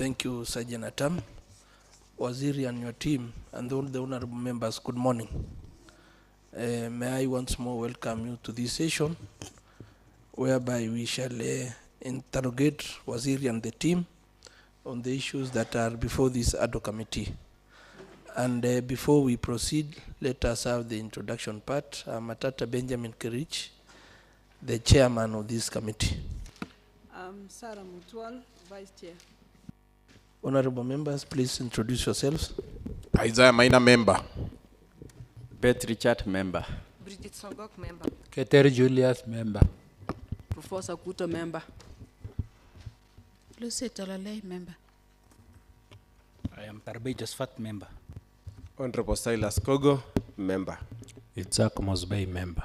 Thank you, Sergeant Atam, Waziri and your team, and all the honorable members, good morning. May I once more welcome you to this session, whereby we shall interrogate Waziri and the team on the issues that are before this ad hoc committee. And before we proceed, let us have the introduction part. Matata Benjamin Kirich, the chairman of this committee. Sarah Mutual, Vice Chair. Honorable members, please introduce yourselves. Isaiah Maina, member. Beth Richard, member. Bridget Songok, member. Keter Julius, member. Professor Kuto, member. Lucy Tolalei, member. I am Tarbejas Fat, member. Honorable Silas Kogo, member. Itzak Mosbey, member.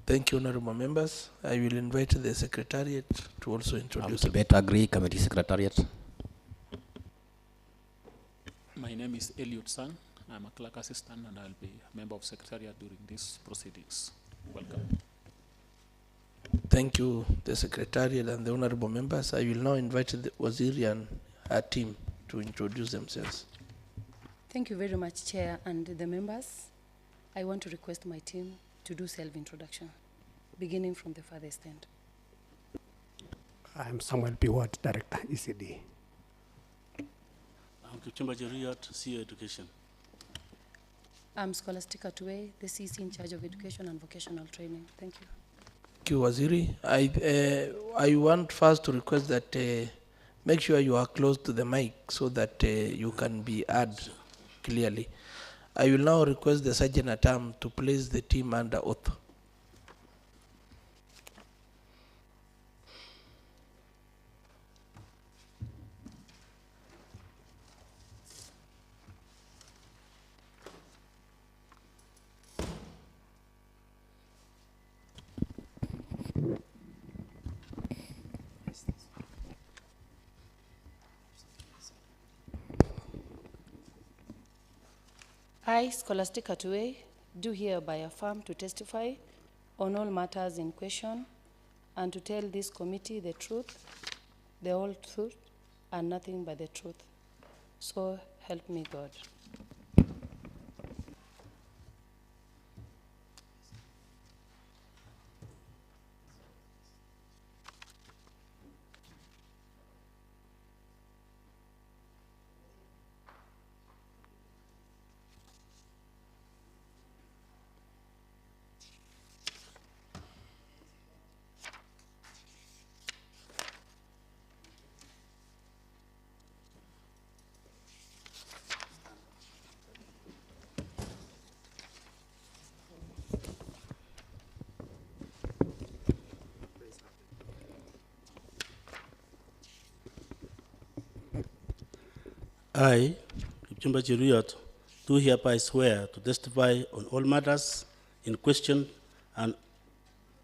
Thank you, honorable members. I will invite the secretariat to also introduce. Tibet Agri Committee Secretariat. My name is Eliud Sang. I'm a clerk assistant and I'll be a member of secretariat during these proceedings. Welcome. Thank you, the secretariat and the honorable members. I will now invite the Waziri and her team to introduce themselves. Thank you very much, Chair and the members. I want to request my team to do self-introduction, beginning from the farthest end. I am Samuel P. Watt, Director, ECD. I'm Kipchumba Jeriyot, CEO Education. I'm Scholastica Tuwe, the CC in charge of education and vocational training. Thank you. Thank you, Waziri. I want first to request that make sure you are close to the mic so that you can be heard clearly. I will now request the Sergeant Atam to place the team under oath. I, Scholastica Tuwe, do hereby affirm to testify on all matters in question and to tell this committee the truth, the whole truth, and nothing but the truth. So help me God. I, Kipchumba Jeriyot, do hereby swear to testify on all matters in question and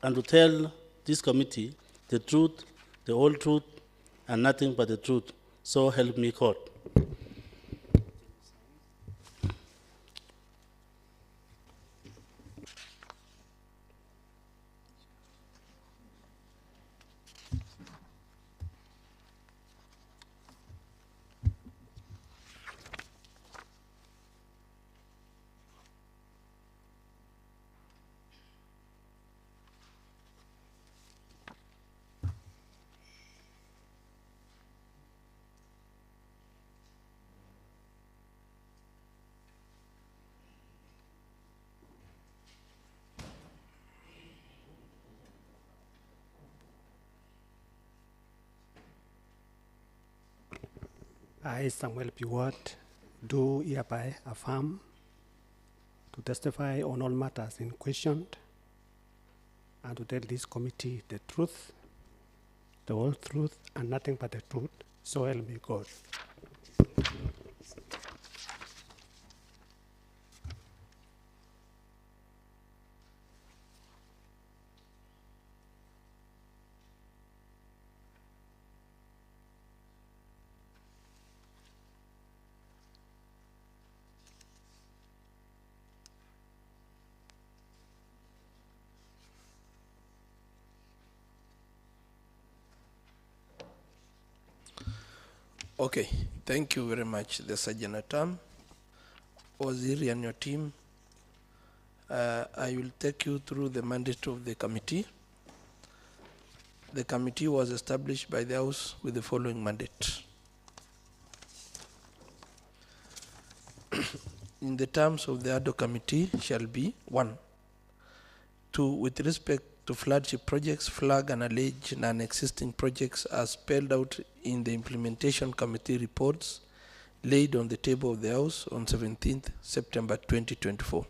to tell this committee the truth, the whole truth, and nothing but the truth. So help me God. I, Samuel P. Watt, do hereby affirm to testify on all matters in question and to tell this committee the truth, the whole truth, and nothing but the truth. So help me God. Okay, thank you very much, the Sergeant at Arms, Waziri and your team. I will take you through the mandate of the committee. The committee was established by the House with the following mandate. In the terms of the ADO committee shall be 1. To, with respect to flagship projects, flag and allege non-existing projects as spelled out in the implementation committee reports laid on the table of the House on 17th September 2024.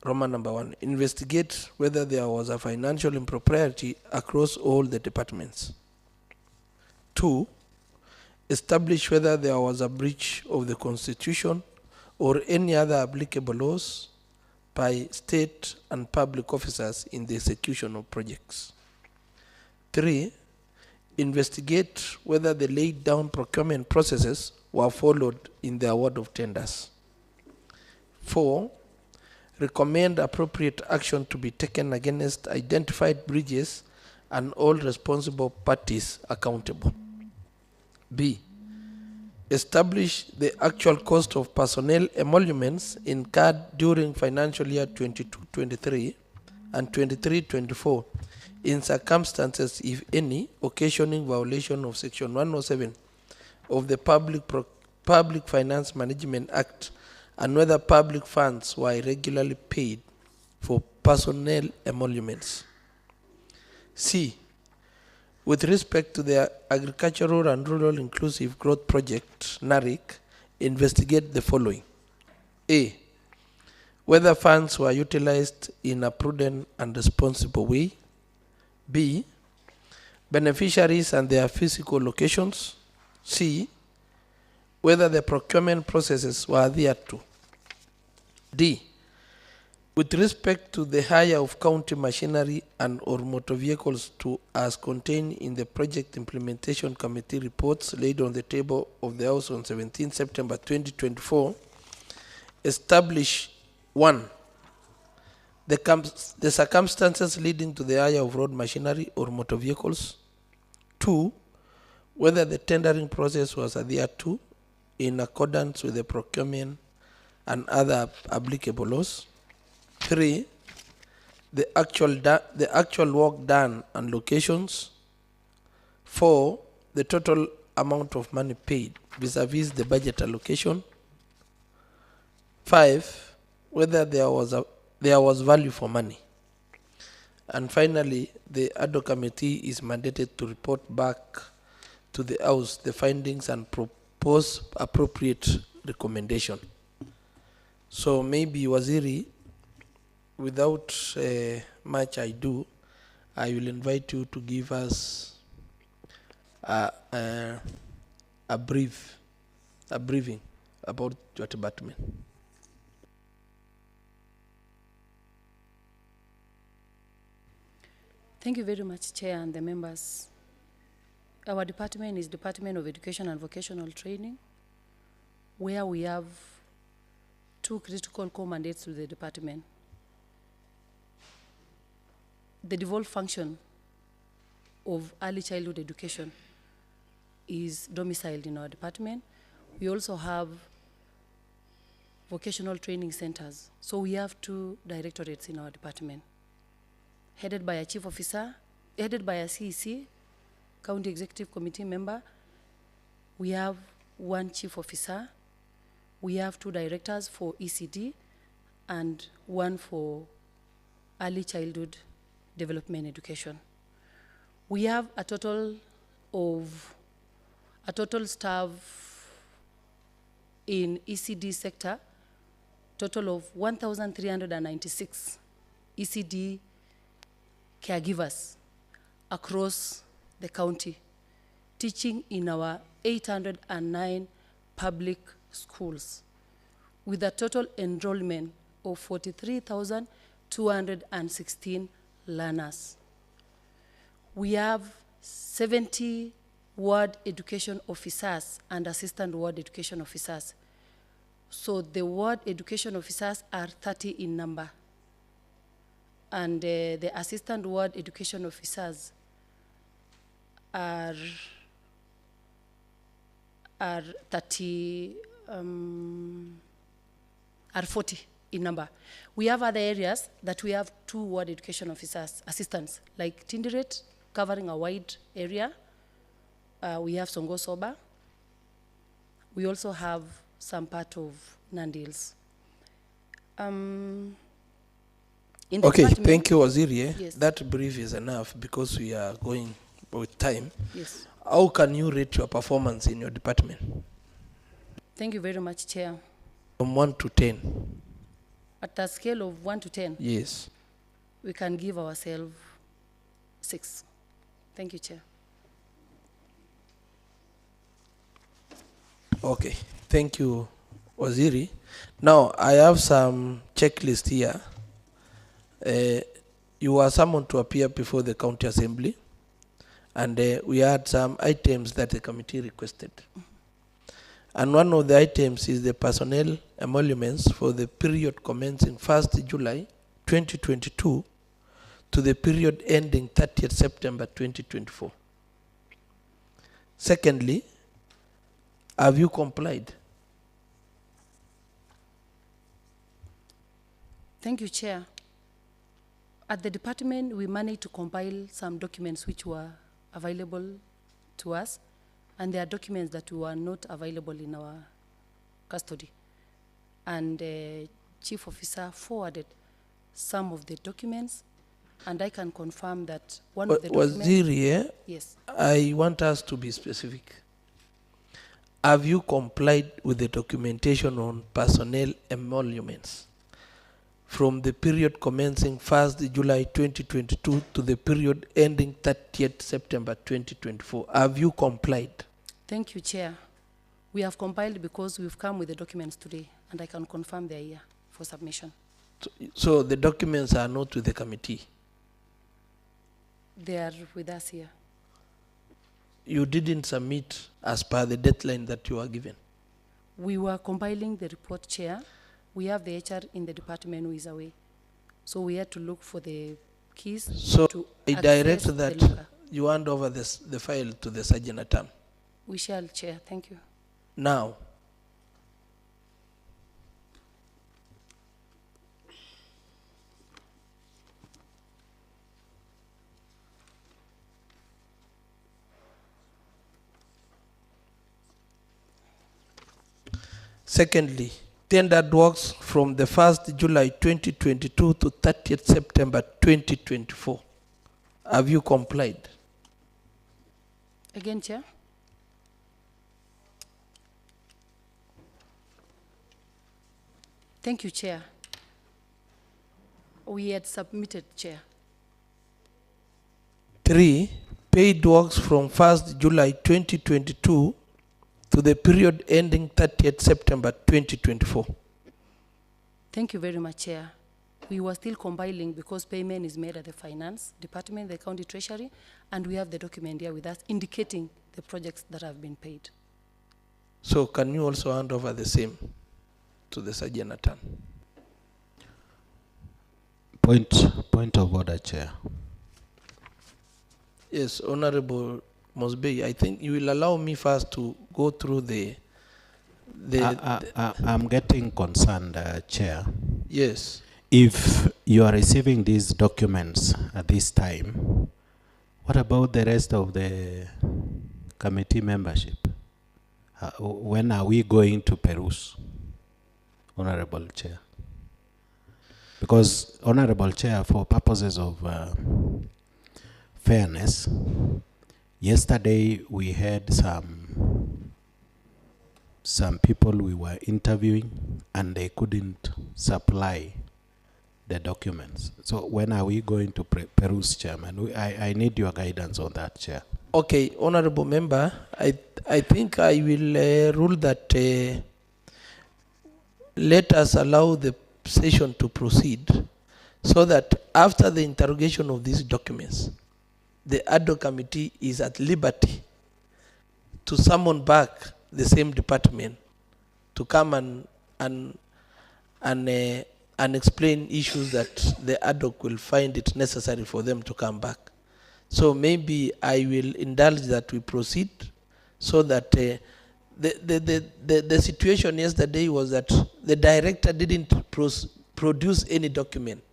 Roman number 1, investigate whether there was a financial impropriety across all the departments. 2, establish whether there was a breach of the Constitution or any other applicable laws by state and public officers in the execution of projects. 3, investigate whether the laid down procurement processes were followed in the award of tenders. 4, recommend appropriate action to be taken against identified breaches and all responsible parties accountable. B, establish the actual cost of personnel emoluments incurred during financial year 22-23 and 23-24 in circumstances, if any, occasioning violation of Section 107 of the Public Finance Management Act, and whether public funds were irregularly paid for personnel emoluments. C, with respect to the Agricultural and Rural Inclusive Growth Project, NARIC, investigate the following. A, whether funds were utilized in a prudent and responsible way. B, beneficiaries and their physical locations. C, whether the procurement processes were adhered to. D, with respect to the hire of county machinery and or motor vehicles to as contained in the Project Implementation Committee reports laid on the table of the House on 17 September 2024, establish 1, the circumstances leading to the hire of road machinery or motor vehicles. 2, whether the tendering process was adhered to in accordance with the procurement and other applicable laws. 3, the actual work done and locations. 4, the total amount of money paid vis-a-vis the budget allocation. 5, whether there was value for money. And finally, the ADO committee is mandated to report back to the House the findings and propose appropriate recommendation. So maybe Waziri, without much ado, I will invite you to give us a briefing about your department. Thank you very much, Chair and the members. Our department is Department of Education and Vocational Training, where we have 2 critical core mandates to the department. The devolved function of early childhood education is domiciled in our department. We also have vocational training centers. So we have 2 directorates in our department, headed by a chief officer, headed by a CEC, County Executive Committee member. We have 1 chief officer. We have 2 directors for ECD and 1 for early childhood development education. We have a total staff in ECD sector, total of 1,396 ECD caregivers across the county, teaching in our 809 public schools, with a total enrollment of 43,216 learners. We have 70 ward education officers and assistant ward education officers. So the ward education officers are 30 in number, and the assistant ward education officers are are 40 in number. We have other areas that we have 2 ward education officers, assistants, like Tindiret, covering a wide area. We have Songo Soba. We also have some part of Nandils. In the Okay, department- thank you, Waziri. Yes. That brief is enough because we are going with time. Yes. How can you rate your performance in your department Thank you very much, Chair. from 1 to 10? At a scale of 1 to 10, Yes. we can give ourselves 6. Thank you, Chair. Okay, thank you, Waziri. Now, I have some checklist here. You were summoned to appear before the county assembly, and we had some items that the committee requested. And one of the items is the personnel emoluments for the period commencing 1st July 2022 to the period ending 30th September 2024. Secondly, have you complied? Thank you, Chair. At the department, we managed to compile some documents which were available to us, and there are documents that were not available in our custody. And Chief Officer forwarded some of the documents, and I can confirm that one of the documents... Waziri, Yes. I want us to be specific. Have you complied with the documentation on personnel emoluments from the period commencing 1st July 2022 to the period ending 30th September 2024? Have you complied? Thank you, Chair. We have compiled because we've come with the documents today, and I can confirm they're here for submission. So the documents are not with the committee? They are with us here. You didn't submit as per the deadline that you were given? We were compiling the report, Chair. We have the HR in the department who is away. So we had to look for the keys So to I access direct the that locker. you hand over the file to the Sergeant at Arms. We shall, Chair. Thank you. Now, secondly, tendered works from the 1st July 2022 to 30th September 2024. Have you complied? Again, Chair. Thank you, Chair. We had submitted, Chair. 3. Paid works from 1st July 2022 to the period ending 30th September 2024. Thank you very much, Chair. We were still compiling because payment is made at the finance department, the county treasury, and we have the document here with us indicating the projects that have been paid. So can you also hand over the same to the Sergeant at Arms? Point of order, Chair. Yes, Honorable Mosby, I think you will allow me first to go through the I'm getting concerned, Chair. yes. If you are receiving these documents at this time, what about the rest of the committee membership? When are we going to peruse, Honorable Chair? Because, Honorable Chair, for purposes of fairness, yesterday we had some people we were interviewing and they couldn't supply the documents. So when are we going to peruse, Chairman? I need your guidance on that, Chair. Okay, Honorable Member, I think I will rule that let us allow the session to proceed so that after the interrogation of these documents, the ad hoc committee is at liberty to summon back the same department to come and explain issues that the ad hoc will find it necessary for them to come back. So maybe I will indulge that we proceed so that the situation yesterday was that the director didn't produce any document.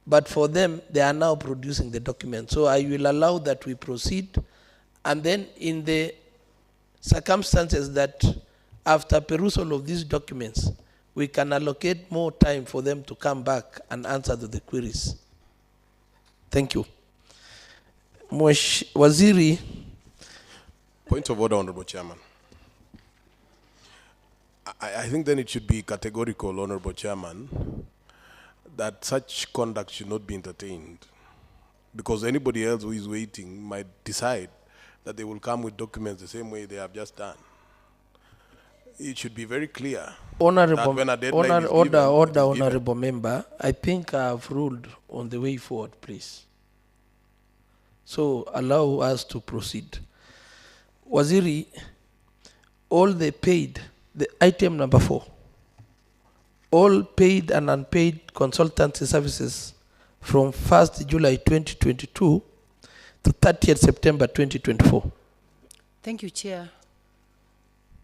But for them, they are now producing the document. So I will allow that we proceed. And then in the circumstances that after perusal of these documents, we can allocate more time for them to come back and answer to the queries. Thank you. Waziri. Point of order, Honorable Chairman. I think then it should be categorical, Honorable Chairman, that such conduct should not be entertained, because anybody else who is waiting might decide that they will come with documents the same way they have just done. It should be very clear. Honorable, that when a deadline is given, Honorable Member, I think I have ruled on the way forward, please. So allow us to proceed. Waziri, all the paid, the item number 4, all paid and unpaid consultancy services from 1st July 2022 to 30th September 2024. Thank you, Chair.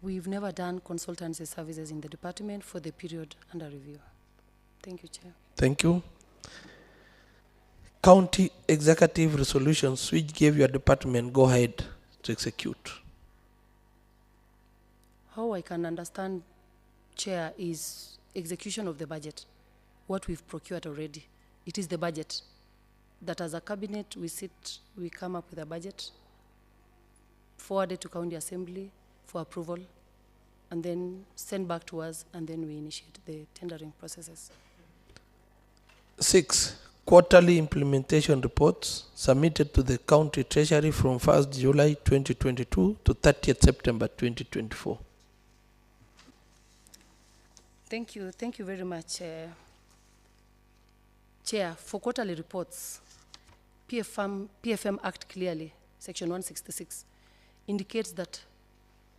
We've never done consultancy services in the department for the period under review. Thank you, Chair. Thank you. County executive resolutions which gave your department go ahead to execute. How I can understand, Chair, is execution of the budget, what we've procured already. It is the budget that as a cabinet we sit, we come up with a budget, forward it to county assembly for approval, and then send back to us, and then we initiate the tendering processes. 6, quarterly implementation reports submitted to the county treasury from 1st July 2022 to 30th September 2024. Thank you very much, Chair. For quarterly reports, PFM Act clearly, Section 166, indicates that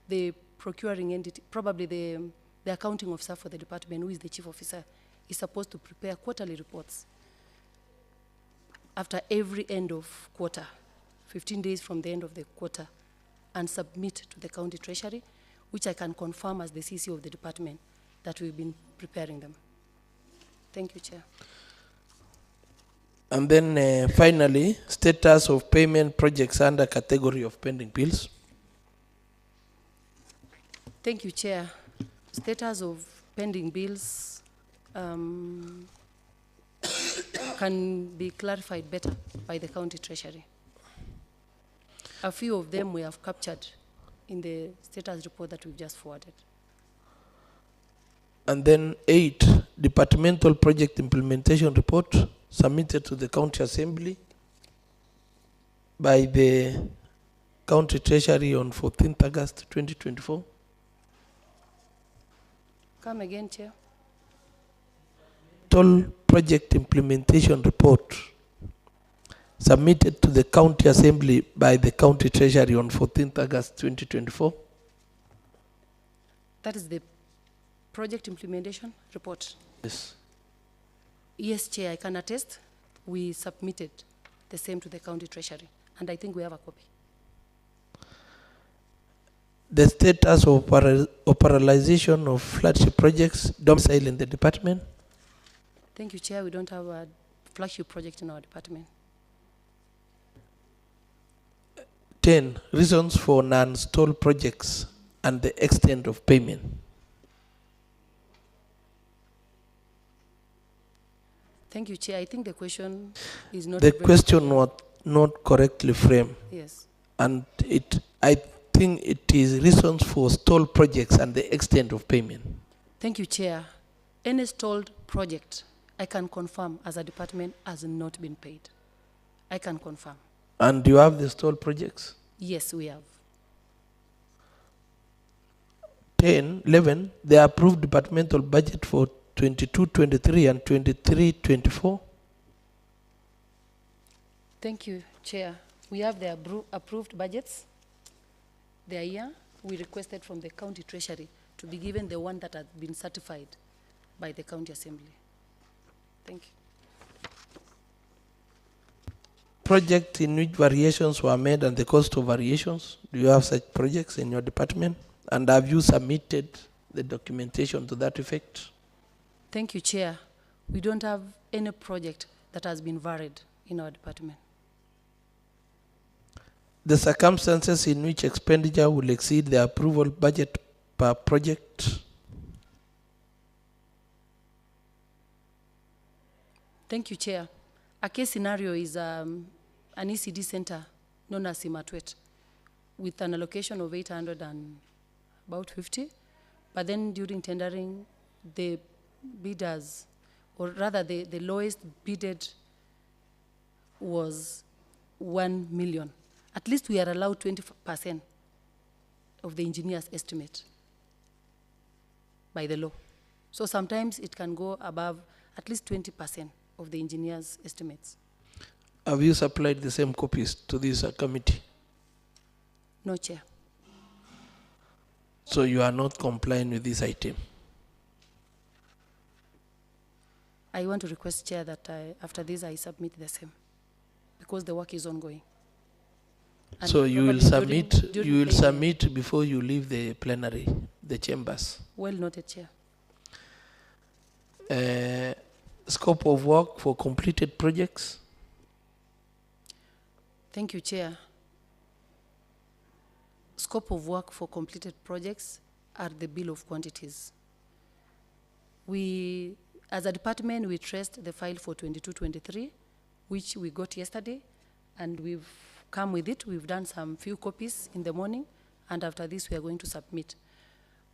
the procuring entity, probably the accounting officer for the department, who is the chief officer, is supposed to prepare quarterly reports after every end of quarter, 15 days from the end of the quarter, and submit to the county treasury, which I can confirm as the CC of the department that we've been preparing them. Thank you, Chair. And then finally, status of payment projects under category of pending bills. Thank you, Chair. Status of pending bills can be clarified better by the county treasury. A few of them we have captured in the status report that we've just forwarded. And then 8, departmental project implementation report submitted to the county assembly by the county treasury on 14th August 2024. Come again, Chair. Total project implementation report submitted to the county assembly by the county treasury on 14th August 2024. That is the project implementation report. Yes. Yes, Chair, I can attest. We submitted the same to the county treasury, and I think we have a copy. The status of operationalization of flagship projects domicile in the department. Thank you, Chair. We don't have a flagship project in our department. 10, reasons for non-stall projects and the extent of payment. Thank you, Chair. I think the question is not... The question was not correctly framed. Yes. And I think it is reasons for stalled projects and the extent of payment. Thank you, Chair. Any stalled project, I can confirm as a department, has not been paid. I can confirm. And do you have the stalled projects? Yes, we have. 11, the approved departmental budget for 22-23 and 23-24. Thank you, Chair. We have the approved budgets. They are here. We requested from the county treasury to be given the one that had been certified by the county assembly. Thank you. Project in which variations were made and the cost of variations. Do you have such projects in your department? And have you submitted the documentation to that effect? Thank you, Chair. We don't have any project that has been varied in our department. The circumstances in which expenditure will exceed the approval budget per project? Thank you, Chair. A case scenario is an ECD center known as Simatwet with an allocation of 850. But then during tendering, the bidders, or rather the lowest bidded was 1 million. At least we are allowed 20% of the engineer's estimate by the law. So sometimes it can go above at least 20% of the engineer's estimates. Have you supplied the same copies to this committee? No, Chair. So you are not complying with this item? I want to request, Chair, that after this I submit the same, because the work is ongoing. And so you will submit, during you will submit before you leave the plenary, the chambers? Well noted, Chair. Scope of work for completed projects? Thank you, Chair. Scope of work for completed projects are the bill of quantities. We, as a department, we traced the file for 22-23, which we got yesterday, and we've come with it. We've done some few copies in the morning, and after this we are going to submit.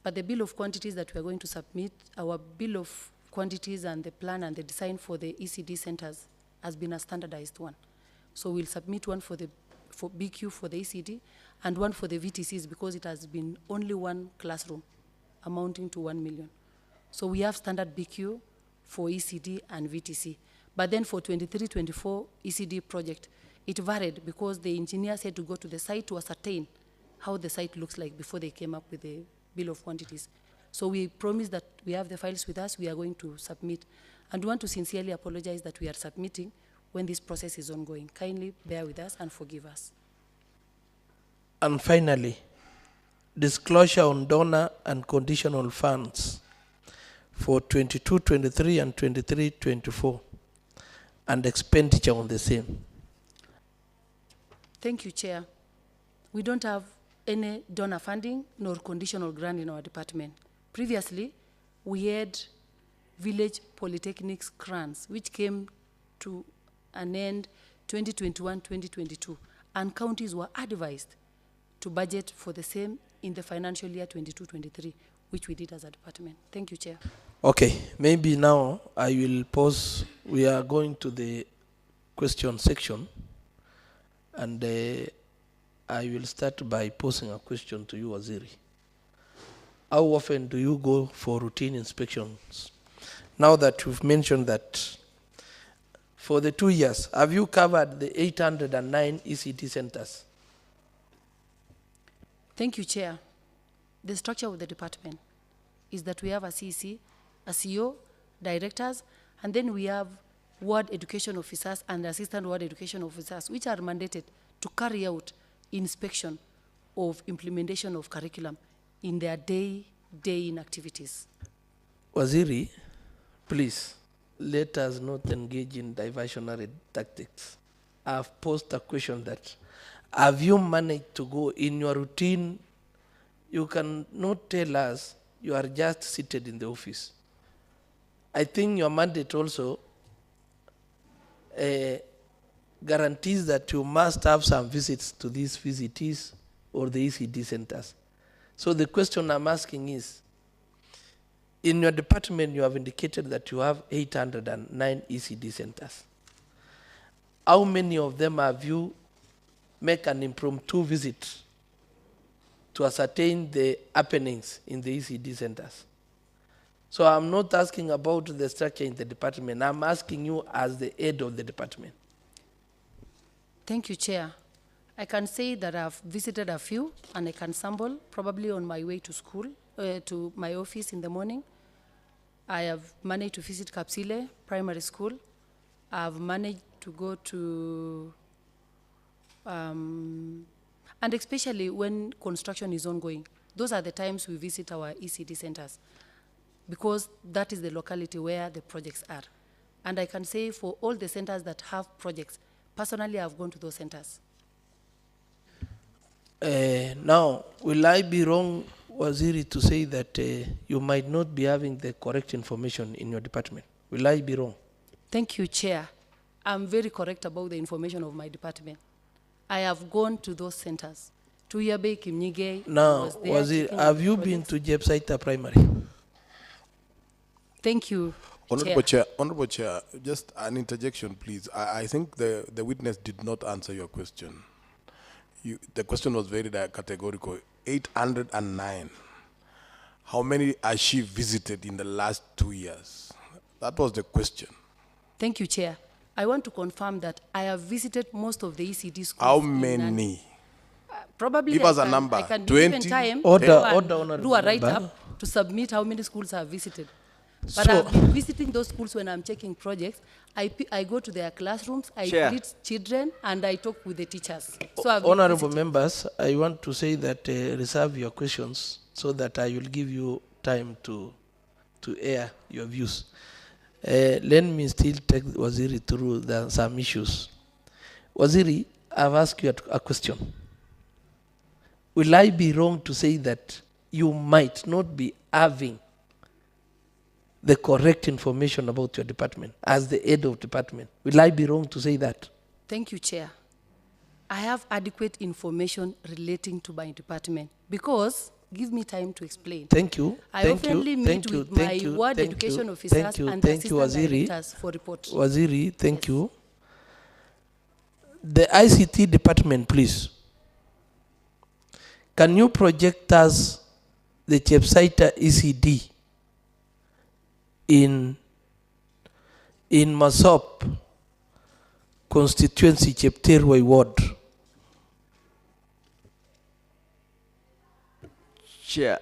But the bill of quantities that we are going to submit, our bill of quantities and the plan and the design for the ECD centers has been a standardized one. So we'll submit one for BQ for the ECD and one for the VTCs, because it has been only one classroom amounting to 1 million. So we have standard BQ for ECD and VTC. But then for 23-24 ECD project, it varied because the engineers had to go to the site to ascertain how the site looks like before they came up with the bill of quantities. So we promise that we have the files with us, we are going to submit. And we want to sincerely apologize that we are submitting when this process is ongoing. Kindly bear with us and forgive us. And finally, disclosure on donor and conditional funds for 22-23 and 23-24 and expenditure on the same. Thank you, Chair. We don't have any donor funding nor conditional grant in our department. Previously, we had village polytechnics grants, which came to an end 2021-2022, and counties were advised to budget for the same in the financial year 22-23, which we did as a department. Thank you, Chair. Okay, maybe now I will pause. We are going to the question section, and I will start by posing a question to you, Waziri. How often do you go for routine inspections? Now that you've mentioned that for the 2 years, have you covered the 809 ECD centers? Thank you, Chair. The structure of the department is that we have a CEC, a CEO, directors, and then we have ward education officers and assistant ward education officers, which are mandated to carry out inspection of implementation of curriculum in their day-in activities. Waziri, please, let us not engage in diversionary tactics. I've posed a question that, have you managed to go in your routine? You cannot tell us you are just seated in the office. I think your mandate also guarantees that you must have some visits to these VCTs or the ECD centers. So the question I'm asking is, in your department, you have indicated that you have 809 ECD centers. How many of them have you make an impromptu visit to ascertain the happenings in the ECD centers? So I'm not asking about the structure in the department. I'm asking you as the head of the department. Thank you, Chair. I can say that I've visited a few, and I can sample probably on my way to school, to my office in the morning. I have managed to visit Kapsile Primary School. I've managed to go to, and especially when construction is ongoing, Those are the times we visit our ECD centers, because that is the locality where the projects are. And I can say for all the centers that have projects, personally I've gone to those centers. Now, will I be wrong, Waziri, to say that you might not be having the correct information in your department? Will I be wrong? Thank you, Chair. I'm very correct about the information of my department. I have gone to those centers. 2 years back, Kimnige. Now, Waziri, have you been to Jepsaita Primary? Thank you, Honorable Chair, just an interjection, please. I think the witness did not answer your question. The question was very categorical. 809. How many has she visited in the last 2 years? That was the question. Thank you, Chair. I want to confirm that I have visited most of the ECD schools. How many? Probably give us a number. I can 20? Give time order, do a write-up to submit how many schools I have visited. But I've been visiting those schools when I'm checking projects. I go to their classrooms, I greet children, and I talk with the teachers. So Honorable members, I want to say that reserve your questions so that I will give you time to air your views. Let me still take Waziri through some issues. Waziri, I've asked you a question. Will I be wrong to say that you might not be having the correct information about your department as the head of department? Will I be wrong to say that? Thank you, Chair. I have adequate information relating to my department because, give me time to explain. Thank you. I oftenly meet with my ward education officers and the assistant directors for report. Waziri, thank you. The ICT department, please. Can you project us the Chepsaita ECD in Masop constituency, Chepterway ward? Chair.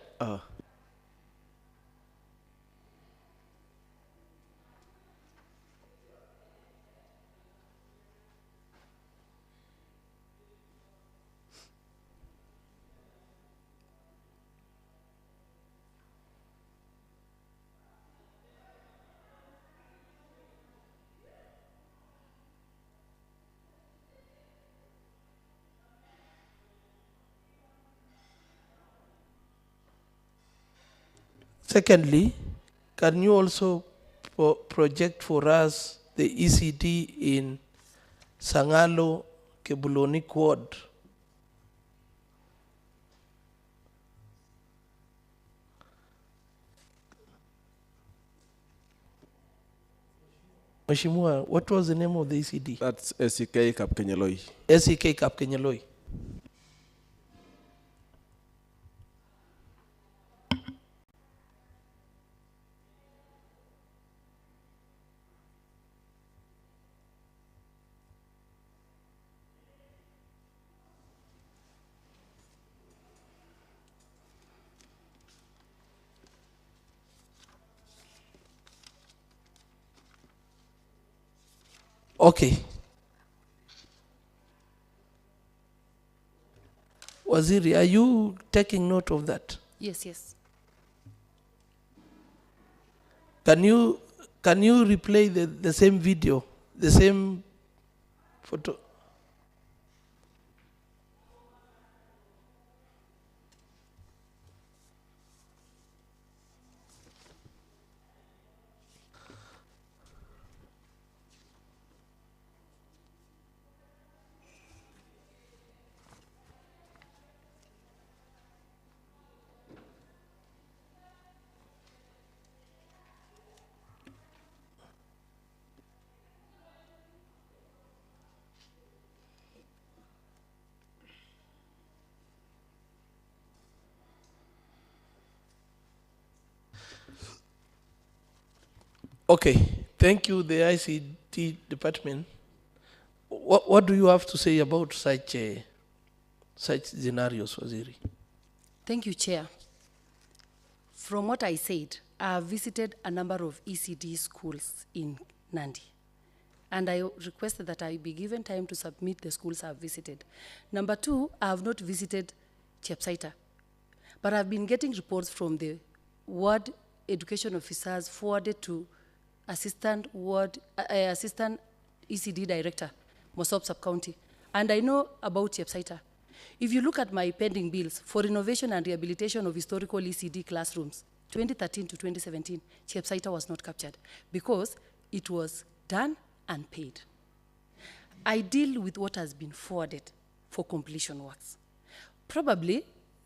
Secondly, can you also project for us the ECD in Sangalo, Kebulonik ward? Mheshimiwa, what was the name of the ECD? That's SEK Kapkenyeloi. SEK Kapkenyeloi. Okay. Waziri, are you taking note of that? Yes, yes. Can you replay the same video, the same photo? Okay, thank you, the ICT department. What do you have to say about such scenarios, Waziri? Thank you, Chair. From what I said, I have visited a number of ECD schools in Nandi, and I requested that I be given time to submit the schools I have visited. Number two, I have not visited Chepsaita, But I've been getting reports from the ward education officers forwarded to assistant ECD director, Mosop Sub-County. And I know about Chepsaita. If you look at my pending bills for renovation and rehabilitation of historical ECD classrooms, 2013 to 2017, Chepsaita was not captured because it was done and paid. I deal with what has been forwarded for completion works. Probably,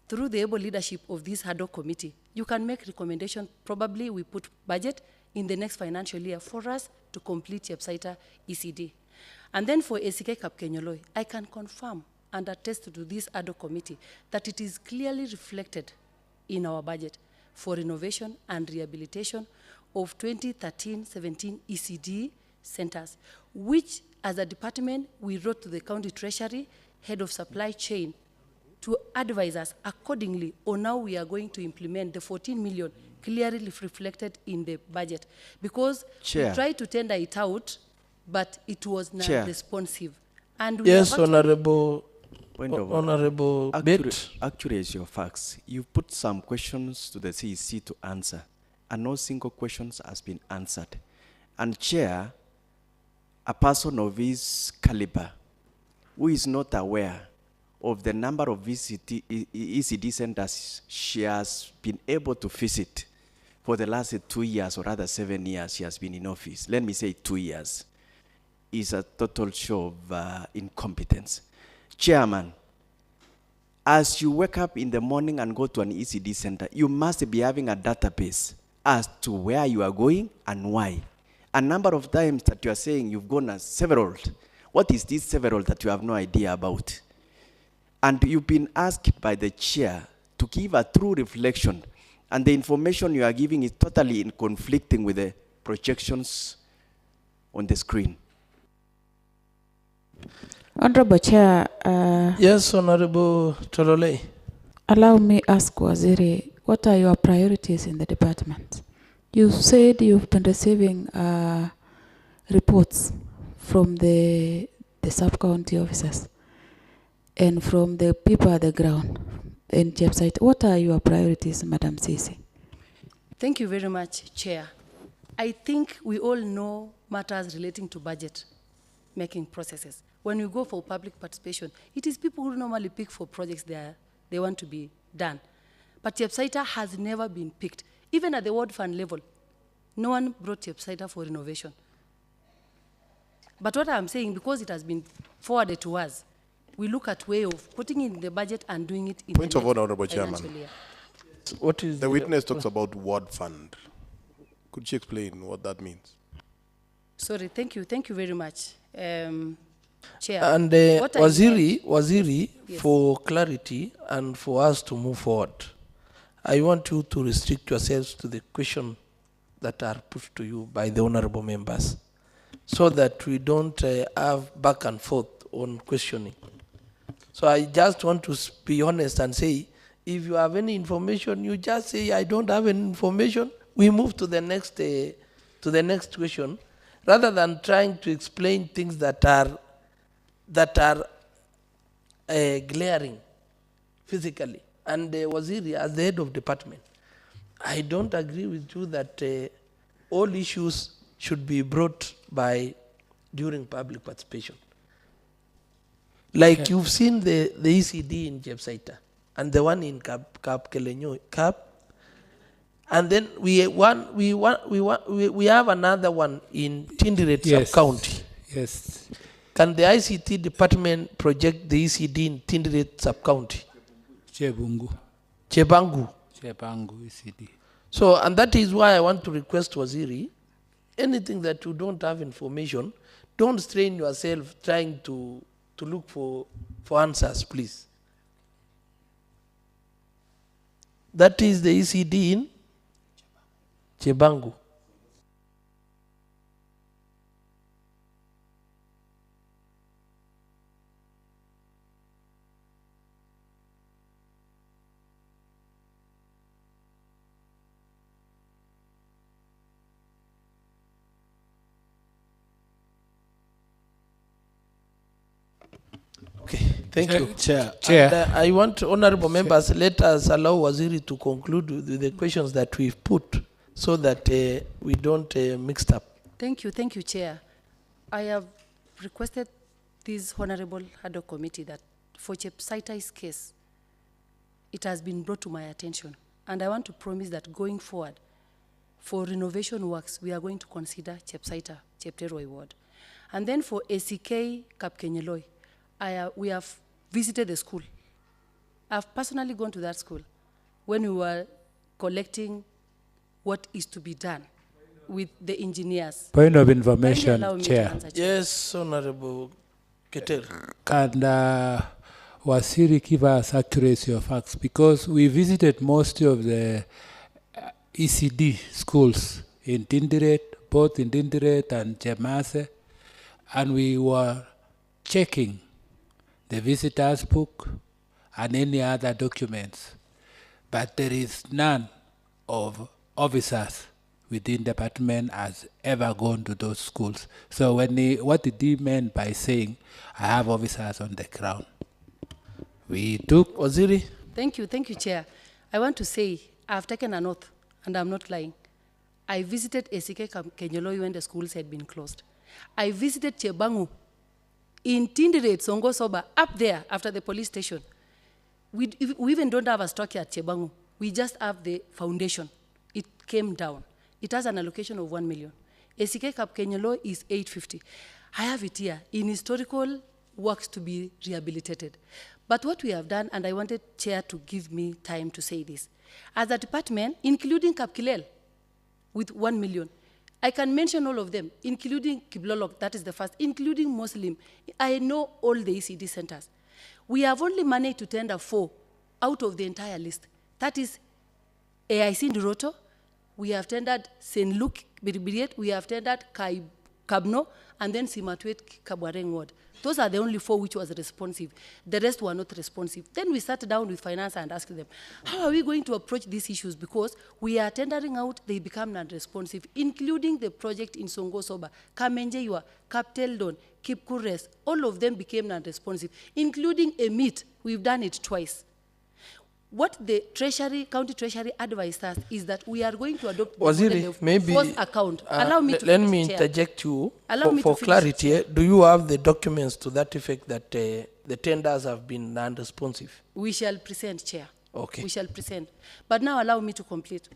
through the able leadership of this ad hoc committee, you can make recommendation. Probably we put budget in the next financial year for us to complete Chepsaita ECD. And then for ACK Kapkenyoloi, I can confirm and attest to this ad hoc committee that it is clearly reflected in our budget for renovation and rehabilitation of 2013-17 ECD centers, which as a department, we wrote to the county treasury, head of supply chain, to advise us accordingly on how we are going to implement the 14 million clearly reflected in the budget. Because Chair. we tried to tender it out, but it was not Chair. responsive. And we Yes, have actually- Honorable, Point of order. Honorable Bett. Actually, as your facts, you put some questions to the CEC to answer, and no single questions has been answered. And Chair, a person of his caliber, who is not aware of the number of ECD centers she has been able to visit for the last 2 years, or rather 7 years she has been in office, let me say 2 years, is a total show of incompetence. Chairman, as you wake up in the morning and go to an ECD center, you must be having a database as to where you are going and why. A number of times that you are saying you've gone as several. What is this several that you have no idea about? And you've been asked by the chair to give a true reflection, and the information you are giving is totally in conflicting with the projections on the screen. Honorable Chair, Yes, Honorable Tolole. allow me ask Waziri, what are your priorities in the department? You said you've been receiving reports from the sub-county officers and from the people at the ground in Chepsaita. What are your priorities, Madam Cici? Thank you very much, Chair. I think we all know matters relating to budget making processes. When we go for public participation, it is people who normally pick for projects they want to be done. But Chepsaita has never been picked. Even at the ward fund level, no one brought Chepsaita for renovation. But what I'm saying, because it has been forwarded to us, we look at way of putting it in the budget and doing it in Point the of order, Honorable Chairman. financial year. What is The witness talks about ward fund. Could she explain what that means? Sorry, thank you very much, Chair. And What I Waziri, Yes. for clarity and for us to move forward, I want you to restrict yourselves to the question that are put to you by the honorable members, so that we don't have back and forth on questioning. So I just want to be honest and say, if you have any information, you just say, I don't have any information. We move to the next question, rather than trying to explain things that are glaring physically. And Waziri, as the head of department, I don't agree with you that all issues should be brought during public participation. Like you've seen the ECD in Chepsaita and the one in Cap Kelenyo, and then we have another one in Tindiret sub-county. Yes. Can the ICT department project the ECD in Tindiret sub-county? Chebangu ECD. So, and that is why I want to request Waziri, anything that you don't have information, don't strain yourself trying to look for answers, please. That is the ECD in Chebangu. Okay, Thank you. Chair. And, I want honorable members, let us allow Waziri to conclude with the questions that we've put so that we don't mix up. Thank you, Chair. I have requested this Honorable Ad hoc Committee that for Chepsaitai's case, it has been brought to my attention. And I want to promise that going forward, for renovation works, we are going to consider Chepsaita, Chepteroi ward. And then for ACK Kapkenyeloi, we have visited the school. I've personally gone to that school when we were collecting what is to be done with the engineers. Point of information, Chair. Yes, Honorable Keter. Can Wasiri give us accuracy of facts? Because we visited most of the ECD schools in Tindiret, both in Tindiret and Chemase, and we were checking the visitor's book and any other documents. But there is none of officers within the department has ever gone to those schools. So what did he mean by saying, I have officers on the ground? We took Waziri. Thank you, Chair. I want to say I've taken an oath, and I'm not lying. I visited ACK Kenyeloi when the schools had been closed. I visited Chebangu in Tindiret, Songo Soba, up there after the police station. We even don't have a structure at Chebangu. We just have the foundation. It came down. It has an allocation of 1 million. ACK Kenyeloi is 850. I have it here in historical works to be rehabilitated. But what we have done, and I wanted Chair to give me time to say this, as a department, including Kapkilel, with 1 million, I can mention all of them, including Kiblolok, that is the first, including Muslim. I know all the ECD centers. We have only managed to tender 4 out of the entire list. That is AIC Nduroto, we have tendered St. Luke Biribiriet, we have tendered Kabno, and then Simatwet Kabwareng Ward. Those are the only 4 which was responsive. The rest were not responsive. Then we sat down with finance and asked them, how are we going to approach these issues? Because we are tendering out, they become non-responsive, including the project in Songo Soba, Kamenjeiwa, Kapteldon, Kipkures, all of them became non-responsive, including a meet. We've done it twice. What the county treasury advised us is that we are going to adopt Waziri, maybe force account. Allow me to let finish, me Chair. interject you Allow for clarity. Do you have the documents to that effect that the tenders have been non-responsive? We shall present, Chair. Okay. We shall present. But now allow me to complete.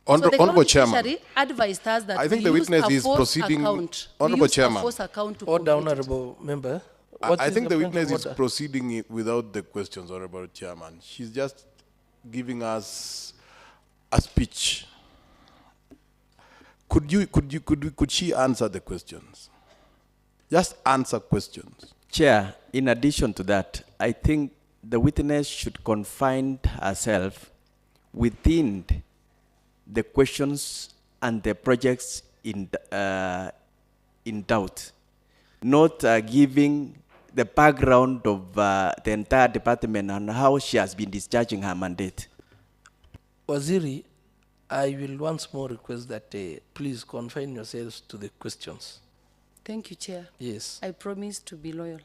Honorable Chairman, treasury advised us that I think we the use witness a is force proceeding. account. Honorable We use Chairman, a force account to Order, complete it. Honorable Member. I think the point witness of is order? proceeding without the questions, Honorable Chairman. She's just giving us a speech. Could she answer the questions? Just answer questions. Chair, in addition to that, I think the witness should confine herself within the questions and the projects in doubt, not giving the background of the entire department and how she has been discharging her mandate. Waziri, I will once more request that please confine yourselves to the questions. Thank you, Chair. Yes. I promise to be loyal.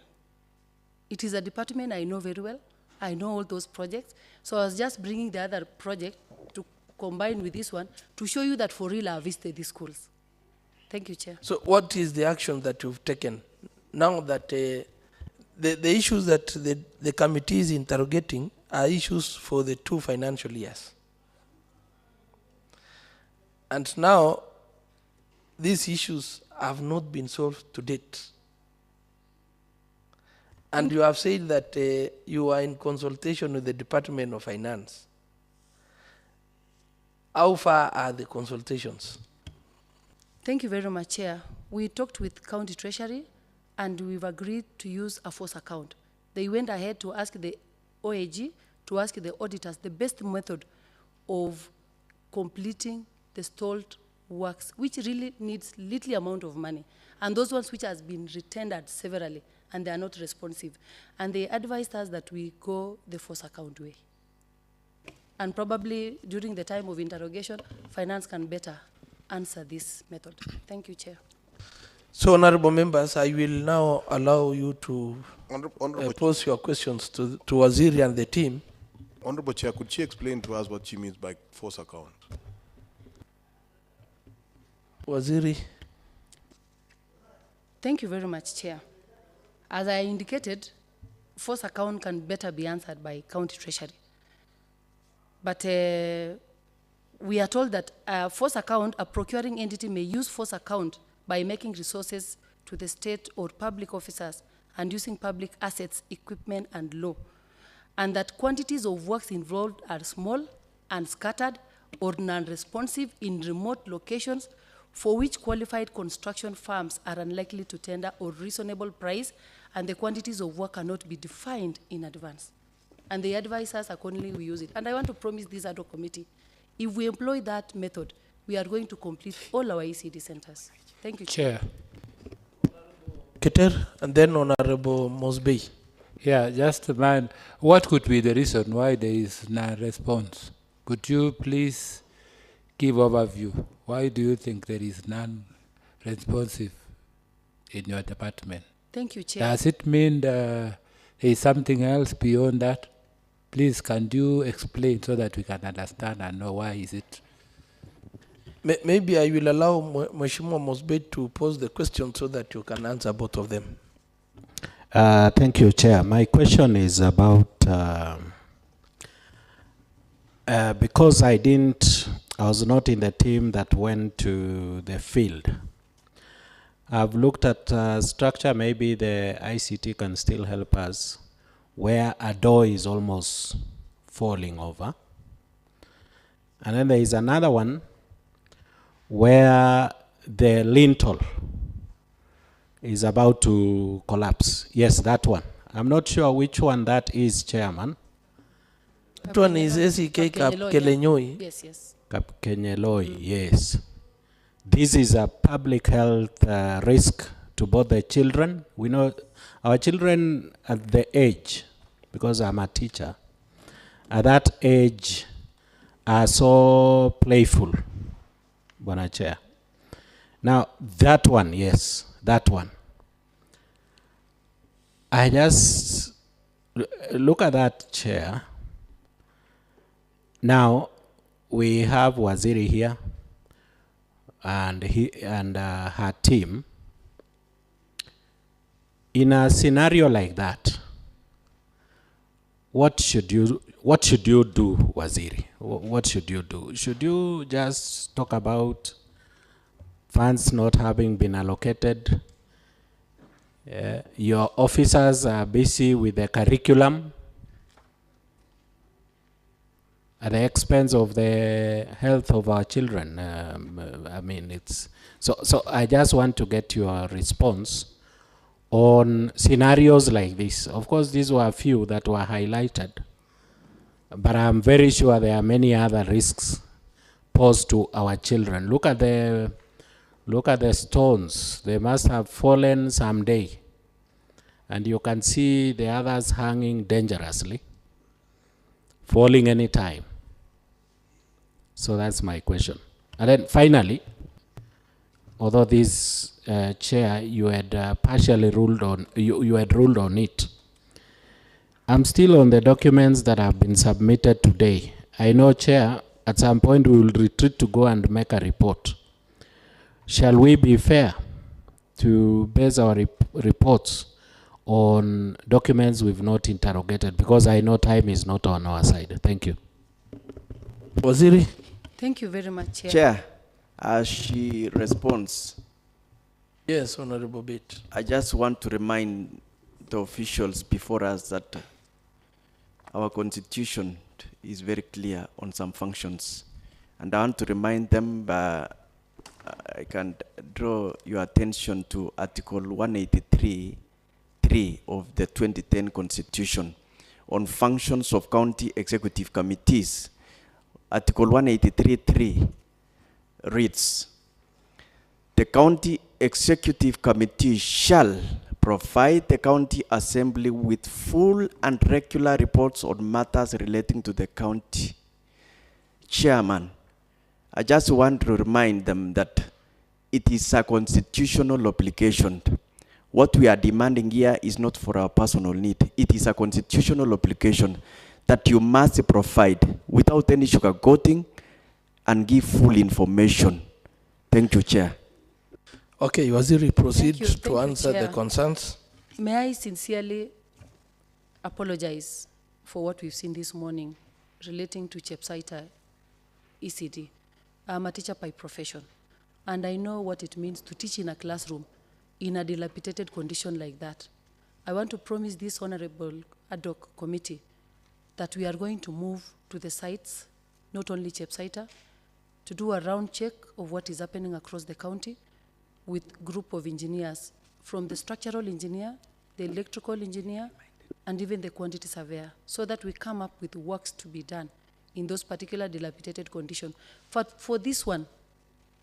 It is a department I know very well. I know all those projects. So I was just bringing the other project to combine with this one to show you that for real I've visited these schools. Thank you, Chair. So what is the action that you've taken now that the issues that the committee is interrogating are issues for the 2 financial years? And now these issues have not been solved to date. And you have said that you are in consultation with the Department of Finance. How far are the consultations? Thank you very much, Chair. We talked with County Treasury and we've agreed to use a force account. They went ahead to ask the OAG, to ask the auditors the best method of completing the stalled works, which really needs little amount of money, and those ones which has been retendered severally, and they are not responsive. And they advised us that we go the force account way. And probably during the time of interrogation, finance can better answer this method. Thank you, Chair. So, honorable members, I will now allow you to Honorable pose your questions to Waziri and the team. Honorable Chair, could she explain to us what she means by force account? Waziri. Thank you very much, Chair. As I indicated, force account can better be answered by County Treasury. But we are told that force account, a procuring entity may use force account by making resources to the state or public officers and using public assets, equipment, and law. And that quantities of works involved are small and scattered or non-responsive in remote locations for which qualified construction firms are unlikely to tender or reasonable price, and the quantities of work cannot be defined in advance. And they advise us accordingly we use it. And I want to promise this ad hoc committee, if we employ that method, we are going to complete all our ECD centers. Thank you, Chair. Keter, and then Honorable Mosby. Yeah, just man, what could be the reason why there is non-response? Could you please give overview? Why do you think there is non-responsive in your department? Thank you, Chair. Does it mean there is something else beyond that? Please, can you explain so that we can understand and know why is it? Maybe I will allow Mheshimiwa Mosby to pose the question so that you can answer both of them. Thank you, Chair. My question is about, because I was not in the team that went to the field. I've looked at structure, maybe the ICT can still help us, where a door is almost falling over. And then there is another one where the lintel is about to collapse. Yes, that one. I'm not sure which one that is, Chairman. That one is SEK Kapkenyeloi. Yes, yes. Kapkenyeloi, yes. This is a public health risk to both the children. We know our children at the age, because I'm a teacher, at that age are so playful, Bwana Chair. Now, that one, yes, that one. I just look at that, Chair. Now, we have Waziri here and her team. In a scenario like that, what should you do, Waziri? What should you do? Should you just talk about funds not having been allocated? Your officers are busy with the curriculum at the expense of the health of our children. I mean, it's so I just want to get your response on scenarios like this. Of course, these were a few that were highlighted, but I'm very sure there are many other risks posed to our children. Look at the stones. They must have fallen someday, and you can see the others hanging dangerously, falling anytime. So that's my question. And then finally, although this Chair, you had partially ruled on, you had ruled on it, I'm still on the documents that have been submitted today. I know, Chair, at some point we will retreat to go and make a report. Shall we be fair to base our reports on documents we've not interrogated? Because I know time is not on our side. Thank you. Waziri. Thank you very much, Chair. Chair, as she responds. Yes, Honorable Bate. I just want to remind the officials before us that our constitution is very clear on some functions. And I want to remind them, I can draw your attention to Article 183(3) of the 2010 Constitution on functions of county executive committees. Article 183(3) reads, the county executive committee shall provide the county assembly with full and regular reports on matters relating to the county. Chairman, I just want to remind them that it is a constitutional obligation. What we are demanding here is not for our personal need. It is a constitutional obligation that you must provide without any sugarcoating and give full information. Thank you, Chair. Okay, Waziri, proceed Thank to you, answer the Chair. concerns. May I sincerely apologize for what we've seen this morning relating to Chepsaita ECD. I'm a teacher by profession, and I know what it means to teach in a classroom in a dilapidated condition like that. I want to promise this honorable ad hoc committee that we are going to move to the sites, not only Chepsaita, to do a round check of what is happening across the county with group of engineers, from the structural engineer, the electrical engineer, and even the quantity surveyor, so that we come up with works to be done in those particular dilapidated conditions. For this one,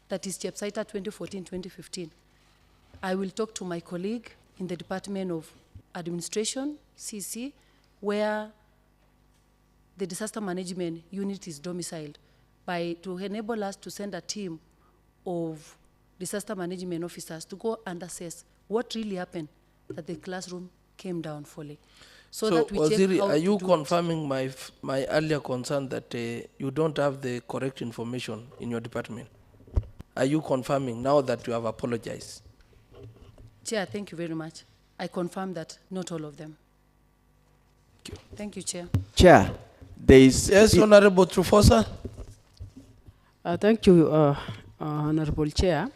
that is Chepsaita 2014-2015, I will talk to my colleague in the Department of Administration, CC, where the disaster management unit is domiciled, to enable us to send a team of disaster management officers to go and assess what really happened that the classroom came down fully. So that we Waziri, check how are you to do confirming my earlier concern that you don't have the correct information in your department? Are you confirming now that you have apologized? Chair, thank you very much. I confirm that not all of them. Thank you, Chair. Chair, there is... Yes, Honorable Trufosa. Thank you, Honorable Chair.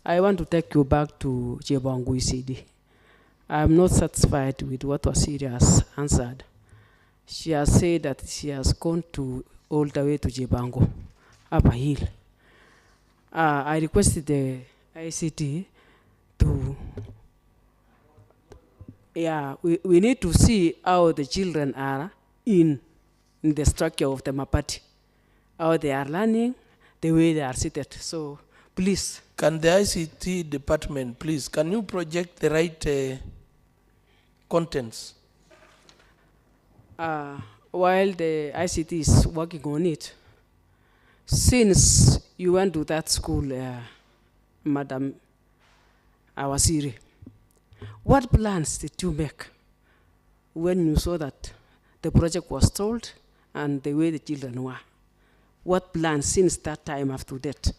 I want to take you back to Jebangu ECD. I'm not satisfied with what Wasiri has answered. She has said that she has gone all the way to Jebangu, up a hill. I requested the ICT to, we need to see how the children are in the structure of the Mapati, how they are learning, the way they are seated. So please. Can the ICT department, please, can you project the right contents? While the ICT is working on it, since you went to that school, Madam Awasiri, what plans did you make when you saw that the project was stalled and the way the children were? What plans since that time after that?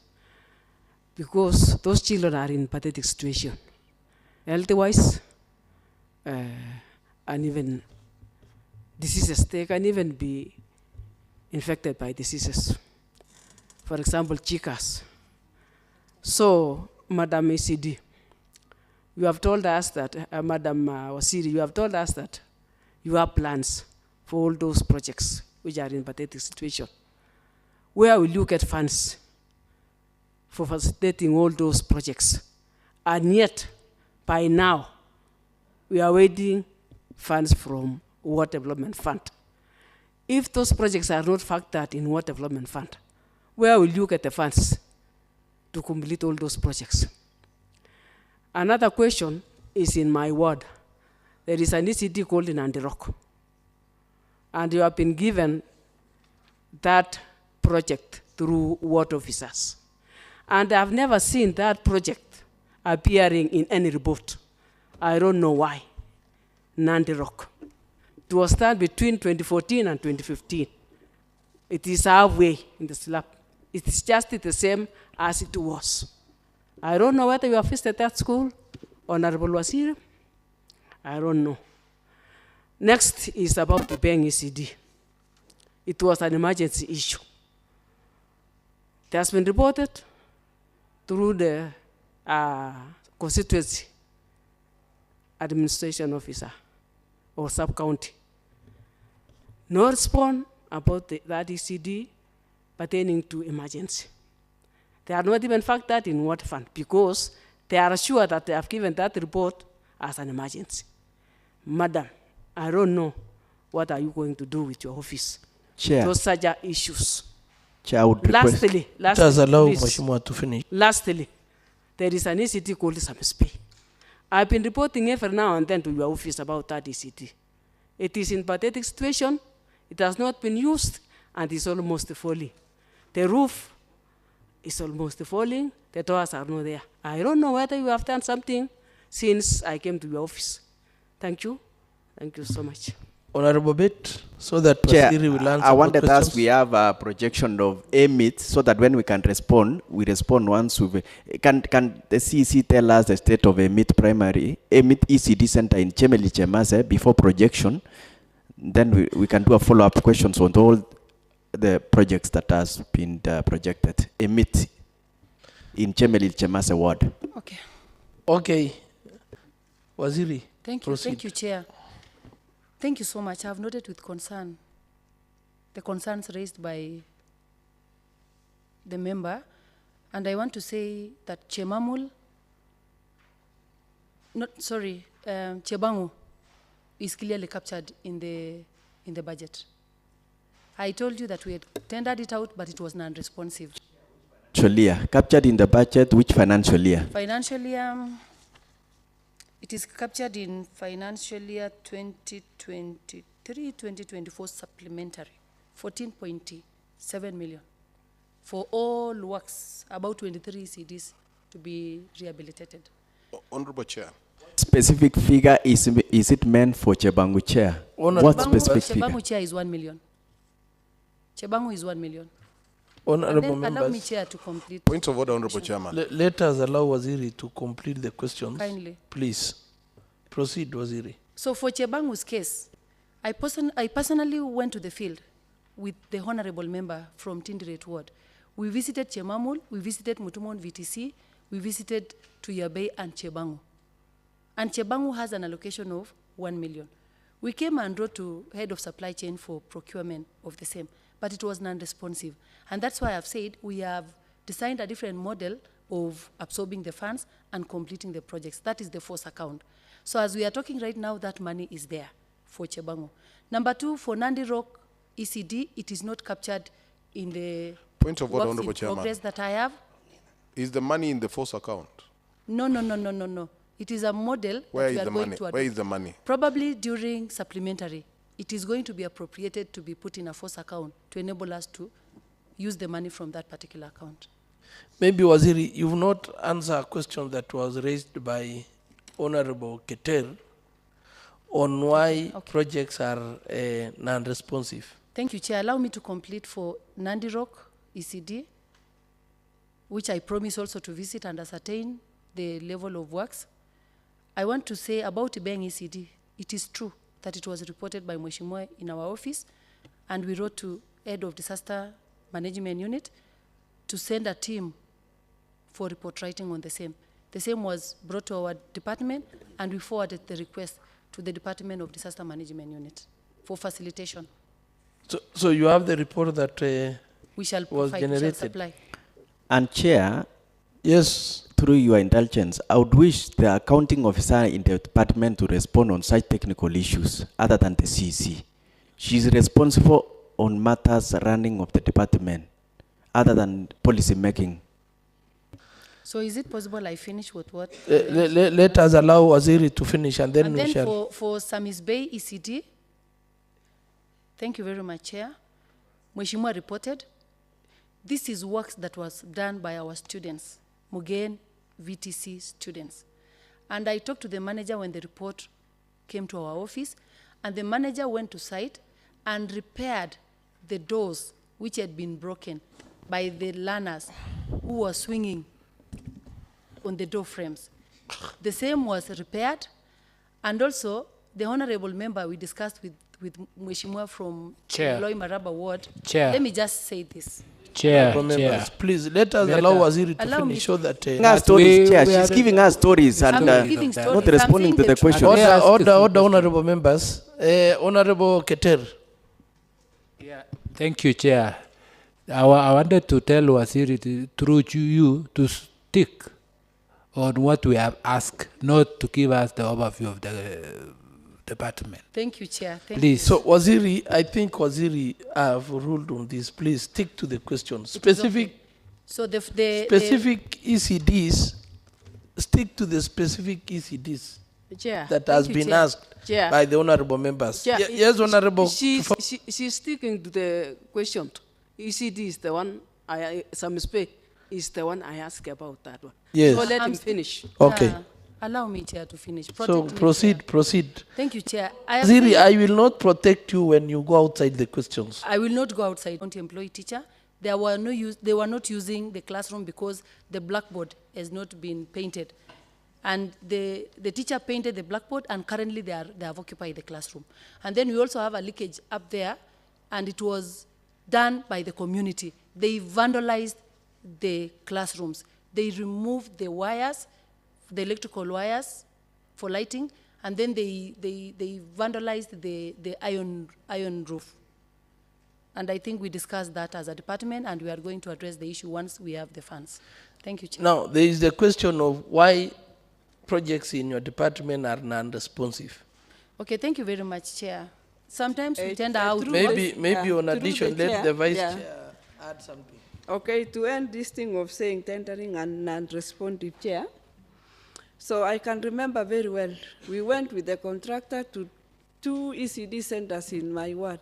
Because those children are in pathetic situation, health-wise, and even diseases. They can even be infected by diseases. For example, Chikas. So, Madam ECD, you have told us that, Madam Wasiri, you have told us that you have plans for all those projects which are in pathetic situation. Where will you get funds for facilitating all those projects? And yet, by now, we are waiting funds from Water Development Fund. If those projects are not factored in Water Development Fund, where will you get the funds to complete all those projects? Another question is in my ward. There is an ECD called in Andirok. And you have been given that project through ward officers. And I've never seen that project appearing in any report. I don't know why. Nandirok. It was done between 2014 and 2015. It is halfway in the slab. It is just the same as it was. I don't know whether you have visited that school, Honorable Wasiri. I don't know. Next is about the Beng ECD. It was an emergency issue. It has been reported through the constituency administration officer or sub-county. No response about that ECD pertaining to emergency. They are not even factored in water fund because they are sure that they have given that report as an emergency. Madam, I don't know what are you going to do with your office. Chair. Those such issues. Chair, I would request. Lastly, there is an ECT called SAMSP. I've been reporting every now and then to your office about that ECT. It is in pathetic situation, it has not been used, and it's almost falling. The roof is almost falling, the doors are not there. I don't know whether you have done something since I came to your office. Thank you. Thank you so much. Honorable Bit, so that Chair, Waziri will answer I the wanted questions. us, we have a projection of emit so that when we can respond, we respond once we've, can the CEC tell us the state of emit ECD center in Chemeli Chemase before projection? Then we can do a follow-up questions on all the projects that has been projected. Emit in Chemeli Chemase ward. Okay. Okay. Waziri, Thank you. proceed. Thank you, Chair. Thank you so much. I have noted with concern the concerns raised by the member, and I want to say that Chebangu is clearly captured in the budget. I told you that we had tendered it out, but it was non-responsive. Captured in the budget, which financial year? Financial year, it is captured in financial year 2023-2024 supplementary, 14.7 million for all works, about 23 ECDs to be rehabilitated. Honorable Chair. Specific figure is it meant for Chebangu Chair? What specific figure? Chebangu Chair is 1 million. Chebangu is 1 million. Honorable and then allow me, members. Chair, to complete. Point of order, Honorable Chairman. Let us allow Waziri to complete the questions. Kindly. Please. Proceed, Waziri. So for Chebangu's case, I personally went to the field with the honorable member from Tindiret Ward. We visited Chemamul, we visited Mutumon VTC, we visited Tuyabei and Chebangu. And Chebangu has an allocation of 1 million. We came and wrote to head of supply chain for procurement of the same, but it was non-responsive. And that's why I've said we have designed a different model of absorbing the funds and completing the projects. That is the force account. So as we are talking right now, that money is there for Chebangu. Number two, for Nandi Rock ECD, it is not captured in the Point of order, works Honorable in Chairman. progress that I have. Is the money in the force account? No. It is a model Where that we is are the going money? to adopt. Where is the money? Probably during supplementary. It is going to be appropriated to be put in a force account to enable us to use the money from that particular account. Maybe, Waziri, you've not answered a question that was raised by Honorable Keter on why projects are non-responsive. Thank you, Chair. Allow me to complete for Nandi Rock ECD, which I promise also to visit and ascertain the level of works. I want to say about Ibeng ECD, it is true that it was reported by Mheshimiwa in our office, and we wrote to Head of Disaster Management Unit to send a team for report writing on the same. The same was brought to our department, and we forwarded the request to the Department of Disaster Management Unit for facilitation. So you have the report that We shall was provide, we shall generated. supply. And Chair, yes, through your indulgence, I would wish the accounting officer in the department to respond on such technical issues other than the CEC. She is responsible on matters running of the department other than policy making. So is it possible I finish with what? let us allow Waziri to finish, and then And we then shall. for Samis Bay ECD, thank you very much, Chair. Mheshimiwa reported, this is works that was done by our students, Mugen VTC students. And I talked to the manager when the report came to our office, and the manager went to site and repaired the doors which had been broken by the learners who were swinging on the door frames. The same was repaired, and also the honorable member we discussed with Mheshimiwa from Chair. Loi Maraba Ward. Chair. Let me just say this. Chair, Honorable Chair. members, please let us allow Waziri to Allow me finish to- so that. Giving us stories, Chair. She's giving us stories and giving stories. not I'm responding saying to the the truth. question. Order, honorable members. Honorable Keter. Thank you, Chair. I wanted to tell Waziri through you to stick on what we have asked, not to give us the overview of the department. Thank you, Chair. Thank Please. So Waziri, I think Waziri have ruled on this. Please stick to the question. It is Specific, okay. So the specific ECDs, stick to the specific ECDs Chair. that Thank has you, been Chair. asked Chair. by the honorable members. Chair, Yes, honorable. She's sticking to the question. ECD is the one, Samis Bay is the one I asked about that one. Yes. So let him finish. Okay. Allow me, Chair, to finish. So Protect me, proceed, Chair. proceed. Thank you, Chair. I have Ziri, finished. I will not protect you when you go outside the questions. I will not go outside. Don't employ teacher. They were not using the classroom because the blackboard has not been painted. And the teacher painted the blackboard, and currently they have occupied the classroom. And then we also have a leakage up there, and it was done by the community. They vandalized the classrooms. They removed the wires, the electrical wires for lighting, and then they vandalized the iron roof. And I think we discussed that as a department, and we are going to address the issue once we have the funds. Thank you, Chair. Now, there is the question of why projects in your department are non-responsive. Okay, thank you very much, Chair. Sometimes we tender out. Maybe on addition, let the Vice Chair add something. Okay, to end this thing of saying tendering and non-responsive, Chair, so I can remember very well, we went with the contractor to 2 ECD centers in my ward.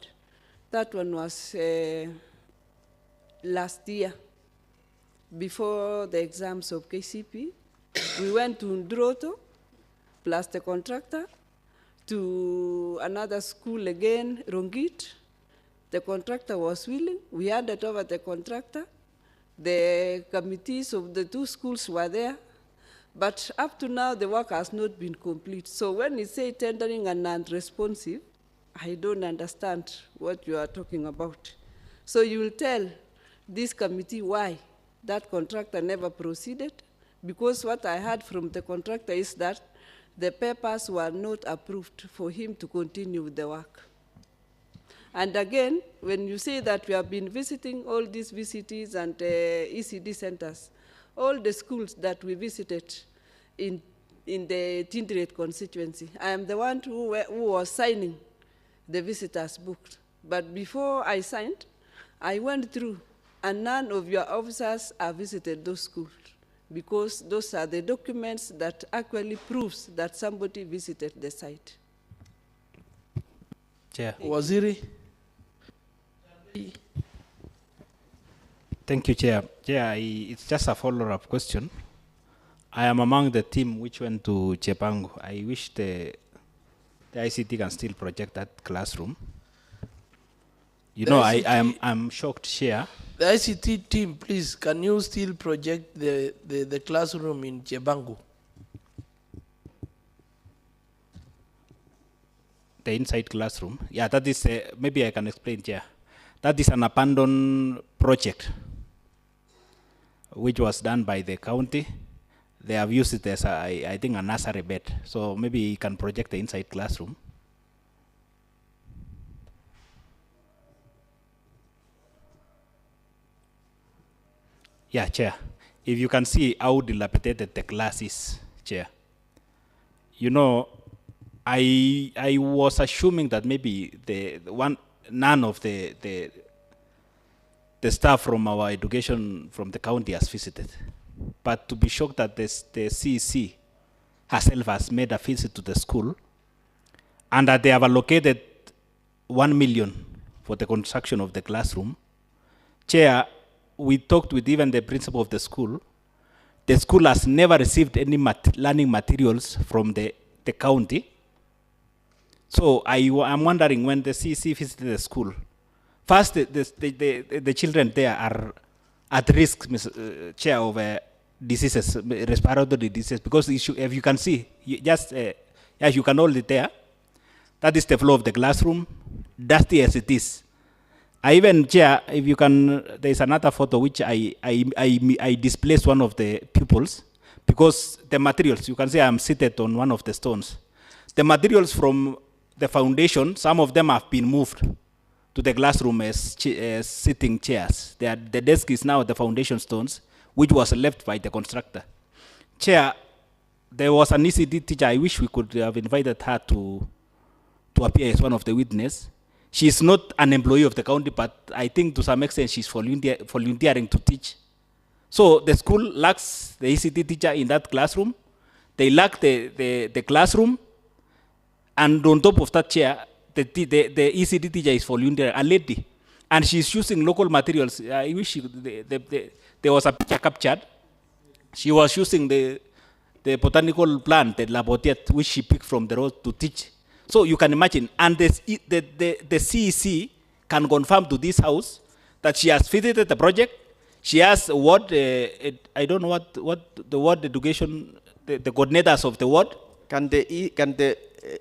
That one was last year, before the exams of KCP. We went to Ndroto, plus the contractor, to another school again, Rongit. The contractor was willing. We handed over the contractor. The committees of the 2 schools were there. But up to now, the work has not been complete. So when you say tendering and non-responsive, I don't understand what you are talking about. So you will tell this committee why that contractor never proceeded, because what I heard from the contractor is that the papers were not approved for him to continue with the work. And again, when you say that we have been visiting all these VCTs and ECD centers, all the schools that we visited in the Tinderet constituency, I am the one who was signing the visitors book. But before I signed, I went through, and none of your officers have visited those schools, because those are the documents that actually proves that somebody visited the site. Chair. Waziri. Thank you, Chair. Chair, it's just a follow-up question. I am among the team which went to Chepangu. I wish the ICT can still project that classroom. You know, I'm shocked, Chair. The ICT team, please, can you still project the classroom in Chepangu? The inside classroom. Yeah, that is, maybe I can explain, Chair. That is an abandoned project which was done by the county. They have used it as, I think, a nursery bed. So maybe you can project the inside classroom. Yeah, Chair. If you can see how dilapidated the class is, Chair. You know, I was assuming that maybe none of the staff from our education from the county has visited. But to be shocked that the CEC herself has made a visit to the school, and that they have allocated 1 million for the construction of the classroom. Chair, we talked with even the principal of the school. The school has never received any learning materials from the county. So I'm wondering, when the CEC visited the school, first, the children there are at risk, Chair, of diseases, respiratory diseases, because if you can see, as you can hold it there, that is the floor of the classroom, dusty as it is. I even, Chair, if you can, there is another photo which I displaced one of the pupils, because the materials, you can see I'm seated on one of the stones. The materials from the foundation, some of them have been moved to the classroom as sitting chairs. The desk is now the foundation stones, which was left by the constructor. Chair, there was an ECD teacher. I wish we could have invited her to appear as one of the witnesses. She's not an employee of the county, but I think to some extent she's volunteering to teach. So the school lacks the ECD teacher in that classroom. They lack the classroom. And on top of that, Chair, the ECD teacher is volunteering, a lady, and she's using local materials. I wish there was a picture captured. She was using the botanical plant, the labotiet, which she picked from the road to teach. So you can imagine, and the CEC can confirm to this house that she has visited the project. She has what, I don't know what the word education, the coordinators of the ward. Can the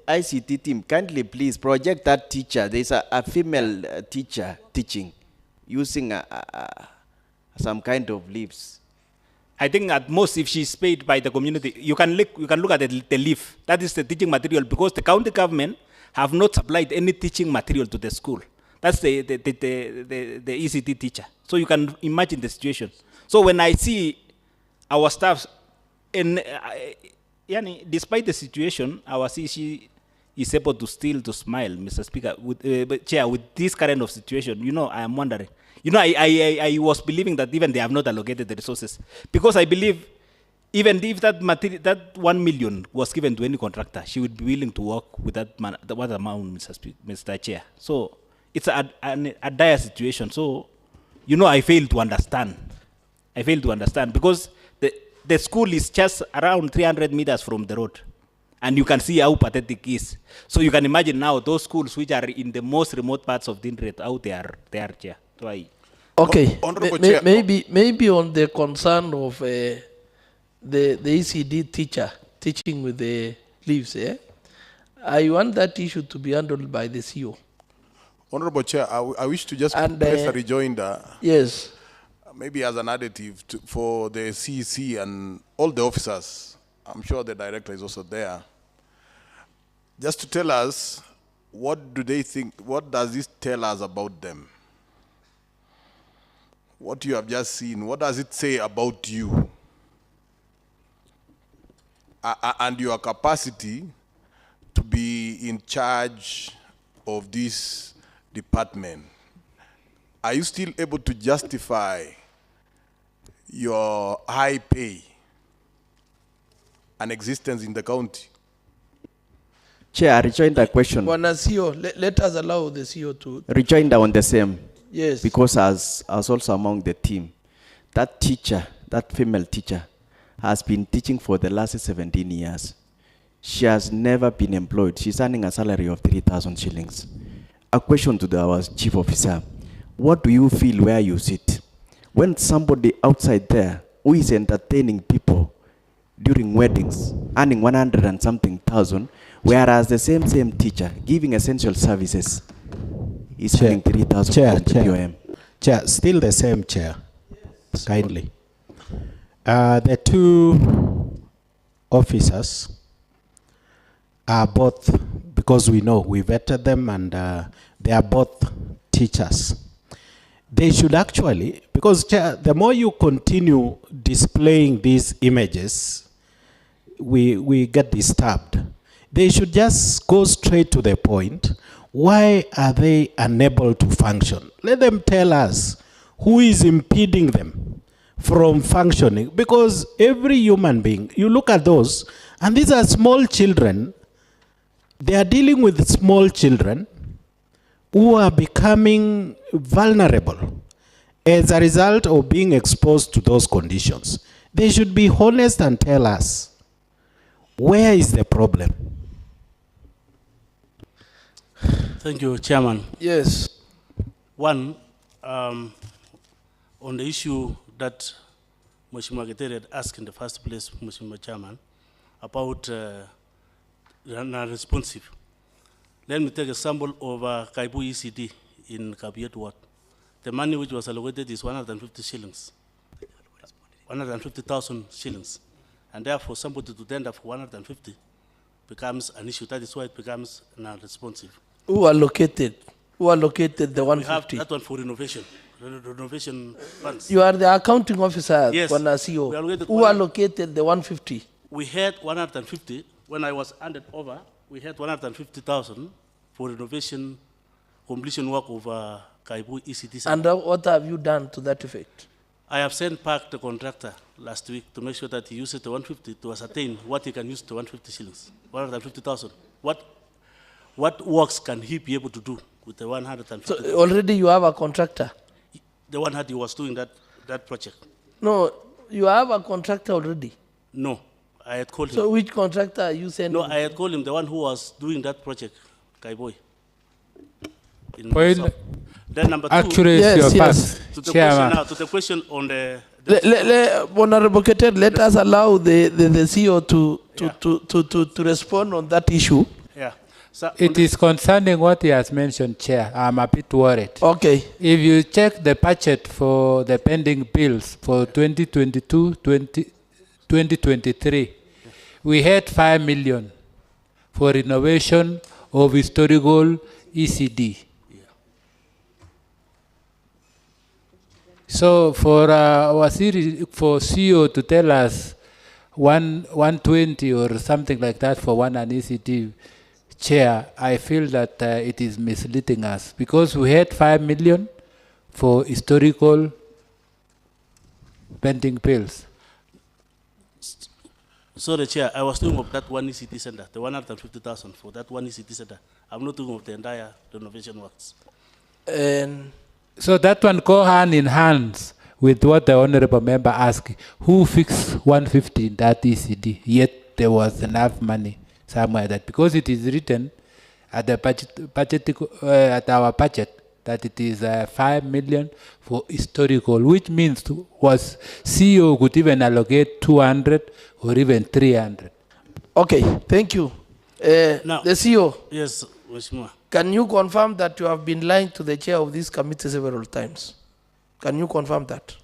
ICT team kindly please project that teacher? There's a female teacher teaching using some kind of leaves. I think at most, if she's paid by the community, you can look at the leaf. That is the teaching material, because the county government have not supplied any teaching material to the school. That's the ECT teacher. So you can imagine the situation. So when I see our staff, despite the situation, our CEC is able to still to smile, Mr. Speaker. Chair, with this kind of situation, I am wondering. I was believing that even they have not allocated the resources, because I believe even if that 1 million was given to any contractor, she would be willing to work with that amount, Mr. Chair. So it's a dire situation. So, I fail to understand. Because the school is just around 300 meters from the road, and you can see how pathetic it is. So you can imagine now those schools which are in the most remote parts of Dindret, how they are, Chair. Okay, maybe on the concern of the ECD teacher teaching with the leaves, I want that issue to be handled by the CEO. Honorable Chair, I wish to just place a rejoinder. Yes. Maybe as an additive for the CEC and all the officers. I'm sure the director is also there. Just to tell us, what do they think, what does this tell us about them? What you have just seen, what does it say about you? And your capacity to be in charge of this department. Are you still able to justify your high pay and existence in the county? Chair, rejoin the question. CEO, let us allow the CEO to... Rejoin on the same. Yes. Because as also among the team, that teacher, that female teacher, has been teaching for the last 17 years. She has never been employed. She's earning a salary of 3,000 shillings. A question to our chief officer. What do you feel where you sit? When somebody outside there who is entertaining people during weddings, earning 100 and something thousand, whereas the same teacher giving essential services is earning 3,000 from the POM. Chair, still the same chair, yes. Kindly. The two officers are both, because we vetted them, and they are both teachers. They should actually, because Chair, the more you continue displaying these images, we get disturbed. They should just go straight to the point. Why are they unable to function? Let them tell us who is impeding them from functioning, because every human being, you look at those, and these are small children. They are dealing with small children who are becoming vulnerable as a result of being exposed to those conditions. They should be honest and tell us, where is the problem? Thank you, Chairman. Yes. One, on the issue that Mheshimiwa Geteri had asked in the first place, Mheshimiwa Chairman, about non-responsive. Let me take a sample of Kaibu ECD in Kabiet Ward. The money which was allocated is 150 shillings, 150,000 shillings. And therefore, somebody to tender for 150 becomes an issue. That is why it becomes non-responsive. Who allocated the 150? We have that one for renovation. Renovation funds. You are the accounting officer, yes. CEO. Who allocated the 150? We had 150. When I was handed over, we had 150,000 for renovation, completion work of Kaibu ECT Center. And what have you done to that effect? I have sent back the contractor last week to make sure that he uses the 150 to ascertain what he can use the 150 shillings, 150,000. What works can he be able to do with the 150? So already you have a contractor? The one that he was doing that project. No, you have a contractor already? No, I had called him. So which contractor are you sending? No, I had called him, the one who was doing that project, Kaiboy. Point. Then number two. Accuracy of facts. To the Chairman. question now, to the question on the Honorable Keter, let us allow the CEO to respond on that issue. Yeah. So It is concerning what he has mentioned, Chair. I'm a bit worried. Okay. If you check the budget for the pending bills for 2022-2023, we had 5 million for renovation of historical ECD. So for our series, for CEO to tell us 120 or something like that for one an ECD, Chair, I feel that it is misleading us because we had 5 million for historical pending bills. Sorry, Chair, I was talking of that one ECT center, the 150,000 for that one ECT center. I'm not talking of the entire renovation works. And so that one go hand in hand with what the honorable member asked. Who fixed 150 in that ECD? Yet there was enough money somewhere that because it is written at the budget at our budget that it is 5 million for historical, which means was CEO could even allocate 200 or even 300. Okay, thank you. Now, the CEO. Yes, Mheshimiwa. Can you confirm that you have been lying to the chair of this committee several times? Can you confirm that?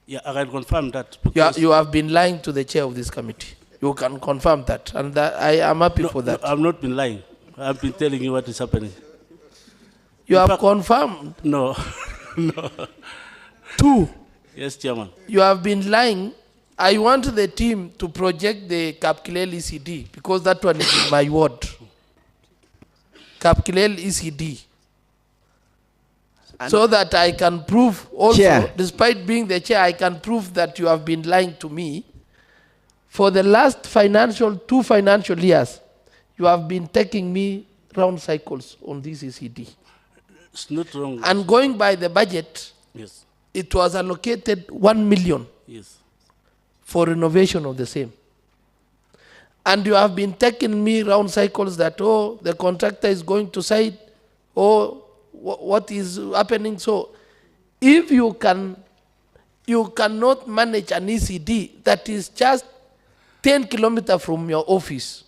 Yeah, I can confirm that. You have been lying to the chair of this committee. You can confirm that, and that I am happy for that. No, I've not been lying. I've been telling you what is happening. You have confirmed? No. No. 2. Yes, Chairman. You have been lying. I want the team to project the Kapkilel ECD because that one is in my ward. Kapkilel ECD. So that I can prove also, Chair. despite being the chair, I can prove that you have been lying to me. For the last 2 financial years, you have been taking me round cycles on this ECD. It's not wrong. And going by the budget, yes, it was allocated 1 million yes, for renovation of the same. And you have been taking me round cycles that, oh, the contractor is going to site, oh, what is happening. So if you cannot manage an ECD that is just 10 kilometers from your office,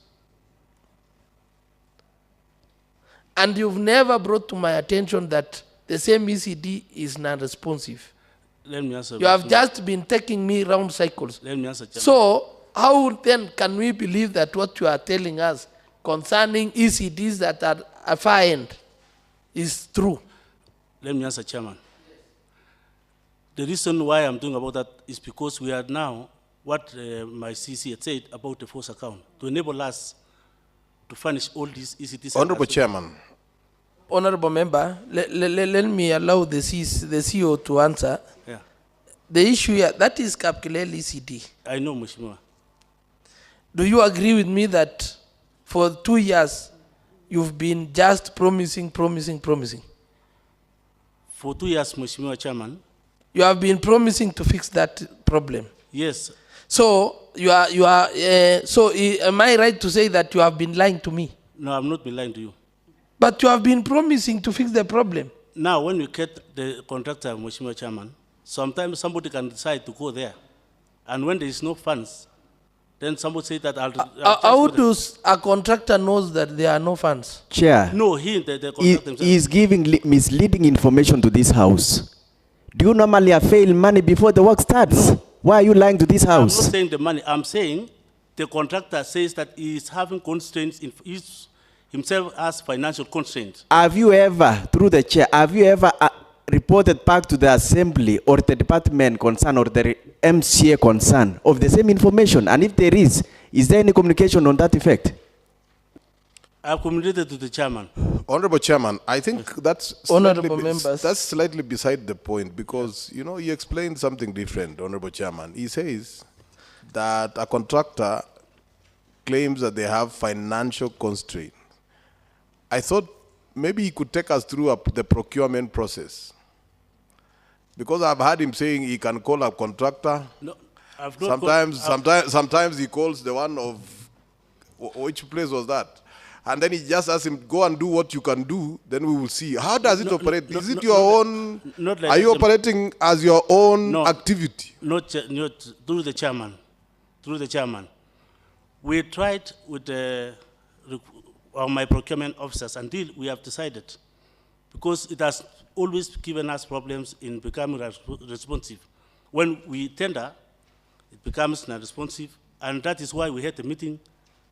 and you've never brought to my attention that the same ECD is non-responsive. Let me answer. You have just been taking me round cycles. Let me answer. So how then can we believe that what you are telling us concerning ECDs that are at far end is true? Let me answer, Chairman. The reason why I'm doing about that is because we are now, what my CC had said about the force account, to enable us to furnish all these ECTs. Honorable Chairman. Honorable Member, let me allow the CEO to answer. Yeah. The issue here, that is Kapkilel ECD. I know, Mheshimiwa. Do you agree with me that for 2 years, you've been just promising? For 2 years, Mheshimiwa Chairman. You have been promising to fix that problem. Yes. So am I right to say that you have been lying to me? No, I'm not been lying to you. But you have been promising to fix the problem. Now, when you get the contractor, Mheshimiwa Chairman, sometimes somebody can decide to go there. And when there is no funds, then somebody say that how does a contractor knows that there are no funds? Chair. No, the contractor he is giving misleading information to this house. Do you normally avail money before the work starts? Why are you lying to this house? I'm not saying the money. I'm saying the contractor says that he is having constraints, himself has financial constraints. Have you ever, through the chair, reported back to the assembly or the department concerned or the MCA concerned of the same information? And if there is there any communication on that effect? I've communicated to the chairman. Honorable Chairman, I think that's slightly beside the point because, you know, he explained something different, Honorable Chairman. He says that a contractor claims that they have financial constraints. I thought maybe he could take us through the procurement process. Because I've heard him saying he can call a contractor I've not Sometimes he calls the one of, which place was that? And then he just asks him, go and do what you can do, then we will see. How does it operate? Is it your own, not like are you operating as your own activity? Not through the chairman. Through the chairman. We tried with my procurement officers until we have decided, because it has always given us problems in becoming responsive. When we tender, it becomes non-responsive, and that is why we had a meeting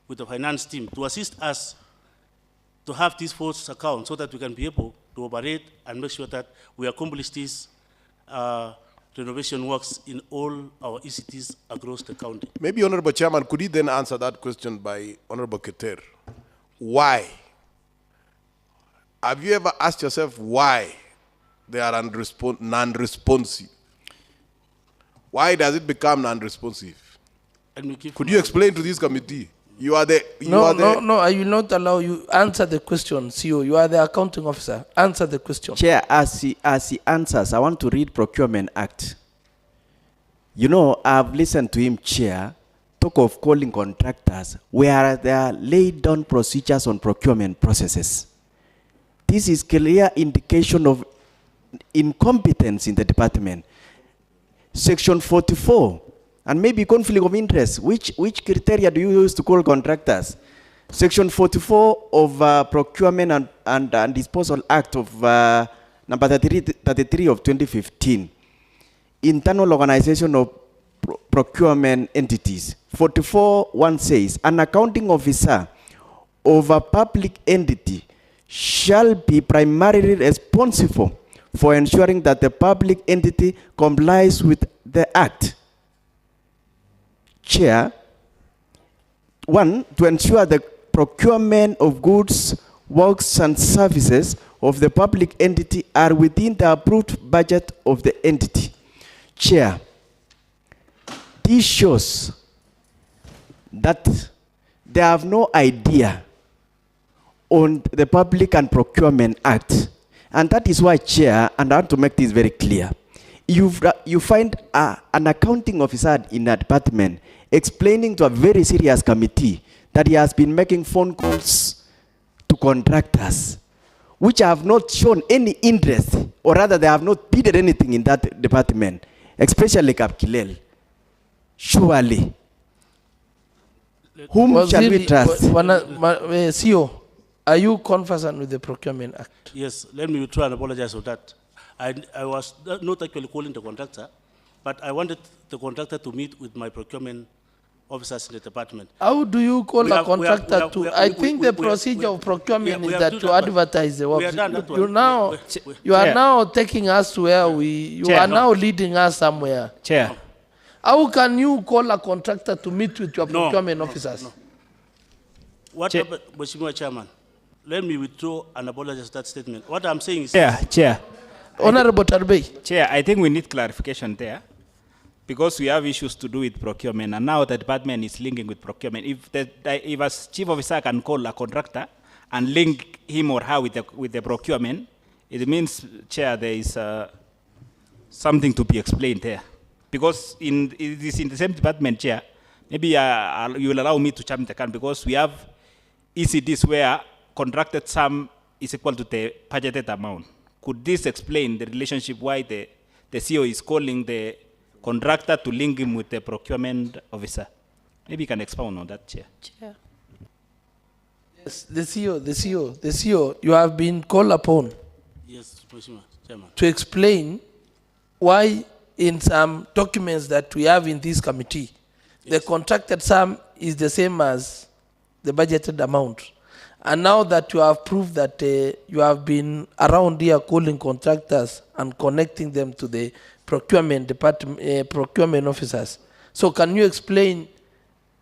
with the finance team to assist us to have this force account so that we can be able to operate and make sure that we accomplish these renovation works in all our ECTs across the county. Maybe, Honorable Chairman, could he then answer that question by Honorable Keter? Why? Have you ever asked yourself why they are non-responsive? Why does it become non-responsive? Could you explain to this committee? You are the... No, I will not allow you. Answer the question, CEO. You are the accounting officer. Answer the question. Chair, as he answers, I want to read Procurement Act. You know, I've listened to him, Chair, talk of calling contractors where there are laid down procedures on procurement processes. This is clear indication of incompetence in the department. Section 44. And maybe conflict of interest. Which criteria do you use to call contractors? Section 44 of Procurement and Disposal Act of number 33 of 2015. Internal organization of procurement entities. 44.1 says, an accounting officer of a public entity shall be primarily responsible for ensuring that the public entity complies with the Act. Chair, one, to ensure the procurement of goods, works, and services of the public entity are within the approved budget of the entity. Chair, this shows that they have no idea on the Public and Procurement Act. And that is why, Chair, and I want to make this very clear, you find an accounting officer in a department explaining to a very serious committee that he has been making phone calls to contractors, which have not shown any interest, or rather they have not bid anything in that department, especially Kapkilel. Surely, whom shall we trust? CEO, are you conversant with the Procurement Act? Yes, let me try and apologize for that. I was not actually calling the contractor, but I wanted the contractor to meet with my procurement officers in the department. How do you call a contractor to? I think the procedure of procurement is that to advertise the work. You are now taking us to where you are now leading us somewhere. Chair. How can you call a contractor to meet with your procurement officers? No. What happened, Mheshimiwa Chairman? Let me withdraw and apologize for that statement. What I'm saying is... Chair. Honorable Tarbey. Chair, I think we need clarification there, because we have issues to do with procurement, and now the department is linking with procurement. If a chief officer can call a contractor and link him or her with the procurement, it means, Chair, there is something to be explained there. Because it is in the same department, Chair, maybe you will allow me to jump the can, because we have ECDs where contracted sum is equal to the budgeted amount. Could this explain the relationship why the CEO is calling the contractor to link him with the procurement officer? Maybe you can expound on that, Chair. Chair. Yes, the CEO, you have been called upon to explain why in some documents that we have in this committee, the contracted sum is the same as the budgeted amount. And now that you have proved that you have been around here calling contractors and connecting them to the procurement department, procurement officers. So can you explain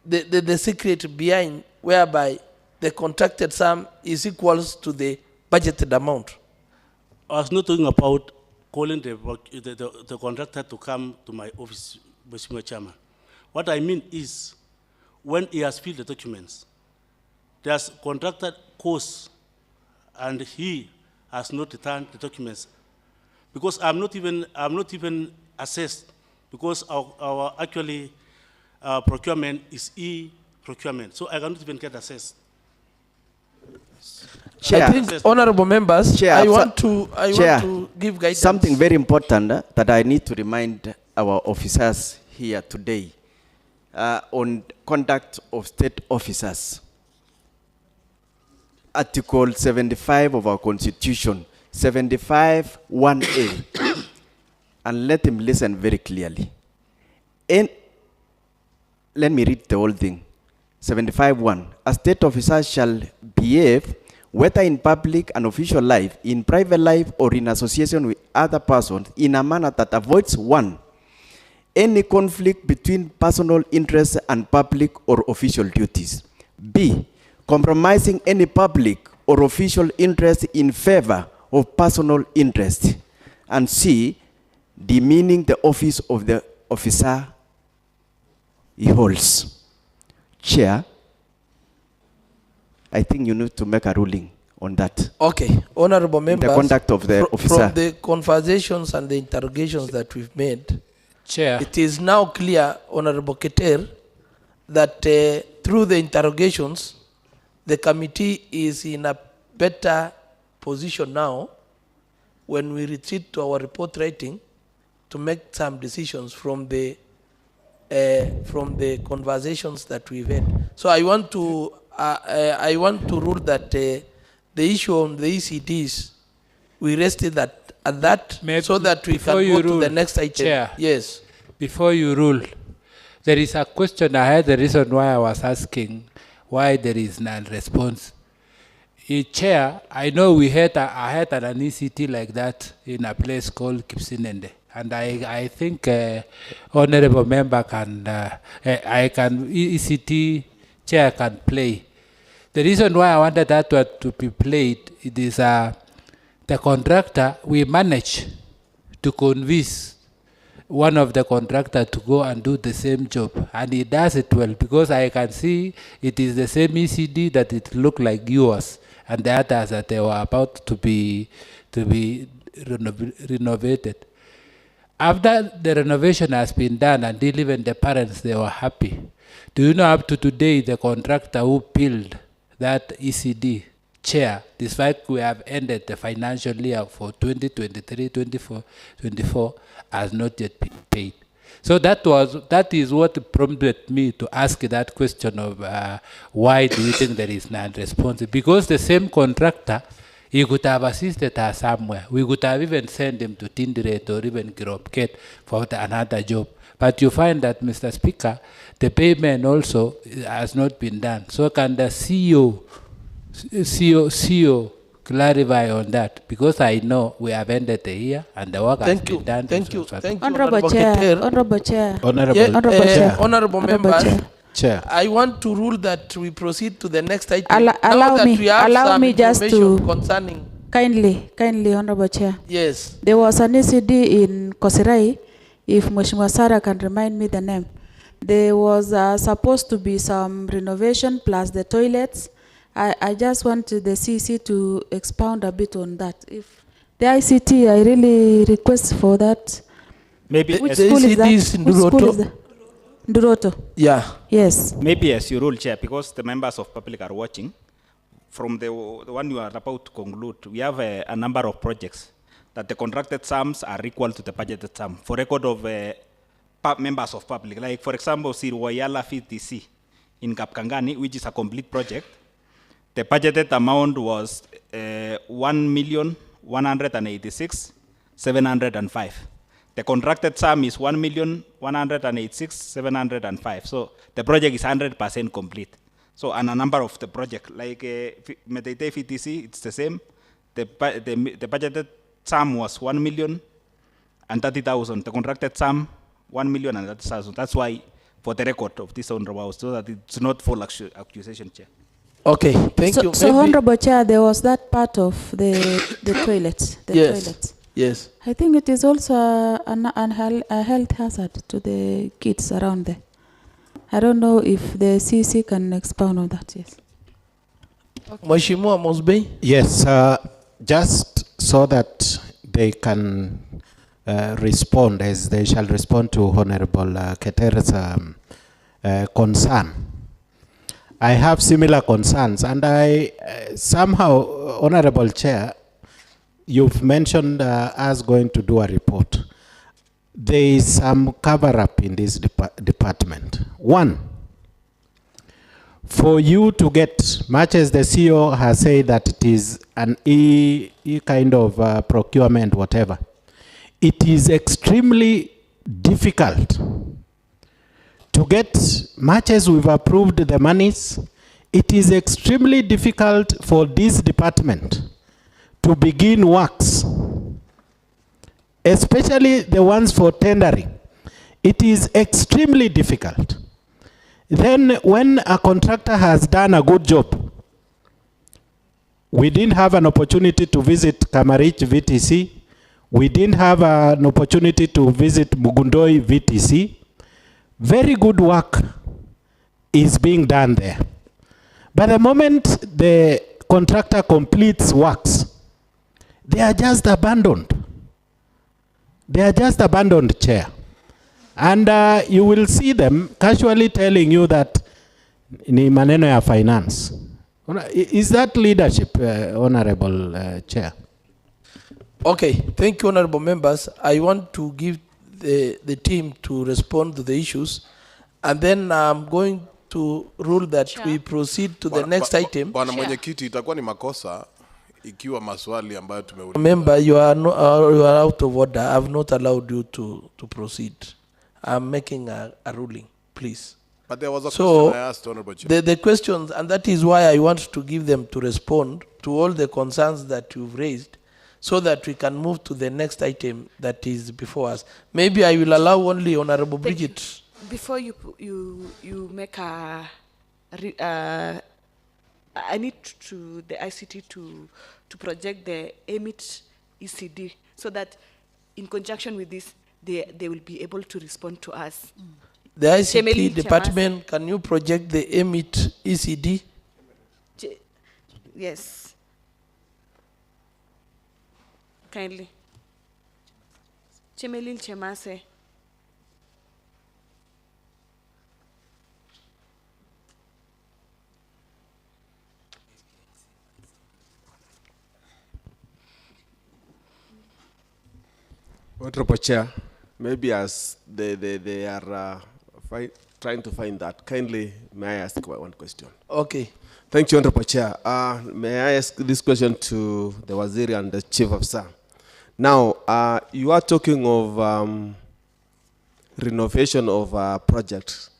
the secret behind whereby the contracted sum is equals to the budgeted amount? I was not talking about calling the contractor to come to my office, Mr. Chairman. What I mean is, when he has filled the documents, there's contracted costs, and he has not returned the documents, because I'm not even assessed, because our actually procurement is e-procurement. So I cannot even get access. I think, honorable members, Chair, I want to give guidance. Something very important that I need to remind our officers here today on conduct of state officers. Article 75 of our Constitution, 75 1A, and let him listen very clearly. And let me read the whole thing. 75.1. A state officer shall behave, whether in public and official life, in private life, or in association with other persons, in a manner that avoids 1. Any conflict between personal interests and public or official duties. B. Compromising any public or official interest in favor of personal interest. And C. Demeaning the office of the officer he holds. Chair, I think you need to make a ruling on that. Okay, honorable members. The conduct of the officer. From the conversations and the interrogations that we've made, Chair, it is now clear, Honorable Keter, that through the interrogations, the committee is in a better position now when we retreat to our report writing to make some decisions from the conversations that we've had. So I want to rule that the issue on the ECDs, we rested that at that, so that we can go to the next item. Chair, yes. Before you rule, there is a question I had, the reason why I was asking why there is non-response. Chair, I know I had an ECT like that in a place called Kipsinende. And I think honorable member can, ECT chair can play. The reason why I wanted that to be played, it is the contractor, we managed to convince one of the contractors to go and do the same job. And he does it well, because I can see it is the same ECD that it looked like yours, and the others that they were about to be renovated. After the renovation has been done, and even the parents, they were happy. Do you know up to today, the contractor who built that ECD chair, despite we have ended the financial year for 2023-24, has not yet been paid. So that is what prompted me to ask that question of why do you think there is non-response? Because the same contractor, he could have assisted us somewhere. We could have even sent him to Tinderet or even Giropket for another job. But you find that, Mr. Speaker, the payment also has not been done. So can the CEO clarify on that? Because I know we have ended the year and the work has been done. Thank you. Honorable Chair. Honorable Chair. Honorable member. Chair. I want to rule that we proceed to the next item. Allow me just to concerning. Kindly, Honorable Chair. Yes. There was an ECD in Kosirai, if Mheshimiwa Sarah can remind me the name. There was supposed to be some renovation plus the toilets. I just want the CC to expound a bit on that. If the ICT, I really request for that. Maybe which school is that? Which school is that? Nduroto. Yeah. Yes. Maybe as you rule, Chair, because the members of public are watching, from the one you are about to conclude, we have a number of projects that the contracted sums are equal to the budgeted sum for record of members of public. Like, for example, Sirwayala FTC in Kapkangani, which is a complete project. The budgeted amount was 1,186,705. The contracted sum is 1,186,705. So the project is 100% complete. So, and a number of the project, like Medete FTC, it's the same. The budgeted sum was 1,030,000. The contracted sum, 1,030,000. That's why, for the record of this honorable, so that it's not full accusation, Chair. Okay, thank you. So, Honorable Chair, there was that part of the toilets. Toilets. Yes. I think it is also a health hazard to the kids around there. I don't know if the CC can expound on that. Yes. Mheshimiwa Mosbe. Yes, just so that they can respond, as they shall respond to Honorable Keter's concern. I have similar concerns, and I somehow, Honorable Chair, you've mentioned us going to do a report. There is some cover-up in this department. One, for you to get, much as the CEO has said that it is an E kind of procurement, whatever, it is extremely difficult to get, much as we've approved the monies, it is extremely difficult for this department to begin works, especially the ones for tendering. It is extremely difficult. Then when a contractor has done a good job, we didn't have an opportunity to visit Kamarich VTC. We didn't have an opportunity to visit Mugundoi VTC. Very good work is being done there. But the moment the contractor completes works, they are just abandoned. They are just abandoned, Chair. And you will see them casually telling you that ni maneno ya finance. Is that leadership, Honorable Chair? Okay, thank you, honorable members. I want to give the team to respond to the issues, and then I'm going to rule that we proceed to the next item. Bwana mwenyekiti, itakuwa ni makosa ikiwa maswali ambayo tumeuliza. Member, you are out of order. I've not allowed you to proceed. I'm making a ruling, please. But there was a question I asked, Honorable Chair. The questions, and that is why I want to give them to respond to all the concerns that you've raised, so that we can move to the next item that is before us. Maybe I will allow only Honorable Bridget. Before you make a, I need to the ICT to project the EMIT ECD so that in conjunction with this, they will be able to respond to us. The ICT department, can you project the EMIT ECD? Yes. Kindly. Chemelil Chemase. Honorable Chair, maybe as they are trying to find that, kindly may I ask one question? Okay. Thank you, Honorable Chair. May I ask this question to the Waziri and the Chief Officer? Now, you are talking of renovation of a project.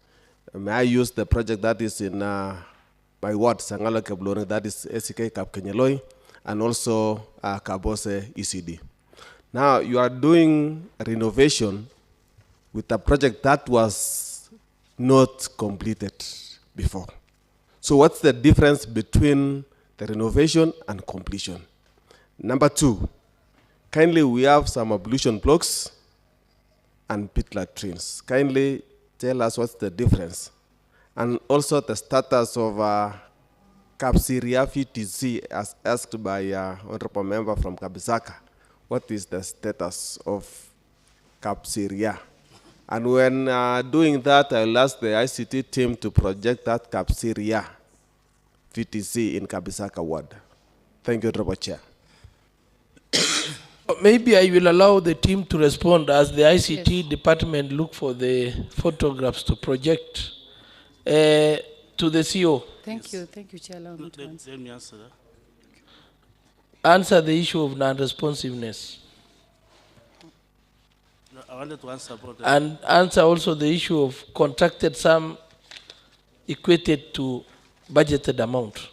May I use the project that is in my ward, Sangalo Keblone, that is CECM Kapkenyeloi, and also Kabose ECD. Now, you are doing a renovation with a project that was not completed before. So what's the difference between the renovation and completion? Number two, kindly we have some ablution blocks and pit latrines. Kindly tell us what's the difference. And also the status of Kapsiria VTC as asked by Honorable Member from Kabisaka. What is the status of Kapsiria? And when doing that, I'll ask the ICT team to project that Kapsiria VTC in Kabisaka ward. Thank you, Honorable Chair. Maybe I will allow the team to respond as the ICT department look for the photographs to project to the CEO. Thank you, Chair. Allow me to answer. Let me answer that. Answer the issue of non-responsiveness. No, I wanted to answer about that. And answer also the issue of contracted sum equated to budgeted amount.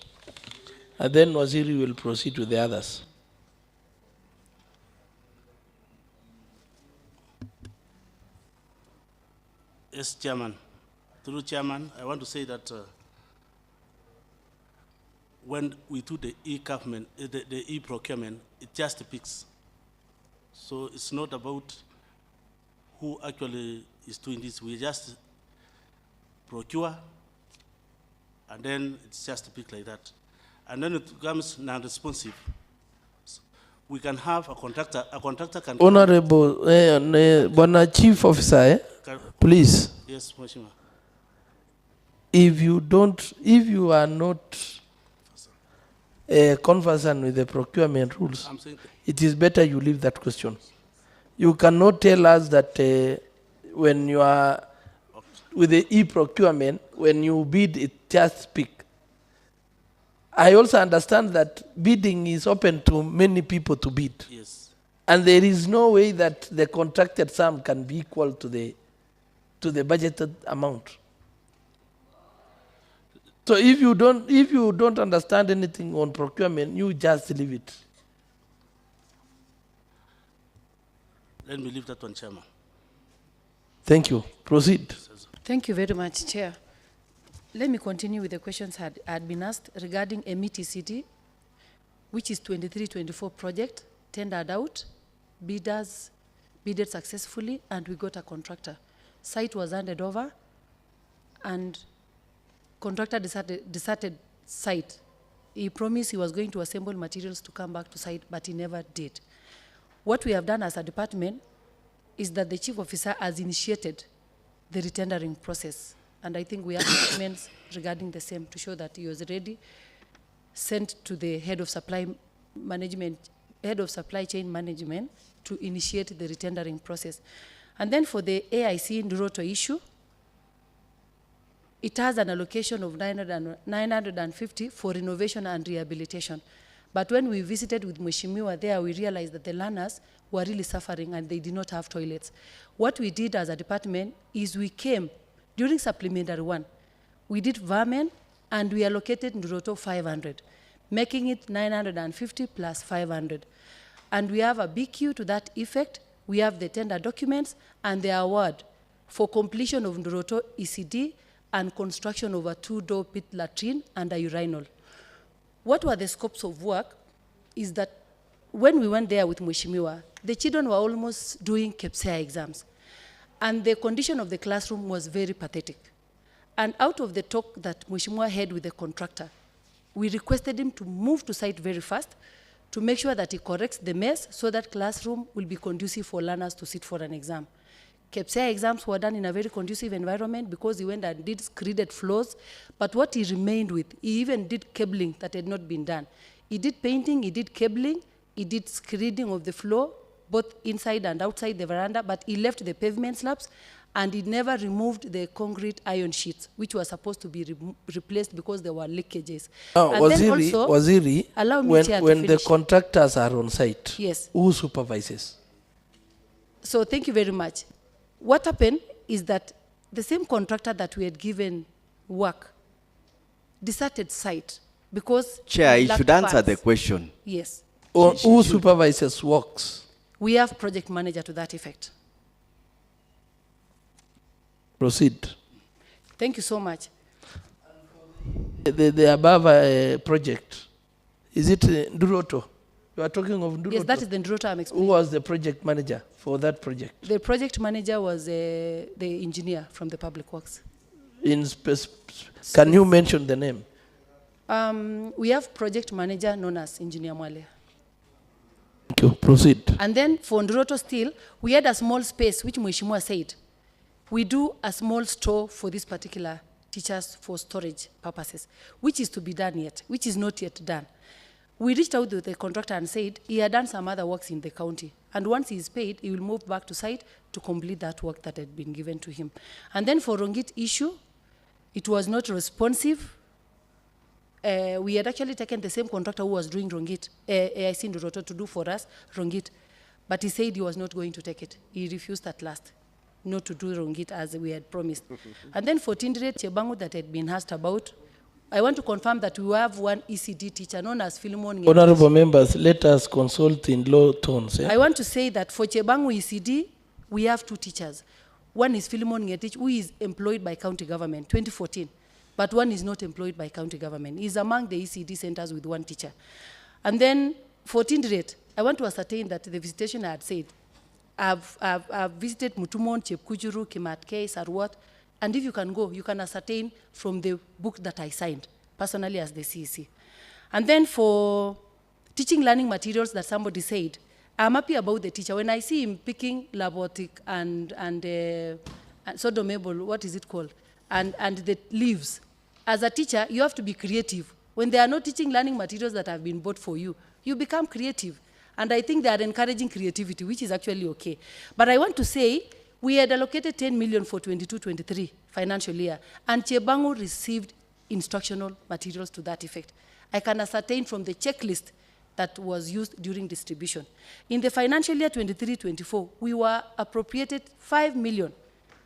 And then Waziri will proceed with the others. Yes, Chairman. Through Chairman, I want to say that when we do the e-government, the e-procurement, it just picks. So it's not about who actually is doing this. We just procure, and then it's just a pick like that. And then it becomes non-responsive. we can have a contractor can... Honorable, Bwana Chief Officer, please. Yes, Mheshimiwa. If you are not conversant with the procurement rules, it is better you leave that question. You cannot tell us that when you are with the e-procurement, when you bid, it just speak. I also understand that bidding is open to many people to bid. Yes. And there is no way that the contracted sum can be equal to the budgeted amount. So if you don't understand anything on procurement, you just leave it. Let me leave that one, Chairman. Thank you. Proceed. Thank you very much, Chair. Let me continue with the questions had been asked regarding EMIT ECD, which is 23-24 project, tendered out, bidders bidded successfully, and we got a contractor. Site was handed over, and contractor deserted site. He promised he was going to assemble materials to come back to site, but he never did. What we have done as a department is that the chief officer has initiated the retendering process. And I think we have documents regarding the same to show that he was ready, sent to the head of supply chain management to initiate the retendering process. And then for the AIC Nduroto issue, it has an allocation of 950 for renovation and rehabilitation. But when we visited with Mheshimiwa there, we realized that the learners were really suffering and they did not have toilets. What we did as a department is we came during supplementary one. We did vermin and we allocated Nduroto 500, making it 950 plus 500. And we have a BQ to that effect. We have the tender documents and the award for completion of Nduroto ECD and construction of a 2-door pit latrine and a urinal. What were the scopes of work is that when we went there with Mheshimiwa, the children were almost doing CECM exams. And the condition of the classroom was very pathetic. And out of the talk that Mheshimiwa had with the contractor, we requested him to move to site very fast to make sure that he corrects the mess so that classroom will be conducive for learners to sit for an exam. CECM exams were done in a very conducive environment because he went and did screeded floors, but what he remained with, he even did cabling that had not been done. He did painting, he did cabling, he did screeding of the floor, both inside and outside the veranda, but he left the pavement slabs, and he never removed the concrete iron sheets, which were supposed to be replaced because there were leakages. Waziri, allow me, Chair, when the contractors are on site, yes, who supervises? So thank you very much. What happened is that the same contractor that we had given work deserted site because... Chair, you should answer the question. Yes. Who supervises works? We have project manager to that effect. Proceed. Thank you so much. The above project, is it Nduroto? You are talking of Nduroto? Yes, that is the Nduroto I'm explaining. Who was the project manager for that project? The project manager was the engineer from the Public Works. Can you mention the name? We have project manager known as Engineer Mwale. Thank you. Proceed. And then for Nduroto still, we had a small space, which Mheshimiwa said. We do a small store for this particular teachers for storage purposes, which is to be done yet, which is not yet done. We reached out to the contractor and said he had done some other works in the county. And once he is paid, he will move back to site to complete that work that had been given to him. And then for Rongit issue, it was not responsive. We had actually taken the same contractor who was doing Rongit, AIC Nduroto, to do for us Rongit. But he said he was not going to take it. He refused at last not to do Rongit as we had promised. And then for Tinderet Chebangu that had been asked about, I want to confirm that we have one ECD teacher known as Philemon. Honorable members, let us consult in low tones. I want to say that for Chebangu ECD, we have 2 teachers. One is Philemon Ngetich, who is employed by county government, 2014. But one is not employed by county government. He's among the ECD centers with 1 teacher. And then for Tinderet, I want to ascertain that the visitation I had said, I've visited Mutumon, Chepkujuru, Kimatkei, Sarwat, and if you can go, you can ascertain from the book that I signed, personally as the CEC. And then for teaching learning materials that somebody said, I'm happy about the teacher. When I see him picking labotic and sodomable, what is it called? And the leaves. As a teacher, you have to be creative. When there are no teaching learning materials that have been bought for you, you become creative. And I think they are encouraging creativity, which is actually okay. But I want to say, we had allocated 10 million for 22-23 financial year, and Chebango received instructional materials to that effect. I can ascertain from the checklist that was used during distribution. In the financial year 23-24, we were appropriated 5 million,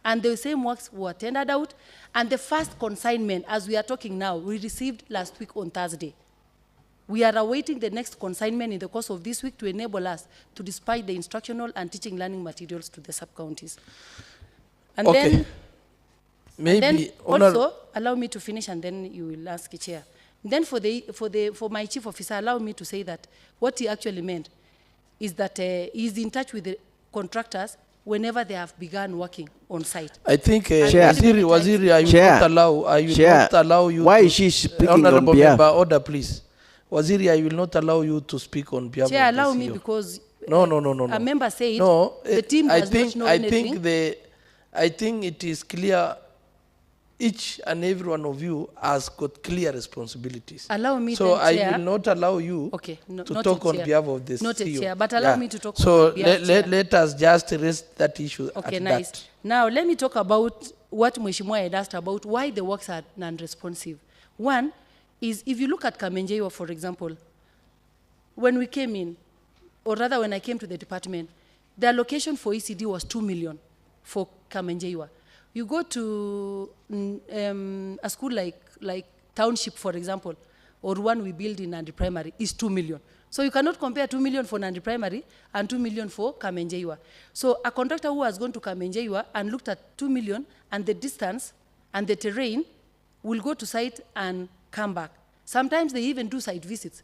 and the same works were tendered out, and the first consignment, as we are talking now, we received last week on Thursday. We are awaiting the next consignment in the course of this week to enable us to dispatch the instructional and teaching learning materials to the sub-counties. And Okay. then also, allow me to finish and then you will ask the chair. Then for my chief officer, allow me to say that what he actually meant is that he's in touch with the contractors whenever they have begun working on site. I think Waziri, I will not allow you. Why to, is she speaking Honorable on behalf? Member, order, please. Waziri, I will not allow you to speak on behalf Chair, of the allow me CEO. because No. a member said No, the team does not know anything. I think it is clear each and every one of you has got clear responsibilities. Allow me so then, I Chair. will not allow you to not talk a on chair. behalf of the Not CEO. a chair, but allow me to talk so on behalf of chair. let us just raise that issue Okay, at nice. that. Now, let me talk about what Mheshimiwa had asked about why the works are non-responsive. One is, if you look at Kamenjeiwa, for example, when we came in, or rather when I came to the department, the allocation for ECD was 2 million for Kamenjeiwa. You go to a school like Township, for example, or one we build in Nandi Primary, is 2 million. So you cannot compare 2 million for Nandi Primary and 2 million for Kamenjeiwa. So a contractor who has gone to Kamenjeiwa and looked at 2 million and the distance and the terrain will go to site and come back. Sometimes they even do site visits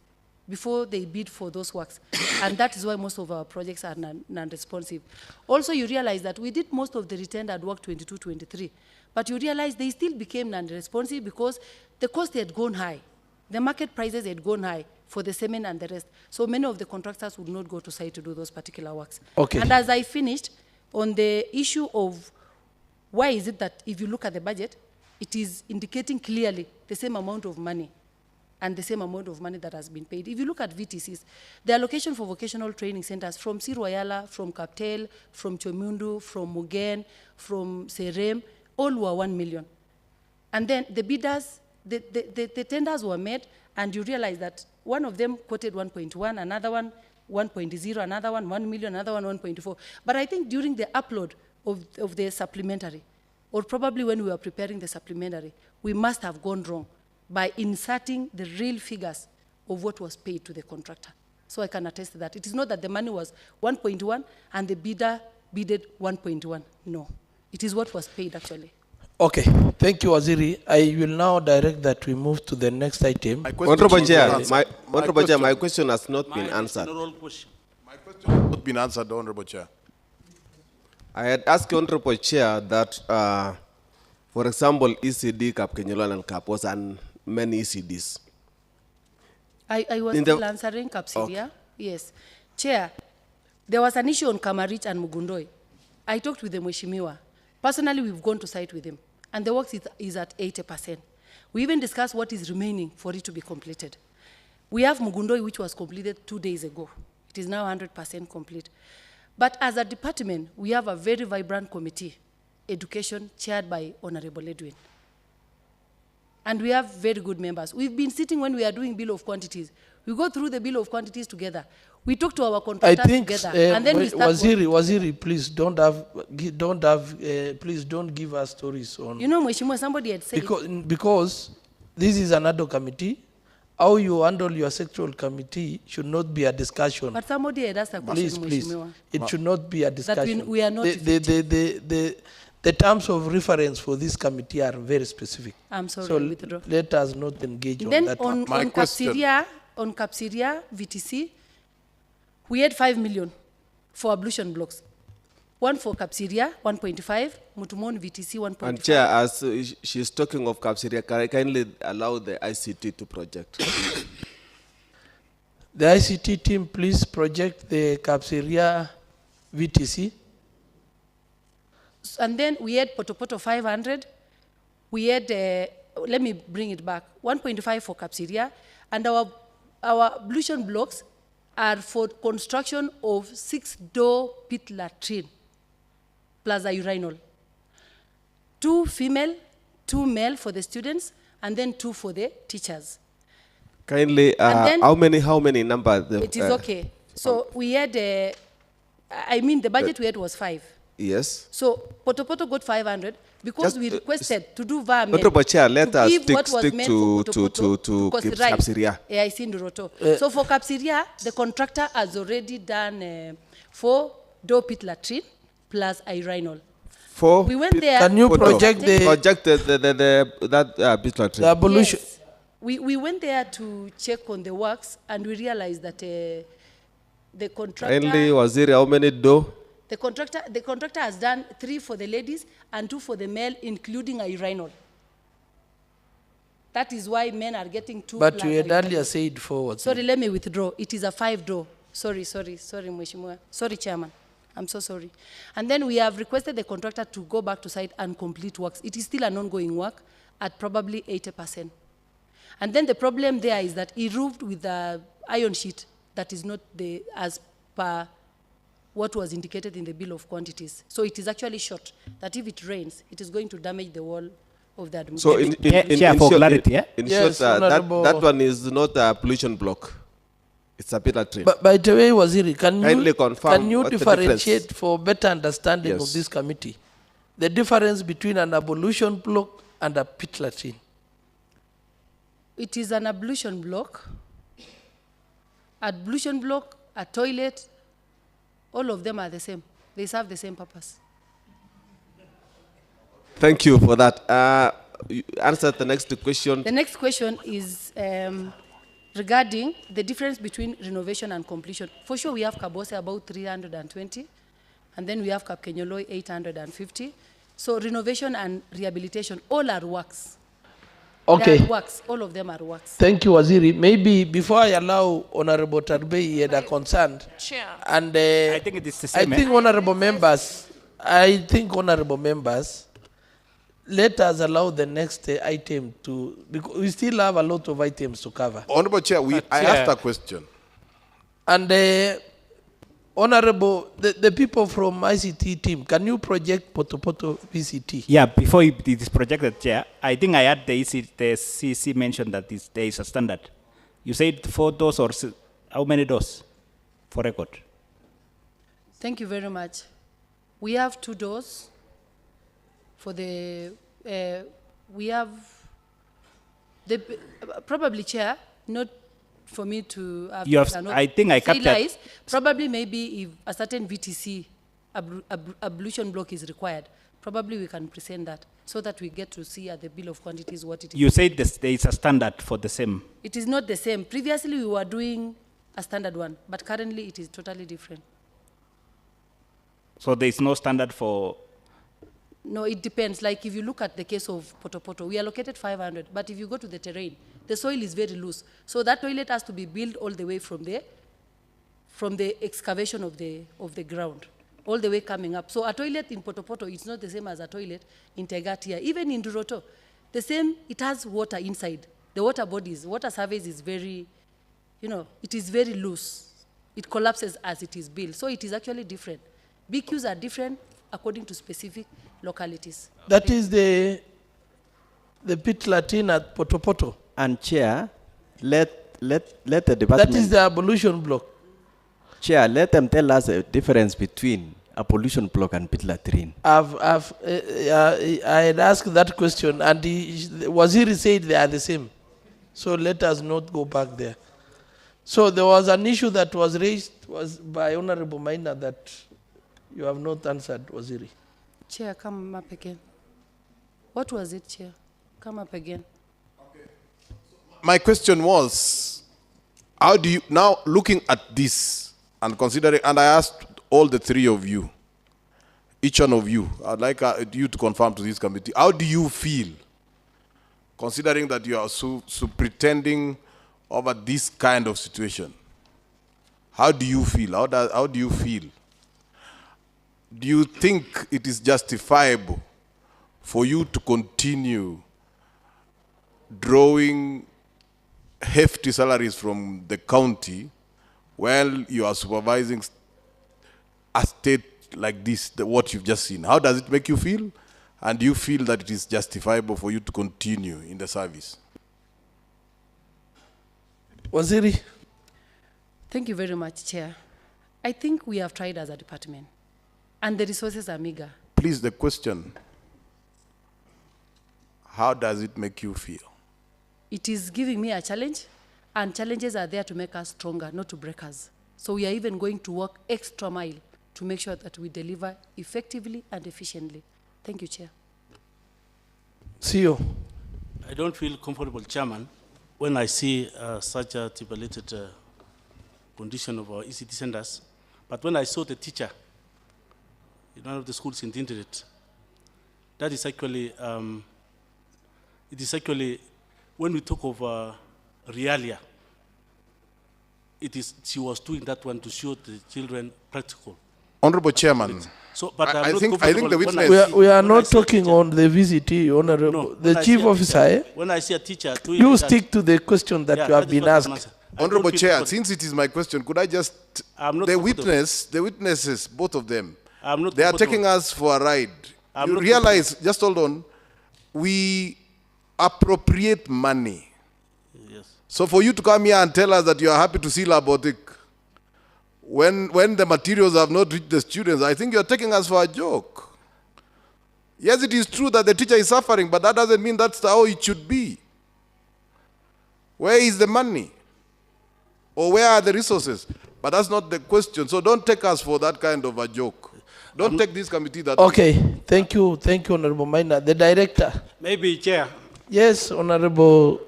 before they bid for those works. And that is why most of our projects are non-responsive. Also, you realize that we did most of the retendered work 22-23, but you realize they still became non-responsive because the cost had gone high. The market prices had gone high for the cement and the rest. So many of the contractors would not go to site to do those particular works. Okay. And as I finished, on the issue of why is it that if you look at the budget, it is indicating clearly the same amount of money and the same amount of money that has been paid. If you look at VTCs, the allocation for vocational training centers from Sirwayala, from Kaptel, from Chomundu, from Mugen, from Serem, all were 1 million. And then the bidders, the tenders were made, and you realize that one of them quoted 1.1, another one 1.0, another one 1 million, another one 1.4. But I think during the upload of the supplementary, or probably when we were preparing the supplementary, we must have gone wrong by inserting the real figures of what was paid to the contractor. So I can attest to that. It is not that the money was 1.1 and the bidder bidded 1.1. No. It is what was paid actually. Okay, thank you, Waziri. I will now direct that we move to the next item. Honorable Chair, my question has not been answered. My question has not been answered, Honorable Chair. I had asked Honorable Chair that, for example, ECD, Cap Kenyalan, and Kapos, and many ECDs. I was still answering Kapsidia. Okay. Yes. Chair, there was an issue on Kamarich and Mugundoi. I talked with the Mheshimiwa. Personally, we've gone to site with him, and the work is at 80%. We even discussed what is remaining for it to be completed. We have Mugundoi, which was completed 2 days ago. It is now 100% complete. But as a department, we have a very vibrant committee, education, chaired by Honorable Edwin. And we have very good members. We've been sitting when we are doing bill of quantities. We go through the bill of quantities together. We talk to our contractors together, and then we start. Waziri, please please don't give us stories on. You know, Mheshimiwa, somebody had said because this is another committee. How you handle your sexual committee should not be a discussion. But somebody had asked a question, Mheshimiwa. It should not be a discussion. That we are not. The terms of reference for this committee are very specific. I'm sorry, so withdraw. Let us not engage then on that. On Kapsiria, VTC, we had 5 million for ablution blocks. One for Kapsiria, 1.5, Mutumon VTC, 1.5. And Chair, as she's talking of Kapsiria, can I kindly allow the ICT to project? The ICT team, please project the Kapsiria VTC. And then we had Potopoto 500. We had, let me bring it back, 1.5 for Kapsiria. And our ablution blocks are for construction of 6-door pit latrine plus a urinal. 2 female, 2 male for the students, and then 2 for the teachers. Kindly, how many number? It is okay. So we had, the budget we had was 5. Yes. So Potopoto got 500 because we requested to do VAR. Honorable Chair, let us stick to Kapsiria. Yeah, I see Nduroto. So for Kapsiria, the contractor has already done 4-door pit latrine plus a urinal. We went there. Can you project that pit latrine? The abolition. Yes. We went there to check on the works, and we realized that the contractor. Kindly, Waziri, how many door? The contractor has done 3 for the ladies and 2 for the male, including a urinal. That is why men are getting 2. But you had earlier said 4. Sorry, let me withdraw. It is a 5-door. Sorry, Mheshimiwa. Sorry, Chairman. I'm so sorry. And then we have requested the contractor to go back to site and complete works. It is still an ongoing work at probably 80%. And then the problem there is that he roofed with a iron sheet that is not as per what was indicated in the bill of quantities. So it is actually short, that if it rains, it is going to damage the wall of the administration. So in short, that one is not a pollution block. It's a pit latrine. But by the way, Waziri, can you differentiate for better understanding of this committee the difference between an ablution block and a pit latrine? It is an ablution block. Ablution block, a toilet, all of them are the same. They serve the same purpose. Thank you for that. You answer the next question. The next question is regarding the difference between renovation and completion. For sure, we have Kabose about 320, and then we have Kapkenyoloi 850. So renovation and rehabilitation, all are works. Okay. They are works. All of them are works. Thank you, Waziri. Maybe before I allow Honorable Tarbe, he had a concern. Chair. And I think it is the same. I think honorable members, let us allow the next item to, because we still have a lot of items to cover. Honorable Chair, I asked a question. And Honorable, the people from ICT team, can you project Potopoto VCT? Yeah, before it is projected, Chair, I think I had the CEC mentioned that there is a standard. You said 4 doors or how many doors for record? Thank you very much. We have 2 doors for the, we have, probably Chair, not for me to have, I think I captured. Probably maybe if a certain VTC ablution block is required, probably we can present that so that we get to see at the bill of quantities what it is. You said there is a standard for the same. It is not the same. Previously we were doing a standard one, but currently it is totally different. So there is no standard for? No, it depends. Like if you look at the case of Potopoto, we allocated 500, but if you go to the terrain, the soil is very loose. So that toilet has to be built all the way from the excavation of the ground, all the way coming up. So a toilet in Potopoto is not the same as a toilet in Tegatia. Even in Duroto, the same, it has water inside. The water bodies, water surface is very, it is very loose. It collapses as it is built. So it is actually different. BQs are different according to specific localities. That is the pit latrine at Potopoto. And Chair, let the department. That is the ablution block. Chair, let them tell us the difference between a pollution block and pit latrine. I had asked that question, and Waziri said they are the same. So let us not go back there. So there was an issue that was raised by Honorable Maina that you have not answered, Waziri. Chair, come up again. What was it, Chair? Come up again. My question was, how do you, now looking at this and considering, and I asked all the 3 of you, each one of you, I'd like you to confirm to this committee, how do you feel, considering that you are so pretending over this kind of situation? How do you feel? How do you feel? Do you think it is justifiable for you to continue drawing hefty salaries from the county while you are supervising a state like this, what you've just seen? How does it make you feel? And do you feel that it is justifiable for you to continue in the service? Waziri. Thank you very much, Chair. I think we have tried as a department, and the resources are meager. Please, the question, how does it make you feel? It is giving me a challenge, and challenges are there to make us stronger, not to break us. So we are even going to work extra mile to make sure that we deliver effectively and efficiently. Thank you, Chair. CEO. I don't feel comfortable, Chairman, when I see such a stipulated condition of our ECD centers. But when I saw the teacher in one of the schools in the internet, that is actually, it is actually, when we talk of realia, it is, she was doing that one to show the children practical. Honorable Chairman, so, but I think the We witness... we are not talking on the VCT, Honorable. No, the Chief Officer, when I see a teacher doing you that, stick to the question that you have been asked. Honorable Chair, since it is my question, could I just... The witnesses, both of them, they are taking us for a ride. You realize, just hold on, we appropriate money. Yes. So for you to come here and tell us that you are happy to see Labotic, when the materials have not reached the students, I think you are taking us for a joke. Yes, it is true that the teacher is suffering, but that doesn't mean that's how it should be. Where is the money? Or where are the resources? But that's not the question. So don't take us for that kind of a joke. Don't take this committee that Okay, thank you, Honorable Maina. The Director. Maybe, Chair. Yes, Honorable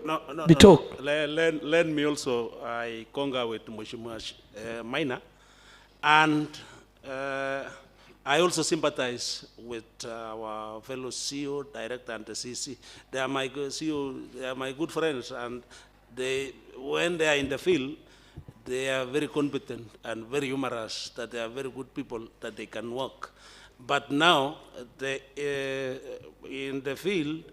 Bitok. Let me also, I conga with Mheshimiwa Maina, and I also sympathize with our fellow CEO, Director, and the CC. They are my CEO, they are my good friends, and when they are in the field, they are very competent and very humorous, that they are very good people, that they can work. But now, in the field,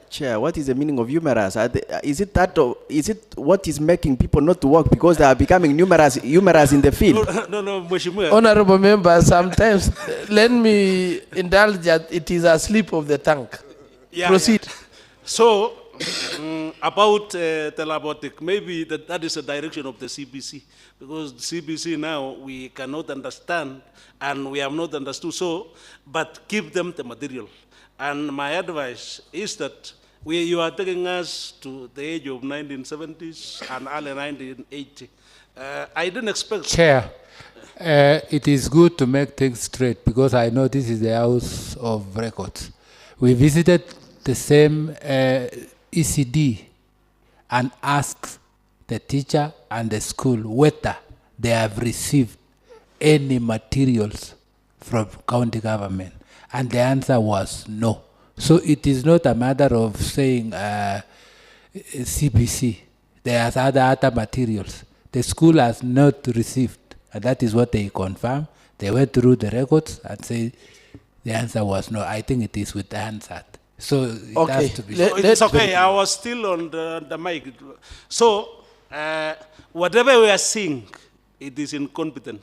Chair, what is the meaning of humorous? Is it what is making people not to work because they are becoming humorous in the field? No, Mheshimiwa. Honorable Member, sometimes let me indulge that it is a slip of the tongue. Yeah, Proceed. yeah. So, about Telabotic, maybe that is the direction of the CBC, because CBC now we cannot understand and we have not understood, so, but give them the material. And my advice is that you are taking us to the age of 1970s and early 1980. I didn't expect... Chair, it is good to make things straight because I know this is the House of Records. We visited the same ECD and asked the teacher and the school whether they have received any materials from county government. And the answer was no. So it is not a matter of saying CBC. There are other materials. The school has not received, and that is what they confirmed. They went through the records and said the answer was no. I think it is with the answer. So it has to be. It's okay. I was still on the mic. So whatever we are seeing, it is incompetent.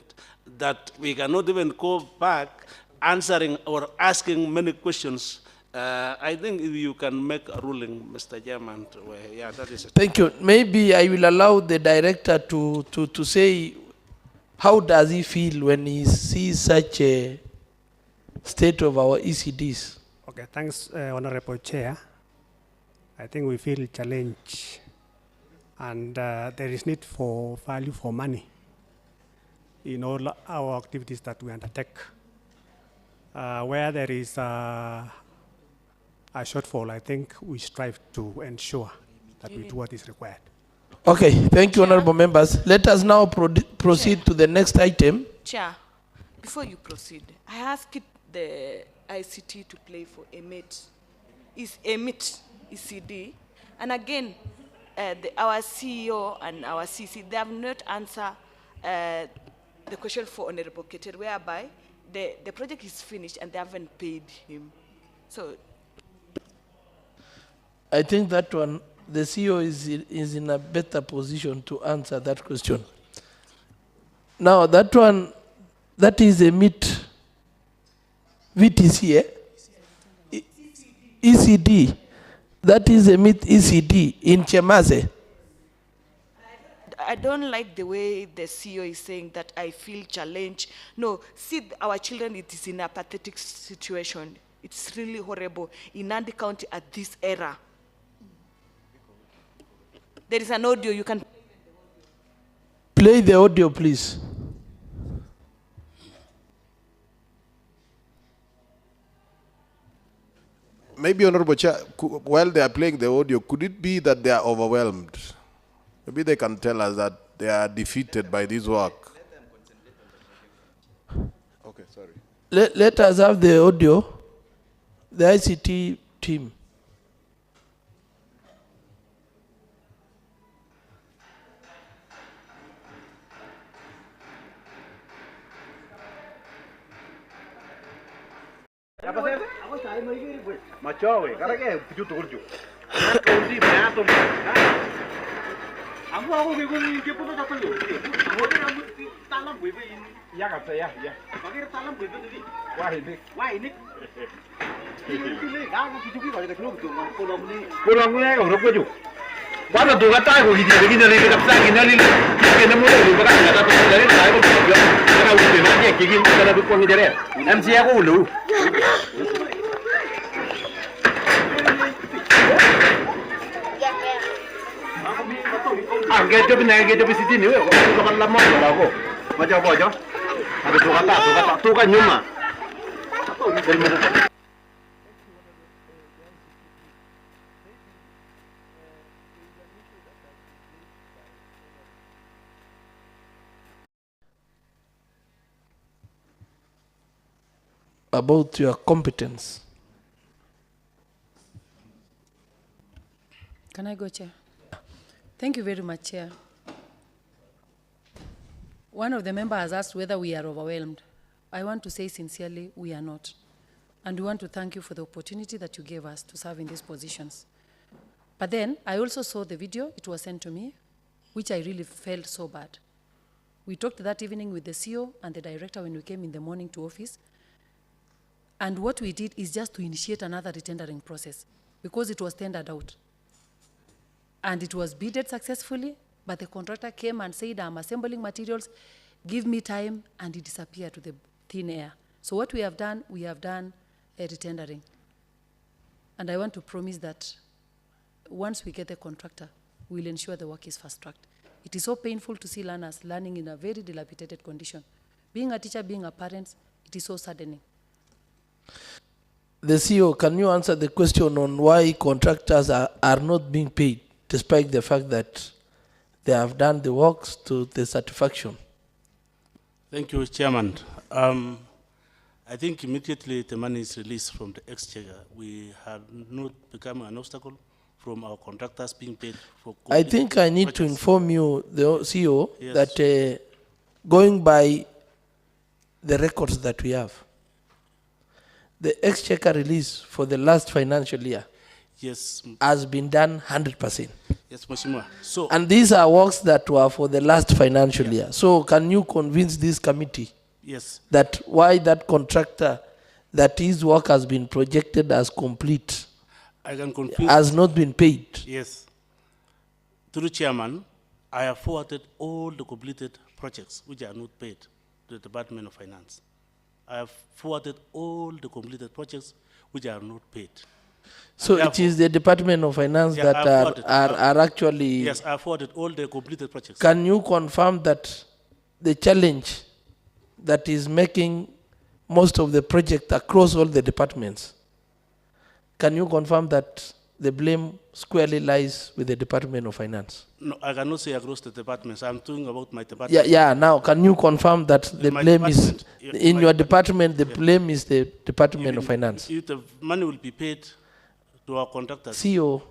That we cannot even go back answering or asking many questions. I think if you can make a ruling, Mr. Chairman, yeah, that is it. Thank you. Maybe I will allow the Director to say how does he feel when he sees such a state of our ECDs. Okay, thanks, Honorable Chair. I think we feel challenged, and there is need for value for money in all our activities that we undertake. Where there is a shortfall, I think we strive to ensure that we do what is required. Okay, thank you, Honorable Members. Let us now proceed to the next item. Chair, before you proceed, I asked the ICT to play for EMIT. Is EMIT ECD? And again, our CEO and our CC, they have not answered the question for Honorable Keter, whereby the project is finished and they haven't paid him. So I think that one, the CEO is in a better position to answer that question. Now that one, that is a meet VTC, ECD. That is a meet ECD in Chemaze. I don't like the way the CEO is saying that I feel challenged. No, see, our children, it is in a pathetic situation. It's really horrible in Nandi County at this era. There is an audio, you can play the audio, please. Maybe, Honorable Chair, while they are playing the audio, could it be that they are overwhelmed? Maybe they can tell us that they are defeated by this work. Okay, sorry. Let us have the audio, the ICT team. Machowe, karake pujutu kurju. Aku gini ke puno jatuh yo. Aku talam bebe ini. Ya kata ya. Pakai talam bebe ini. Wah ini. Ini kamu pujuki kalau kita keluar tuh, pulang ni orang puju. Baru tuh kata aku gini dari kita gini lagi. Kita mau dulu bagai kata tu dari saya pun juga. Karena udah nanti gini kita tu pun jadi. MC aku dulu. Gejo bi sitini we ko kan lammo ko majo bojo ada tu kata nyuma about your competence. Can I go, Chair? Thank you very much, Chair. One of the members asked whether we are overwhelmed. I want to say sincerely, we are not. And we want to thank you for the opportunity that you gave us to serve in these positions. But then, I also saw the video, it was sent to me, which I really felt so bad. We talked that evening with the CEO and the director when we came in the morning to office. And what we did is just to initiate another retendering process because it was tendered out. And it was bidded successfully, but the contractor came and said, I'm assembling materials, give me time, and it disappeared to the thin air. So what we have done a retendering. And I want to promise that once we get the contractor, we'll ensure the work is fast-tracked. It is so painful to see learners learning in a very dilapidated condition. Being a teacher, being a parent, it is so saddening. The CEO, can you answer the question on why contractors are not being paid, despite the fact that they have done the works to the satisfaction? Thank you, Chairman. I think immediately the money is released from the exchequer, we have not become an obstacle from our contractors being paid for. I think I need to inform you, the CEO, yes, that going by the records that we have, the exchequer release for the last financial year, yes, has been done 100%. Yes, Mheshimiwa. So, and these are works that were for the last financial year. So can you convince this committee, yes, that why that contractor, that his work has been projected as complete, I can confirm, has not been paid? Yes. To the Chairman, I have forwarded all the completed projects which are not paid to the Department of Finance. I have forwarded all the completed projects which are not paid. So it is the Department of Finance that are actually... Yes, I have forwarded all the completed projects. Can you confirm that the challenge that is making most of the project across all the departments, can you confirm that the blame squarely lies with the Department of Finance? No, I cannot say across the departments. I'm talking about my department. Yeah. Now, can you confirm that the blame is in your department? The blame is the Department of Finance. If the money will be paid to our contractors. CEO,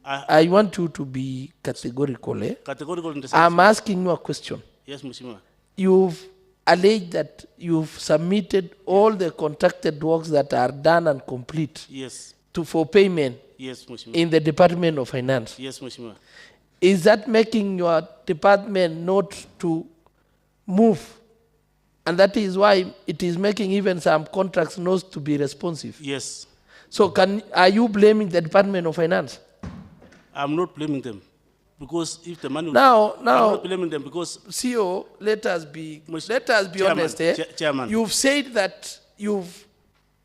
I want you to be categorical. Categorical in the sense. I'm asking you a question. Yes, Mheshimiwa. you've alleged that you've submitted all the contracted works that are done and complete Yes. for payment Yes, Mheshimiwa. in the Department of Finance. Yes, Mheshimiwa. Is that making your department not to move? And that is why it is making even some contracts not to be responsive. Yes. So are you blaming the Department of Finance? I'm not blaming them. Because if the money... Now, I'm not blaming them because... CEO, let us be Chairman, honest. Eh? Chairman. You've said that you've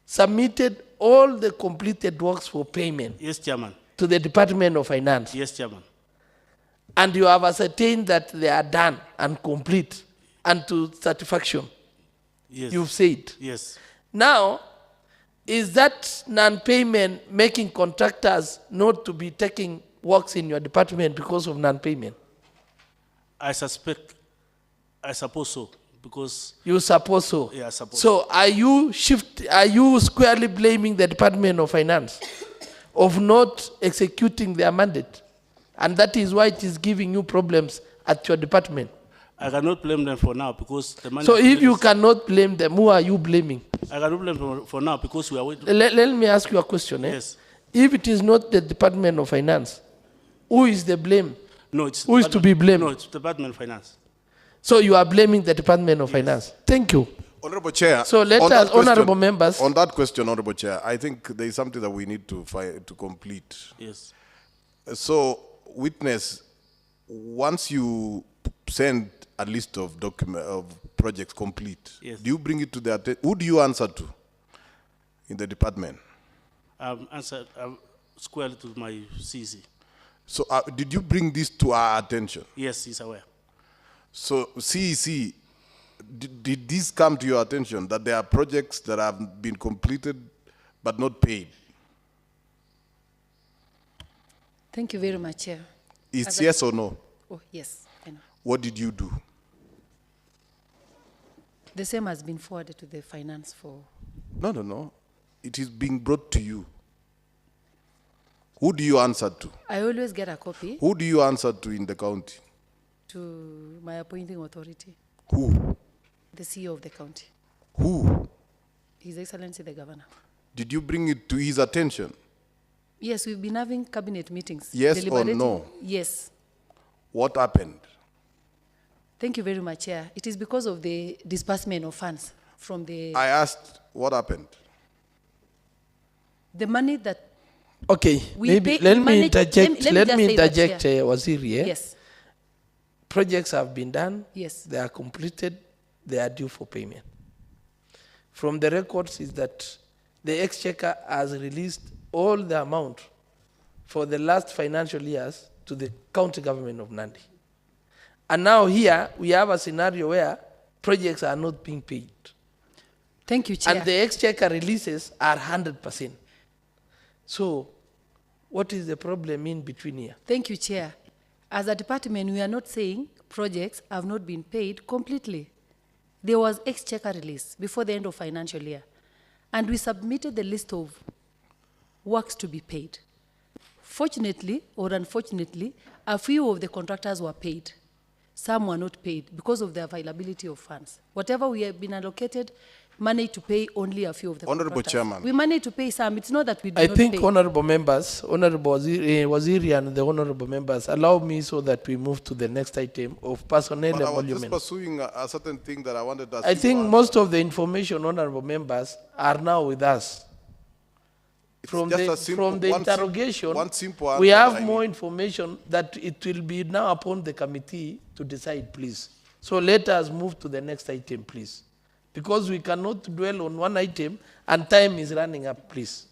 submitted all the completed works for payment. Yes, Chairman. To the Department of Finance. Yes, Chairman. And you have ascertained that they are done and complete and to satisfaction. Yes. You've said. Yes. Now, is that non-payment making contractors not to be taking works in your department because of non-payment? I suppose so, because... You suppose so? Yeah, I suppose so. Are you squarely blaming the Department of Finance of not executing their mandate? And that is why it is giving you problems at your department. I cannot blame them for now because the money... So if you cannot blame them, who are you blaming? I cannot blame them for now because we are waiting... Let me ask you a question. Yes. If it is not the Department of Finance, who is the blame? No, it's... Who is to be blamed? No, it's the Department of Finance. So you are blaming the Department of Finance. Thank you. Honorable Chair. So let us, honorable members... On that question, Honorable Chair, I think there is something that we need to complete. Yes. So, witness, once you send a list of projects complete, yes, do you bring it to the who do you answer to in the department? Answered squarely to my CEC. So did you bring this to our attention? Yes, he's aware. So CEC, did this come to your attention that there are projects that have been completed but not paid? Thank you very much, Chair. It's yes or no? Oh, yes. I know. What did you do? The same has been forwarded to the finance for... No. It is being brought to you. Who do you answer to? I always get a copy. Who do you answer to in the county? To my appointing authority. Who? The CEO of the county. Who? His Excellency the Governor. Did you bring it to his attention? Yes, we've been having cabinet meetings. Yes or no? Yes. What happened? Thank you very much, Chair. It is because of the disbursement of funds from the... I asked what happened. The money that... Okay, maybe let me interject, Waziri. Yes. Projects have been done. Yes. They are completed. They are due for payment. From the records is that the Exchequer has released all the amount for the last financial years to the county government of Nandi. And now here we have a scenario where projects are not being paid. Thank you, Chair. And the Exchequer releases are 100%. So what is the problem in between here? Thank you, Chair. As a department, we are not saying projects have not been paid completely. There was Exchequer release before the end of financial year. And we submitted the list of works to be paid. Fortunately or unfortunately, a few of the contractors were paid. Some were not paid because of the availability of funds. Whatever we have been allocated, money to pay only a few of the Honorable contractors. Chairman. We managed to pay some. It's not that we do not pay. I think honorable members, Honorable Waziri and the honorable members, allow me so that we move to the next item of personnel But I was emolument. just pursuing a certain thing that I wanted to ask I you think about. most of the information, honorable members, are now with us. From just the, a simple- from the one sim- interrogation, one simple we answer have that I more need. information that it will be now upon the committee to decide, please. So let us move to the next item, please. Because we cannot dwell on one item and time is running up, please.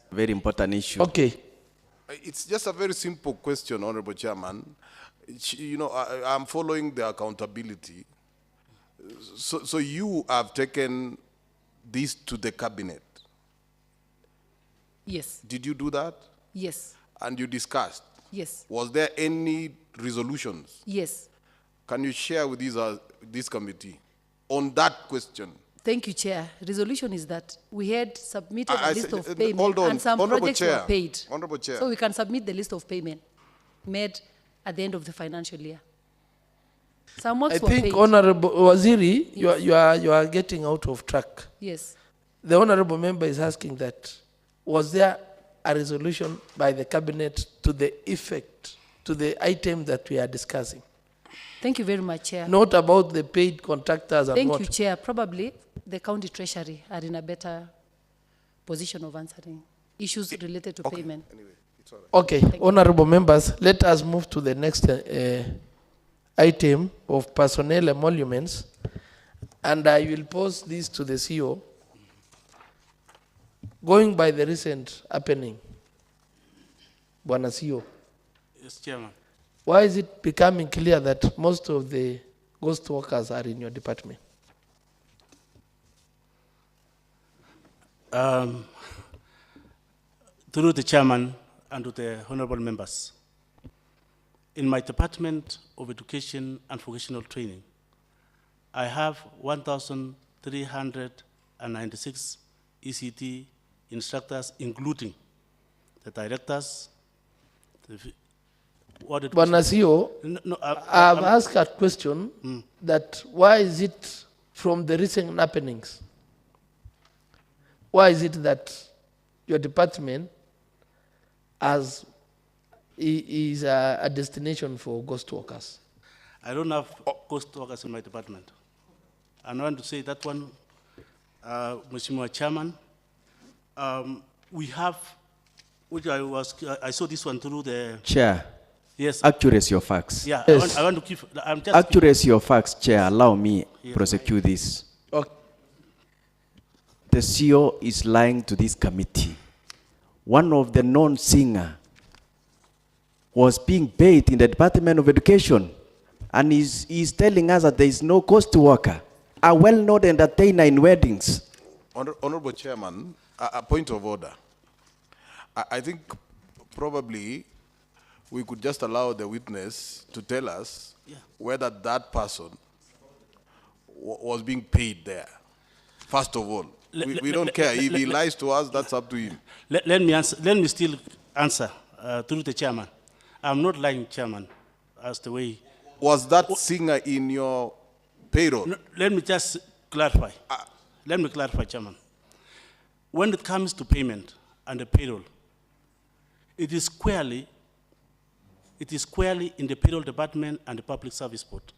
Very important issue. Okay. It's just a very simple question, Honorable Chairman. You know, I'm following the accountability. So you have taken this to the cabinet. Yes. Did you do that? Yes. And you discussed? Yes. Was there any resolutions? Yes. Can you share with this committee on that question? Thank you, Chair. Resolution is that we had submitted I a list said- of payment hold on, and some Honorable projects Chair. were paid. Honorable Chair. So we can submit the list of payment made at the end of the financial year. Some works I were think, paid. Honorable Waziri, you are getting out of track. Yes. The honorable member is asking that, was there a resolution by the cabinet to the effect, to the item that we are discussing? Thank you very much, Chair. Not about the paid contractors and Thank what? you, Chair. Probably the county treasury are in a better position of answering issues related to payment. Okay, honorable members, let us move to the next item of personnel emoluments, and I will pose this to the CEO. Going by the recent happening, Bwana CEO, Yes, Chairman. why is it becoming clear that most of the ghost workers are in your department? Through the chairman and to the honorable members, in my Department of Education and Vocational Training, I have 1,396 ECT instructors, including the directors, the audit. Bwana CEO, I've asked a question that why is it from the recent happenings? Why is it that your department is a destination for ghost workers? I don't have ghost workers in my department. And I want to say that one, Mheshimiwa Chairman, we have, which I saw this one through the... Chair. Yes. Accuracy of facts. Yeah, Yes. I want to give, I'm just... Accuracy of facts, Chair, allow me Yes. prosecute this. Okay. The CEO is lying to this committee. One of the non-singer was being paid in the Department of Education, and he's telling us that there is no ghost worker, a well-known entertainer in weddings. Honorable Chairman, a point of order. I think probably we could just allow the witness to tell us whether that person was being paid there. First of all, we don't care. If he lies to us, that's up to him. Let me still answer through the chairman. I'm not lying, Chairman, as the way... Was that singer in your payroll? No, let me just clarify. Let me clarify, Chairman. When it comes to payment and the payroll, it is squarely in the payroll department and the public service board.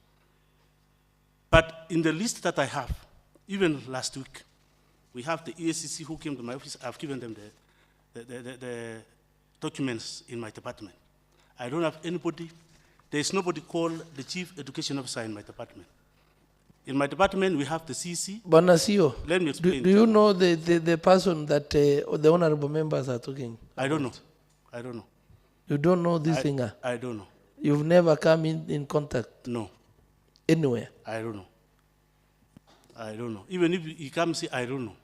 But in the list that I have, even last week, we have the ESCC who came to my office. I've given them the documents in my department. I don't have anybody. There is nobody called the chief education officer in my department. In my department, we have the CC. Bwana CEO, Let me explain. do you know the person that the honorable members are talking? I don't know. I don't know. You don't know this singer? I don't know. You've never come in contact? No. Anywhere? I don't know. I don't know. Even if he comes here, I don't know.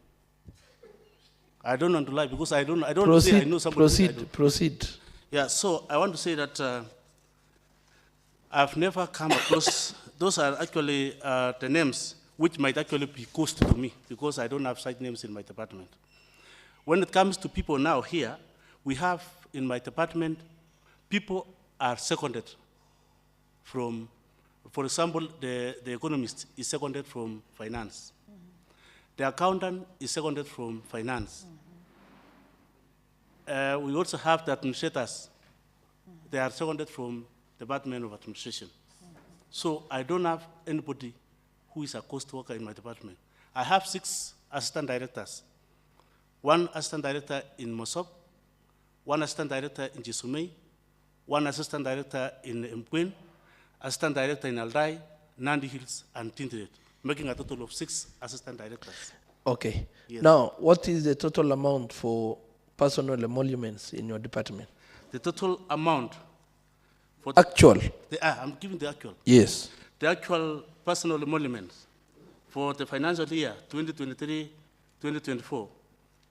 I don't want to lie because I don't say I know somebody. Proceed. Yeah, so I want to say that I've never come across, those are actually the names which might actually be ghost to me because I don't have site names in my department. When it comes to people now here, we have in my department, people are seconded from, for example, the economist is seconded from finance. The accountant is seconded from finance. We also have the administrators. They are seconded from Department of Administration. So I don't have anybody who is a cost worker in my department. I have 6 assistant directors. 1 assistant director in Mosop, 1 assistant director in Jisumei, 1 assistant director in Mkwen, assistant director in Aldai, Nandi Hills, and Tindiret, making a total of 6 assistant directors. Okay. Yes. Now, what is the total amount for personal emoluments in your department? The total amount for Actual. I'm giving the actual. Yes. The actual personal emoluments for the financial year 2023-2024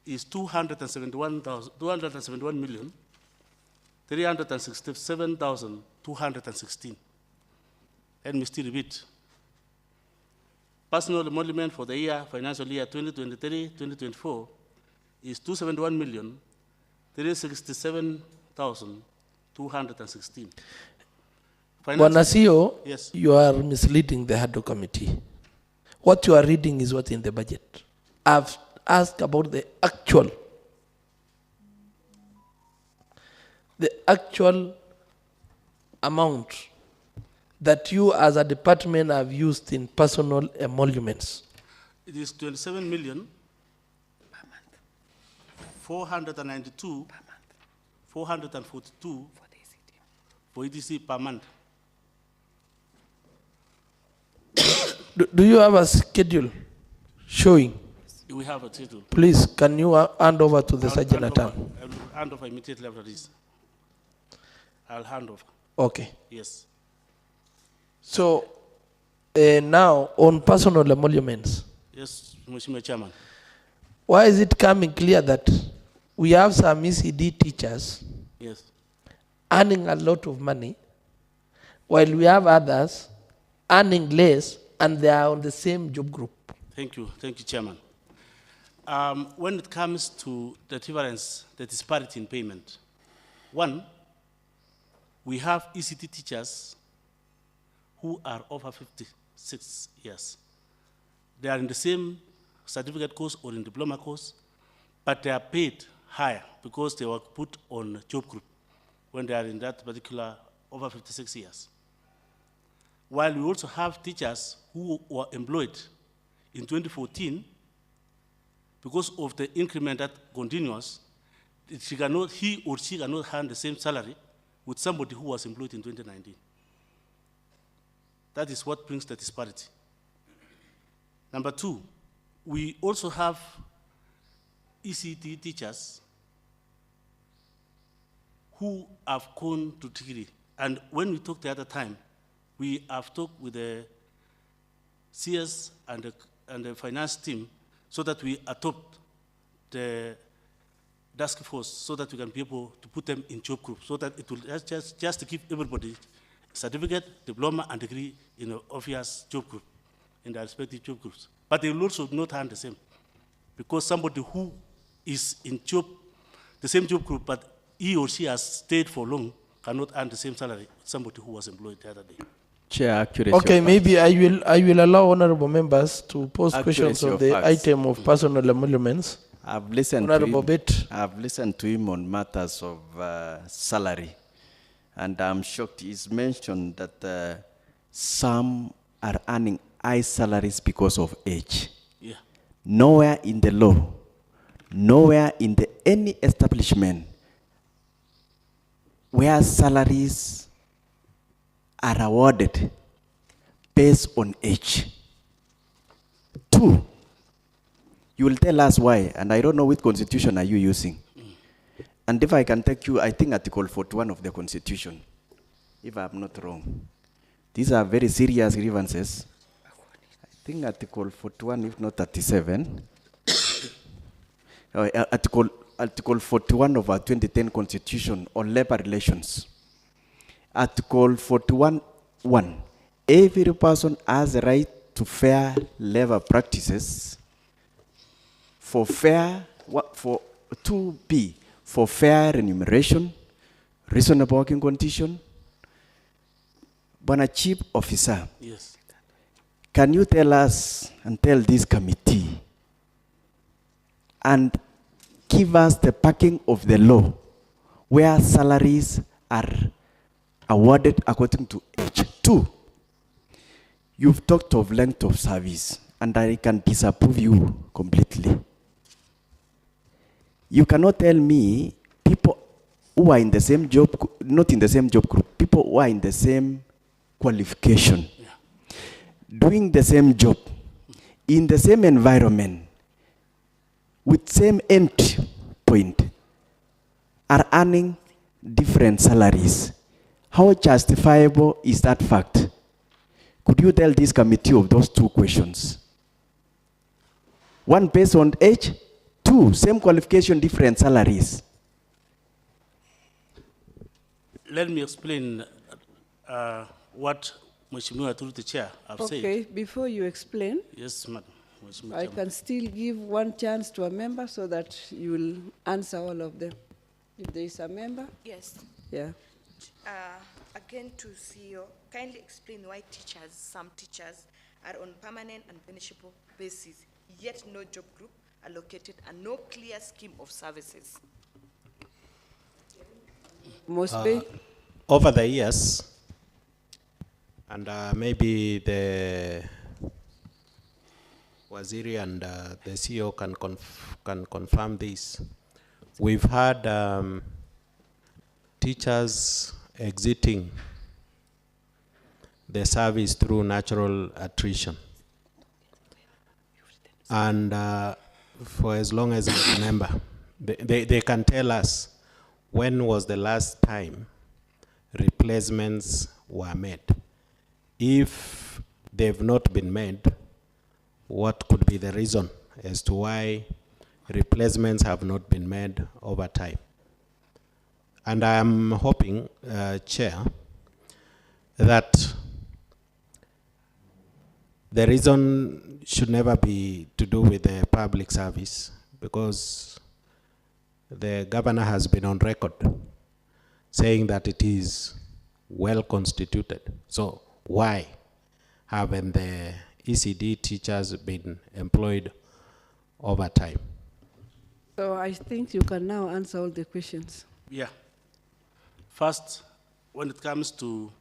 is 271,367,216. Let me still repeat. Personal emolument for the year, financial year 2023-2024 is 271,367,216. Bonasio, Yes. you are misleading the HADO committee. What you are reading is what's in the budget. I've asked about the actual amount that you as a department have used in personal emoluments. It is 27 million 492 442 for EDC per month. Do you have a schedule showing? We have a title. Please, can you hand over to the Sergeant at Arms? I'll hand over immediately after this. I'll hand over. Okay. Yes. So, now on personal emoluments, Yes, Mr. Chairman. why is it coming clear that we have some ECD teachers Yes. earning a lot of money, while we have others earning less and they are on the same job group? Thank you, Chairman. When it comes to the difference, the disparity in payment, one, we have ECT teachers who are over 56 years. They are in the same certificate course or in diploma course, but they are paid higher because they were put on job group when they are in that particular over 56 years. While we also have teachers who were employed in 2014, because of the increment that continues, he or she cannot earn the same salary with somebody who was employed in 2019. That is what brings the disparity. Number two, we also have ECT teachers who have gone to degree. And when we talked the other time, we have talked with the CS and the finance team so that we adopt the task force so that we can be able to put them in job groups, so that it will just to give everybody certificate, diploma, and degree in an obvious job group, in their respective job groups. But they will also not earn the same, because somebody who is in the same job group, but he or she has stayed for long, cannot earn the same salary as somebody who was employed the other day. Chair, accuracy. Okay, maybe I will allow honorable members to pose questions on the item of personal emoluments. I've listened Honorable to him. Bett. I've listened to him on matters of salary, and I'm shocked. He's mentioned that some are earning high salaries because of age. Yeah. Nowhere in the law, nowhere in any establishment where salaries are awarded based on age. Two, you will tell us why, and I don't know which constitution are you using. And if I can take you, I think Article 41 of the Constitution, if I'm not wrong. These are very serious grievances. I think Article 41, if not 37. Article 41 of our 2010 Constitution on labor relations. Article 41(1), every person has a right to fair labor practices for 2B, for fair remuneration, reasonable working condition. Bwana Chief Officer, yes, can you tell us and tell this committee and give us the backing of the law where salaries are awarded according to age? Two, you've talked of length of service, and I can disapprove you completely. You cannot tell me people who are in the same job, not in the same job group, people who are in the same qualification, doing the same job, in the same environment, with same entry point, are earning different salaries. How justifiable is that fact? Could you tell this committee of those two questions? One, based on age. Two, same qualification, different salaries. Let me explain what Mheshimiwa through the chair have said. Okay, before you explain. Yes, madam. I can still give one chance to a member so that you will answer all of them. If there is a member? Yes. Yeah. Again to CEO, kindly explain why some teachers are on permanent and punishable basis, yet no job group allocated and no clear scheme of services. Mosby? Over the years, and maybe the Waziri and the CEO can confirm this, we've had teachers exiting the service through natural attrition. And for as long as I remember, they can tell us when was the last time replacements were made. If they've not been made, what could be the reason as to why replacements have not been made over time? And I am hoping, Chair, that the reason should never be to do with the public service, because the governor has been on record saying that it is well constituted. So why haven't the ECD teachers been employed over time? So I think you can now answer all the questions. Yeah. First, when it comes to,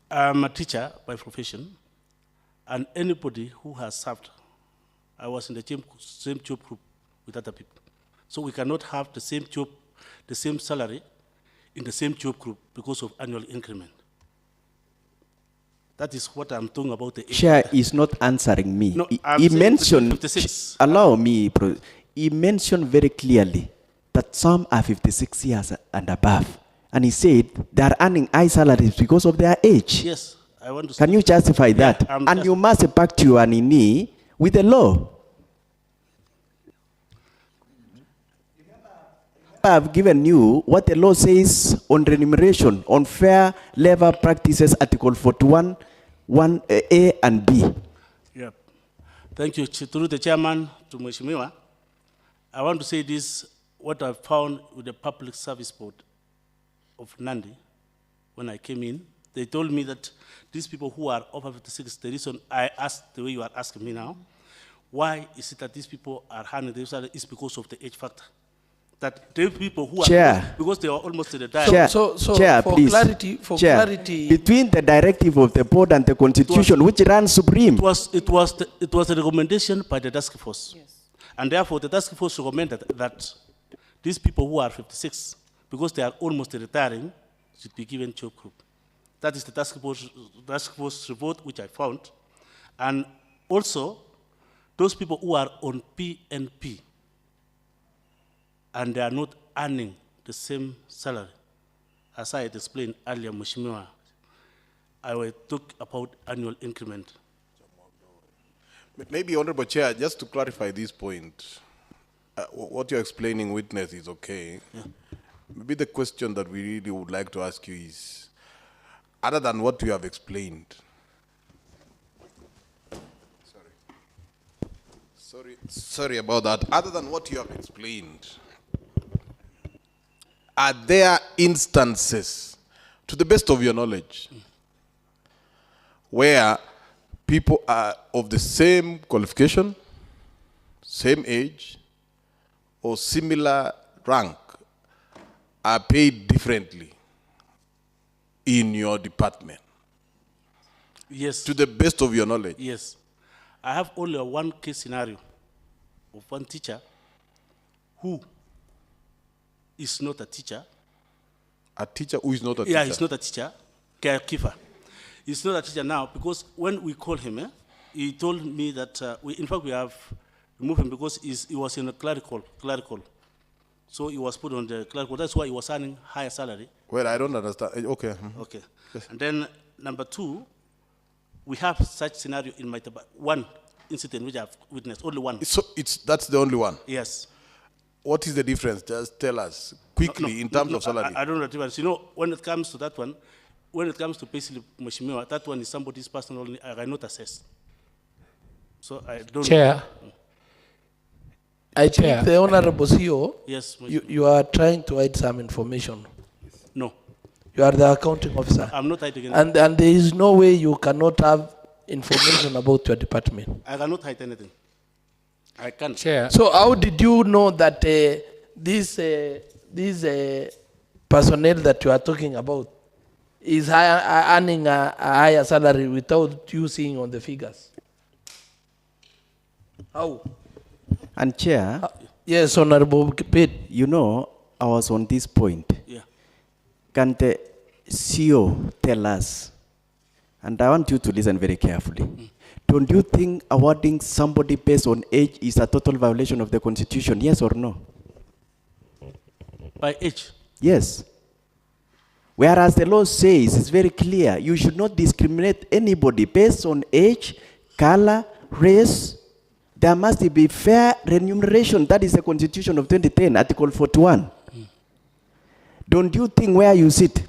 I'm a teacher by profession, and anybody who has served, I was in the same job group with other people. So we cannot have the same job, the same salary in the same job group because of annual increment. That is what I'm talking about. The Chair is not answering me. No, He mentioned, 56. allow me, he mentioned very clearly that some are 56 years and above. And he said they are earning high salaries because of their age. Yes, I want to. Can you justify that? I'm And you must back to your nini with the law. I have given you what the law says on remuneration, on fair labor practices, Article 41, 1A and B. Yeah. Thank you. Through the chairman to Mheshimiwa, I want to say this, what I found with the Public Service Board of Nandi, when I came in, they told me that these people who are over 56, the reason I asked the way you are asking me now, why is it that these people are handling this is because of the age factor. That the people who Chair. are, because they are almost to the time. Chair, Chair, for please. clarity, clarity. Between the directive of the board and the constitution, which runs supreme. It was a recommendation by the task force. Yes. And therefore, the task force recommended that these people who are 56, because they are almost retiring, should be given job group. That is the task force report which I found. And also, those people who are on PNP, and they are not earning the same salary, as I had explained earlier, Mheshimiwa, I will talk about annual increment. Maybe, Honorable Chair, just to clarify this point, what you're explaining, witness, is okay. Yeah. Maybe the question that we really would like to ask you is, other than what you have explained, sorry about that, other than what you have explained, are there instances, to the best of your knowledge, where people are of the same qualification, same age, or similar rank are paid differently in your department? Yes. To the best of your knowledge? Yes. I have only one case scenario of one teacher who is not a teacher. A teacher who is not a teacher? Yeah, he's not a teacher, caregiver. He's not a teacher now because when we called him, he told me that, in fact, we have removed him because he was in a clerical. So he was put on the clerical. That's why he was earning higher salary. Well, I don't understand. Okay. Okay. Yes. And then number two, we have such scenario in my one incident which I've witnessed, only one. So that's the only one? Yes. What is the difference? Just tell us quickly in terms of salary. I don't know the difference. You know, when it comes to that one, when it comes to basically Mheshimiwa, that one is somebody's personal, I cannot assess. So I don't Chair, know. I think the Honorable CEO, yes, you are trying to hide some information. You are the accounting officer. I'm not hiding anything. And there is no way you cannot have information about your department. I cannot hide anything. I can't. Chair. So how did you know that this personnel that you are talking about is earning a higher salary without you seeing on the figures? How? And Chair. Yes, Honorable Pete. You know, I was on this point. Yeah. Can the CEO tell us, and I want you to listen very carefully, don't you think awarding somebody based on age is a total violation of the Constitution, yes or no? By age? Yes. Whereas the law says, it's very clear, you should not discriminate anybody based on age, color, race. There must be fair remuneration. That is the Constitution of 2010, Article 41. Don't you think where you sit,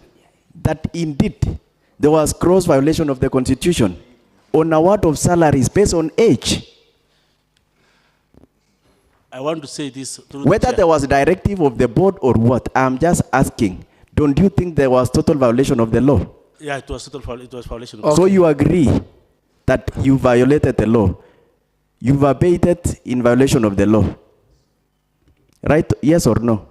that indeed there was gross violation of the Constitution on award of salaries based on age? I want to say this. Whether there was a directive of the board or what, I'm just asking, don't you think there was total violation of the law? Yeah, it was violation. So you agree that you violated the law? You've abated in violation of the law, right? Yes or no?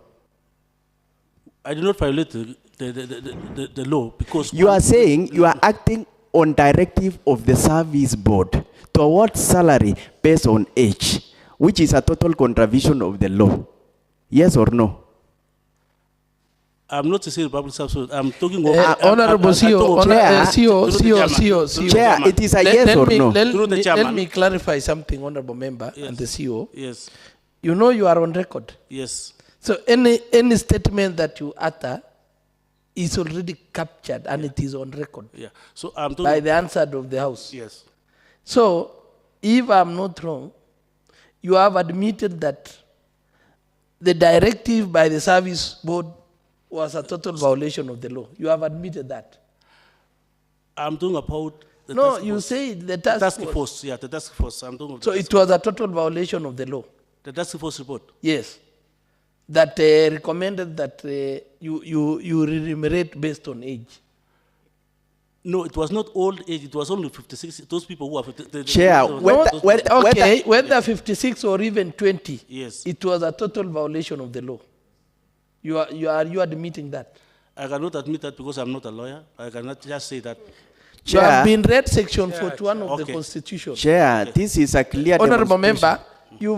I did not violate the law because... You are saying you are acting on directive of the service board to award salary based on age, which is a total contravention of the law. Yes or no? I'm not saying public service. I'm talking about... Honorable CEO, Chair, it is a yes or no? Let me clarify something, Honorable Member and the CEO. Yes. You know you are on record. Yes. So any statement that you utter is already captured and it is on record. Yeah. So I'm talking by the answer of the House. Yes. So if I'm not wrong, you have admitted that the directive by the service board was a total violation of the law. You have admitted that. I'm talking about the no, task you force. say the task force. Yeah, the task force. I'm talking about so it was a total violation of the law. The task force report. Yes. That recommended that you remunerate based on age. No, it was not old age. It was only 56. Those people who are... Chair, whether 56 or even 20, yes, it was a total violation of the law. You are admitting that? I cannot admit that because I'm not a lawyer. I cannot just say that. You have been read section 41 of the Constitution. Chair, this is a clear Honorable Member, you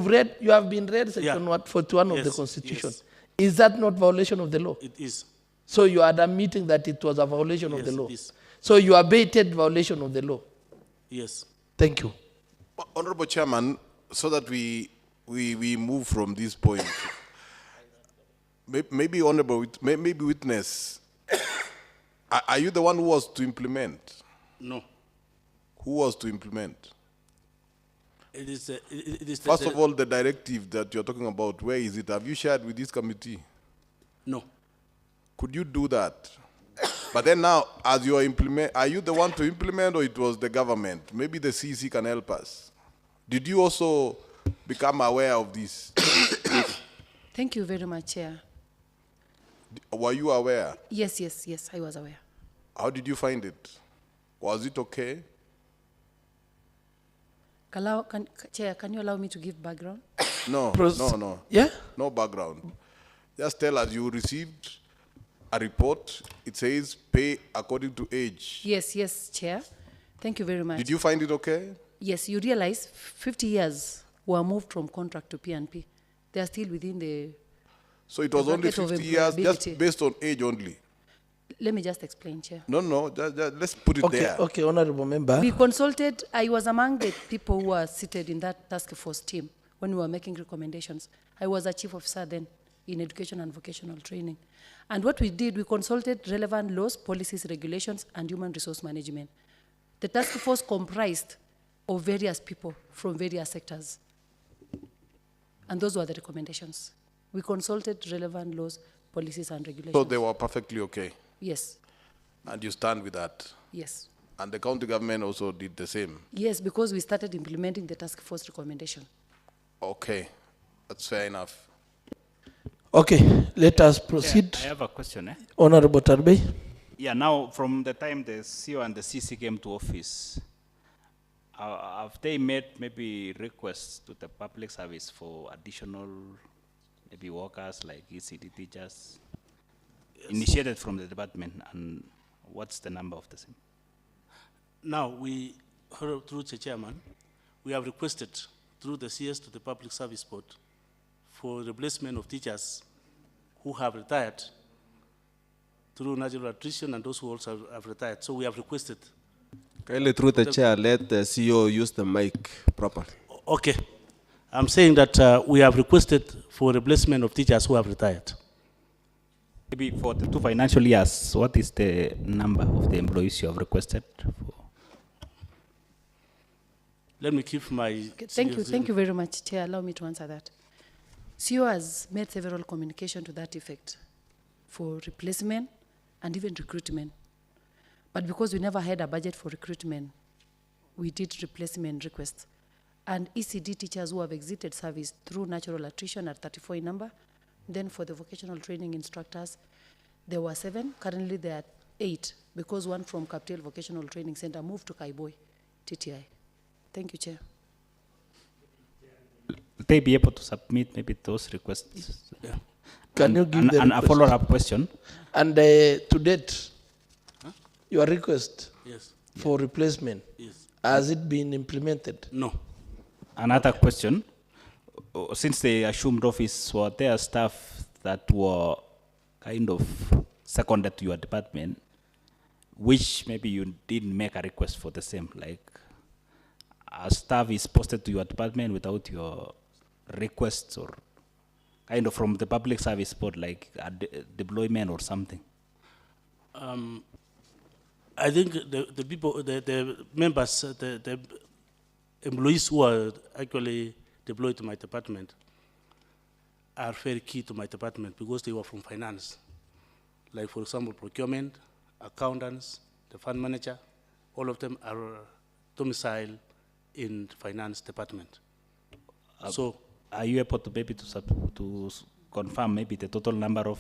have been read section 41 of the Constitution. Yes. Is that not violation of the law? It is. So you are admitting that it was a violation of the law? It is. So you abated violation of the law? Yes. Thank you. Honorable Chairman, so that we move from this point, maybe Honorable, maybe witness, are you the one who was to implement? No. Who was to implement? It is First of all, the directive that you're talking about, where is it? Have you shared with this committee? No. Could you do that? But then now, as you are are you the one to implement or it was the government? Maybe the CEC can help us. Did you also become aware of this? Thank you very much, Chair. Were you aware? Yes, I was aware. How did you find it? Was it okay? Chair, can you allow me to give background? No. Yeah? No background. Just tell us you received a report. It says pay according to age. Yes, Chair. Thank you very much. Did you find it okay? Yes, you realize 50 years were moved from contract to P&P. They are still within the... So it was only 50 years just based on age only? Let me just explain, Chair. No, just let's put it there. Okay, Honorable Member. We consulted, I was among the people who were seated in that task force team when we were making recommendations. I was a chief officer then in education and vocational training. And what we did, we consulted relevant laws, policies, regulations, and human resource management. The task force comprised of various people from various sectors. And those were the recommendations. We consulted relevant laws, policies, and regulations. So they were perfectly okay? Yes. And you stand with that? Yes. And the county government also did the same? Yes, because we started implementing the task force recommendation. Okay, that's fair enough. Okay, let us proceed. I have a question. Honorable Tarbe. Yeah, now from the time the CEO and the CC came to office, have they made maybe requests to the public service for additional maybe workers like ECD teachers initiated from the department, and what's the number of the same? Now, we, through the chairman, we have requested through the CS to the Public Service Board for replacement of teachers who have retired through natural attrition and those who also have retired. So we have requested. Kindly through the chair, let the CEO use the mic properly. Okay. I'm saying that we have requested for replacement of teachers who have retired. Maybe for the 2 financial years, what is the number of the employees you have requested for? Let me keep my... Okay, thank you very much, Chair. Allow me to answer that. CEO has made several communication to that effect for replacement and even recruitment. But because we never had a budget for recruitment, we did replacement requests. And ECD teachers who have exited service through natural attrition are 34 in number. Then for the vocational training instructors, there were 7. Currently there are 8, because one from Capital Vocational Training Center moved to Kaiboi, TTI. Thank you, Chair. Will they be able to submit maybe those requests? Yeah. Can you give and a follow-up question? And to date, your request Yes. for replacement, Yes. has it been implemented? No. Another question. Since they assumed office, were there staff that were kind of seconded to your department, which maybe you didn't make a request for the same, like a staff is posted to your department without your requests, or kind of from the public service board, like a deployment or something? I think the people, the members, the employees who are actually deployed to my department are very key to my department because they were from finance. Like, for example, procurement, accountants, the fund manager, all of them are domiciled in the finance department. So, are you able to maybe to confirm maybe the total number of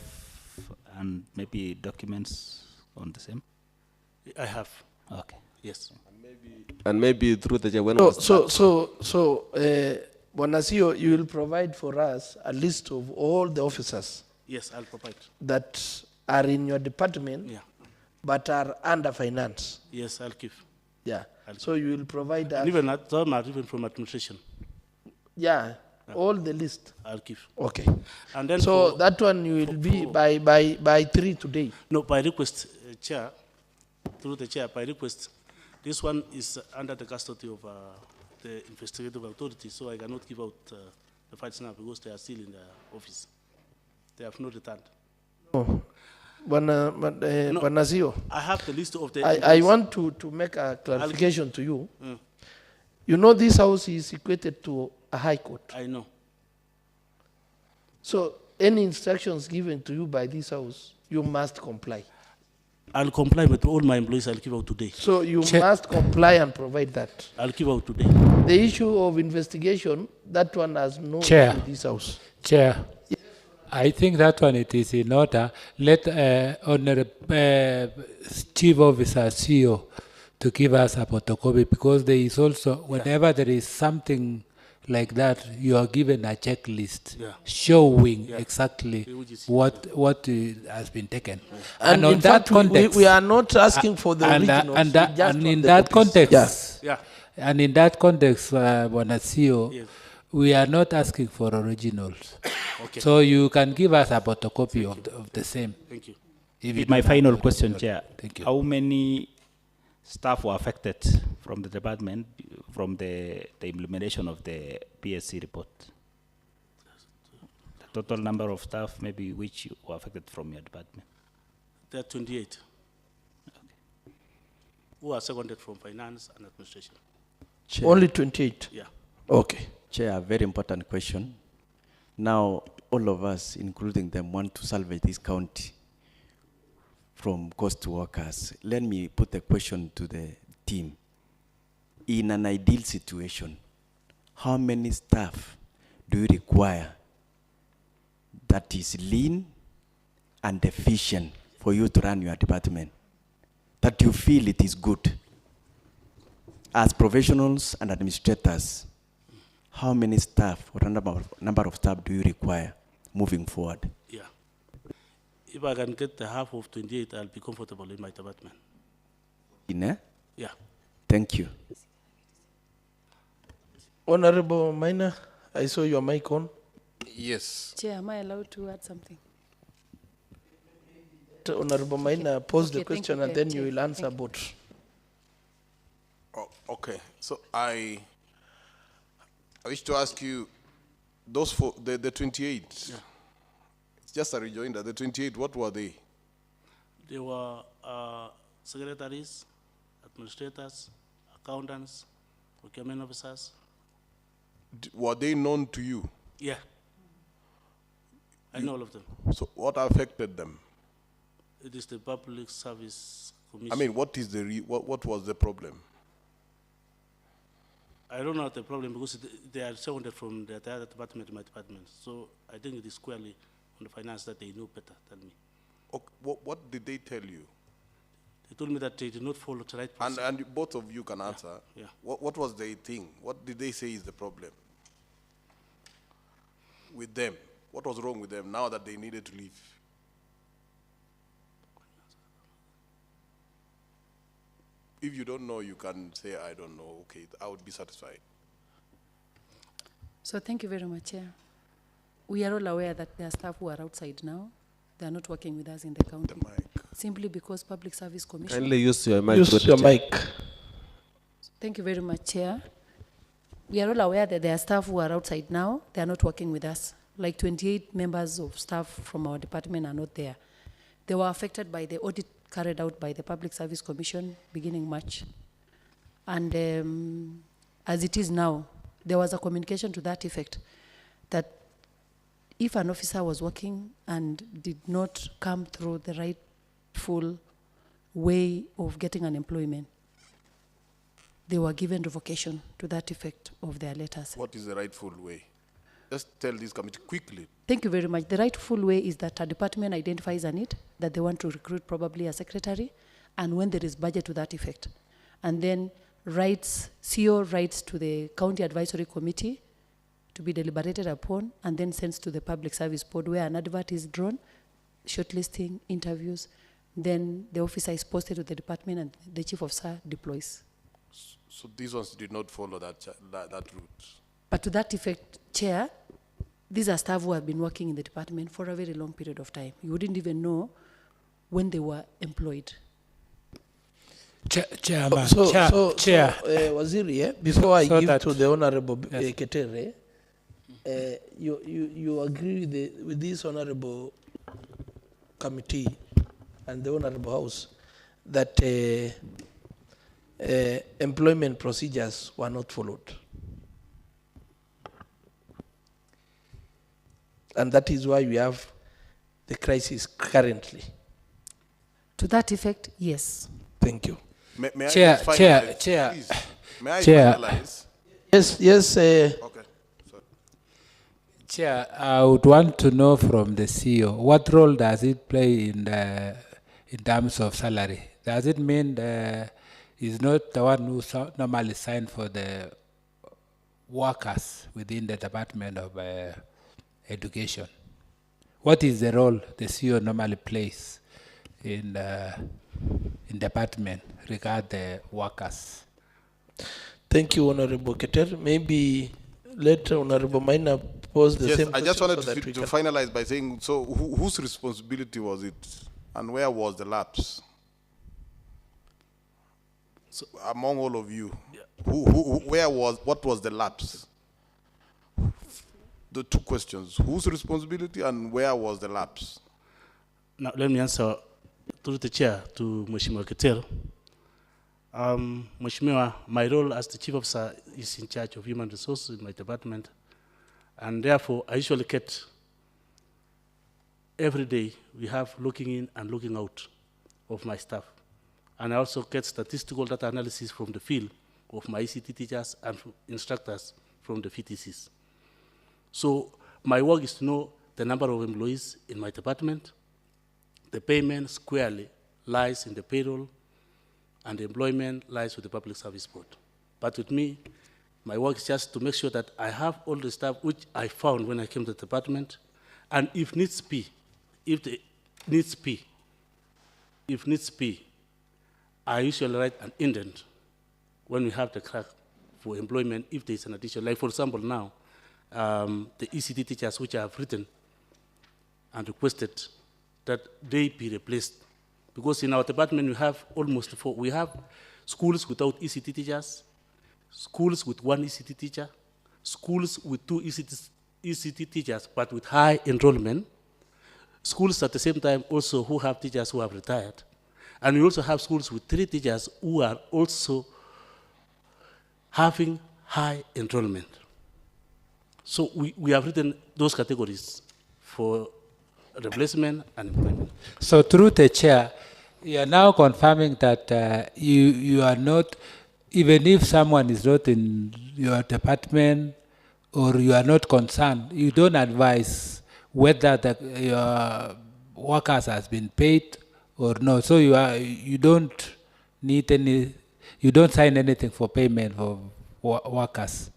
and maybe documents on the same? I have. Okay. Yes. And maybe through the when Bonasio, you will provide for us a list of all the officers. Yes, I'll provide. That are in your department, but are under finance. Yes, I'll give. Yeah. So you will provide us. And even some are even from administration. Yeah. All the list. I'll give. Okay. And then so that one you will be by 3 today. No, by request, Chair. Through the chair, by request, this one is under the custody of the investigative authority, so I cannot give out the files now because they are still in the office. They have not returned. Oh, Bonasio. I have the list of the... I want to make a clarification to you. You know this house is equated to a high court. I know. So any instructions given to you by this house, you must comply. I'll comply with all my employees. I'll give out today. So you must comply and provide that. I'll give out today. The issue of investigation, that one has no Chair. to this house. Chair, I think that one it is in order. Let Honorable Chief Officer CEO to give us a photocopy, because there is also, whenever there is something like that, you are given a checklist showing exactly what has been taken. And on in that fact, context, we are not asking for the originals. And in that context, and in that context, Bonasio, we are not asking for originals. Okay. So you can give us a photocopy of the same. Thank you. If My final question, Chair. Thank you. How many staff were affected from the department from the implementation of the PSC report? The total number of staff maybe which were affected from your department? There are 28. Okay. Who are seconded from finance and administration. Chair. Only 28? Yeah. Okay. Chair, a very important question. Now, all of us, including them, want to salvage this county from ghost workers. Let me put the question to the team. In an ideal situation, how many staff do you require that is lean and efficient for you to run your department? that you feel it is good. As professionals and administrators, how many staff or number of staff do you require moving forward? Yeah. If I can get the half of 28, I'll be comfortable in my department. Yeah. Thank you. Honorable Minor, I saw your mic on. Yes. Chair, am I allowed to add something? Honorable Minor, pose the Okay, thank question you, and then Chair. you will answer Thank you. both. Oh, okay. So I wish to ask you, those the 28. Yeah. It's just a rejoinder. The 28. What were they? They were secretaries, administrators, accountants, procurement officers. Were they known to you? Yeah. I know all of them. So what affected them? It is the Public Service Commission. I mean, what is the what was the problem? I don't know the problem because they are seconded from the other department to my department. So I think it is squarely on the finance that they know better than me. Okay, what did they tell you? They told me that they did not follow the right process. And both of you can answer. Yeah. What was the thing? What did they say is the problem with them? What was wrong with them now that they needed to leave? If you don't know, you can say, I don't know. Okay, I would be satisfied. So thank you very much, Chair. We are all aware that there are staff who are outside now. They are not working with us in the county. Simply because Public Service Commission. Kindly use your mic. Use your mic. Thank you very much, Chair. We are all aware that there are staff who are outside now. They are not working with us. Like 28 members of staff from our department are not there. They were affected by the audit carried out by the Public Service Commission beginning March. And as it is now, there was a communication to that effect that if an officer was working and did not come through the rightful way of getting an employment, they were given revocation to that effect of their letters. What is the rightful way? Just tell this committee quickly. Thank you very much. The rightful way is that a department identifies a need, that they want to recruit probably a secretary, and when there is budget to that effect. And then CO writes to the County Advisory Committee to be deliberated upon, and then sends to the Public Service Board where an advert is drawn, shortlisting, interviews, then the officer is posted to the department and the chief officer deploys. So these ones did not follow that route. But to that effect, Chair, these are staff who have been working in the department for a very long period of time. You wouldn't even know when they were employed. Chairman, Chair. Waziri, before I give that- to the Honorable Yes. Ketere, you agree with this Honorable Committee and the Honorable House that employment procedures were not followed? And that is why we have the crisis currently. To that effect, yes. Thank you. May I Chair, just Chair, finalize, Chair. please? May I Chair. finalize? Yes. Okay. Sorry. Chair, I would want to know from the CEO, what role does it play in terms of salary? Does it mean he's not the one who normally signed for the workers within the Department of Education? What is the role the CEO normally plays in department regard the workers? Thank you, Honorable Keter. Maybe let Honorable Minor pose the Yes, same I question just wanted so that we to can- finalize by saying, so whose responsibility was it, and where was the lapse? So among all of you, what was the lapse? The two questions: whose responsibility and where was the lapse? Now, let me answer through the chair to Mheshimiwa Keter. Mheshimiwa, my role as the chief officer is in charge of human resources in my department, and therefore I usually get every day we have looking in and looking out of my staff, and I also get statistical data analysis from the field of my ICT teachers and instructors from the VTCs. So my work is to know the number of employees in my department. The payment squarely lies in the payroll, and employment lies with the Public Service Board. But with me, my work is just to make sure that I have all the stuff which I found when I came to the department, and if needs be, I usually write an indent when we have the crack for employment if there is an addition. Like for example now, the ECT teachers which I have written and requested that they be replaced. Because in our department we have almost four. We have schools without ECT teachers, schools with one ECT teacher, schools with two ECT teachers but with high enrollment, schools at the same time also who have teachers who have retired, and we also have schools with 3 teachers who are also having high enrollment. So we have written those categories for replacement and employment. So through the chair, you are now confirming that you are not, even if someone is not in your department or you are not concerned, you don't advise whether your workers has been paid or no. So you don't need you don't sign anything for payment for workers.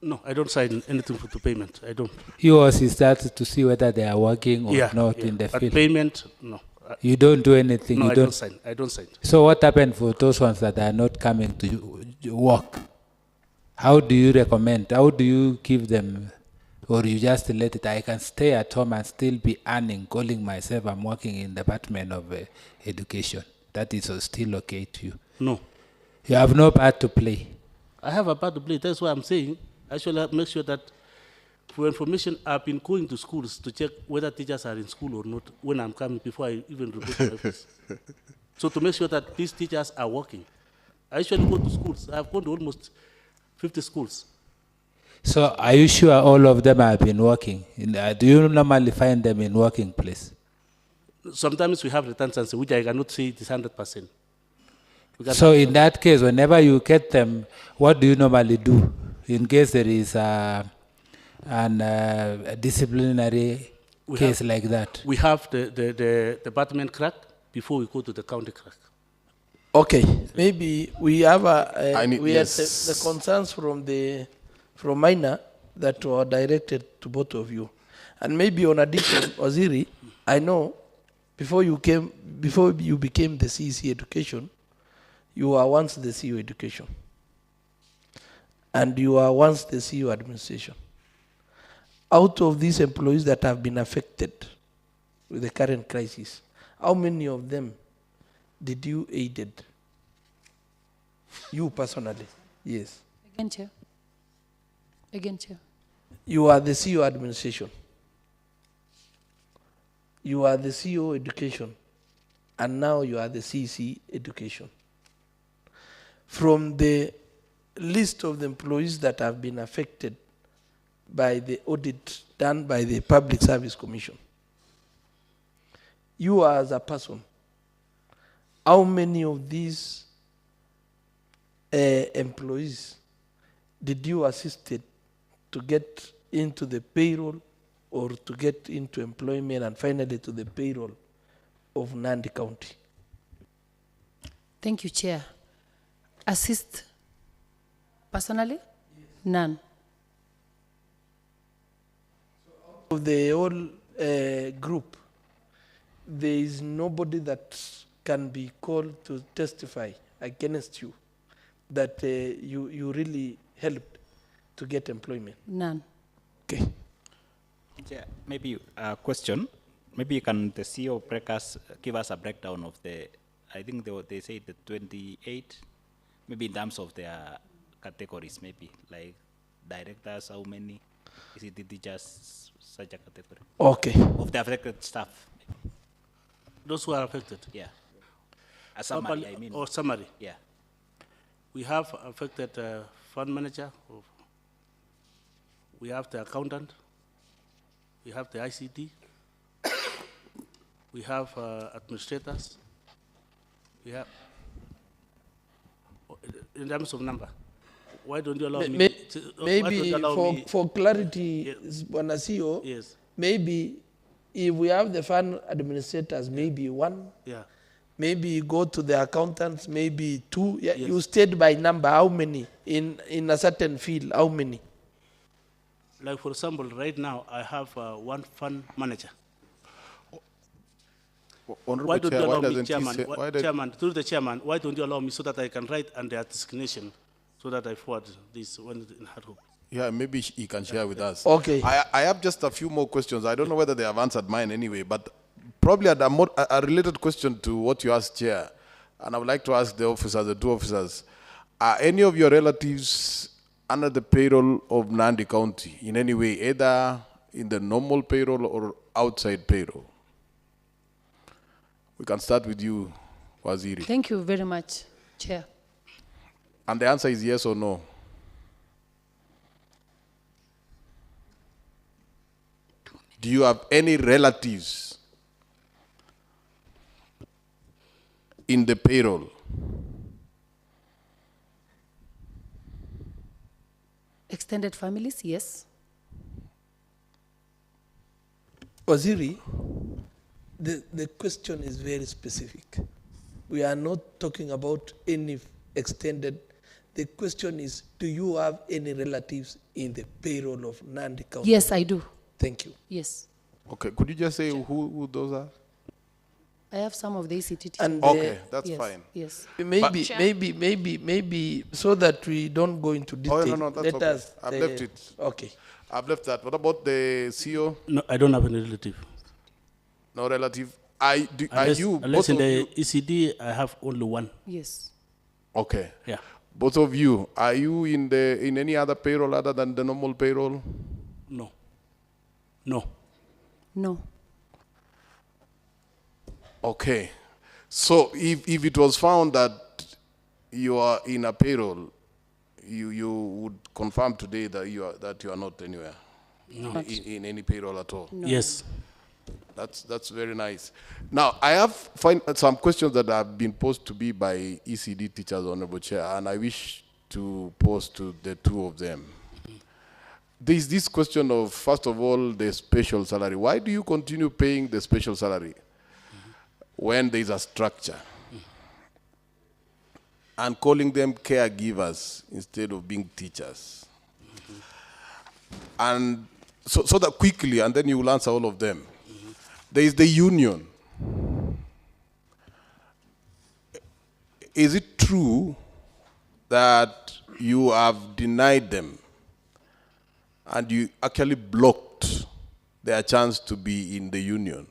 No, I don't sign anything for the payment. I don't. Yours is that to see whether they are working or not in the but field. Payment, no. You don't do anything. No, you I don't sign. I don't sign. So what happened for those ones that are not coming to work? How do you recommend? How do you give them, or you just let it? I can stay at home and still be earning, calling myself I'm working in the Department of Education. That is still okay to you? No. You have no part to play. I have a part to play. That's why I'm saying I should make sure that for information, I've been going to schools to check whether teachers are in school or not when I'm coming before I even report to my office. So to make sure that these teachers are working. I usually go to schools. I've gone to almost 50 schools. So are you sure all of them have been working? Do you normally find them in working place? Sometimes we have returns, which I cannot say it is 100%. So in that case, whenever you get them, what do you normally do in case there is a disciplinary case like that? We have the department crack before we go to the county crack. Okay, maybe we have yes. the concerns from Minor that were directed to both of you, and maybe on addition, Waziri, I know before you became the CEC Education, you were once the CEO Education, and you were once the CEO Administration. Out of these employees that have been affected with the current crisis, how many of them did you aided? You personally, yes. Again, Chair. Again, Chair. You are the CEO Administration. You are the CEO Education. And now you are the CEC Education. From the list of the employees that have been affected by the audit done by the Public Service Commission, you as a person, how many of these employees did you assist to get into the payroll or to get into employment and finally to the payroll of Nandi County? Thank you, Chair. Assist personally? Yes. None. Of the whole group, there is nobody that can be called to testify against you that you really helped to get employment? None. Okay. Yeah, maybe a question. Maybe can the CEO give us a breakdown of the, I think they say the 28, maybe in terms of their categories, maybe like directors, how many? Is it just such a category? Okay. Of the affected staff. Those who are affected? Yeah. A summary, I mean. Or summary? Yeah. We have affected fund manager. We have the accountant. We have the ICT. We have administrators. We have, in terms of number. Why don't you allow me? Maybe for clarity, Bwana CEO, yes. Maybe if we have the fund administrators, maybe one. Yeah. maybe you go to the accountants, maybe 2. Yeah, you state by number, how many? In a certain field, how many? Like for example, right now I have one fund manager. Honorable Why don't Chair, you why allow me, doesn't he Chairman, say- why don't- Chairman, through the Chairman, why don't you allow me so that I can write under their designation so that I forward this when it's in hard hope? Yeah, maybe he can share with us. Okay. I have just a few more questions. I don't know whether they have answered mine anyway, but probably a related question to what you asked, Chair. And I would like to ask the officers, the 2 officers, are any of your relatives under the payroll of Nandi County in any way, either in the normal payroll or outside payroll? We can start with you, Waziri. Thank you very much, Chair. And the answer is yes or no. Do you have any relatives in the payroll? Extended families, yes. Waziri, the question is very specific. We are not talking about any extended. The question is, do you have any relatives in the payroll of Nandi County? Yes, I do. Thank you. Yes. Okay, could you just say who those are? I have some of the ECT teachers. And okay, that's yes, fine. Yes. Maybe, so that we don't go into detail. Oh, no, that's let okay. us, I've left it. Okay. I've left that. What about the CEO? No, I don't have any relative. No relative. Unless in both of the you? ECD, I have only one. Yes. Okay. Yeah. Both of you, are you in any other payroll other than the normal payroll? No. No. No. Okay. So if it was found that you are in a payroll, you would confirm today that you are not anywhere No. in any payroll at all. No. Yes. That's very nice. Now I have some questions that have been posed to me by ECD teachers, Honorable Chair, and I wish to pose to the 2 of them. There is this question of, first of all, the special salary. Why do you continue paying the special salary when there is a structure? And calling them caregivers instead of being teachers. And so that quickly, and then you will answer all of them. There is the union. Is it true that you have denied them and you actually blocked their chance to be in the union?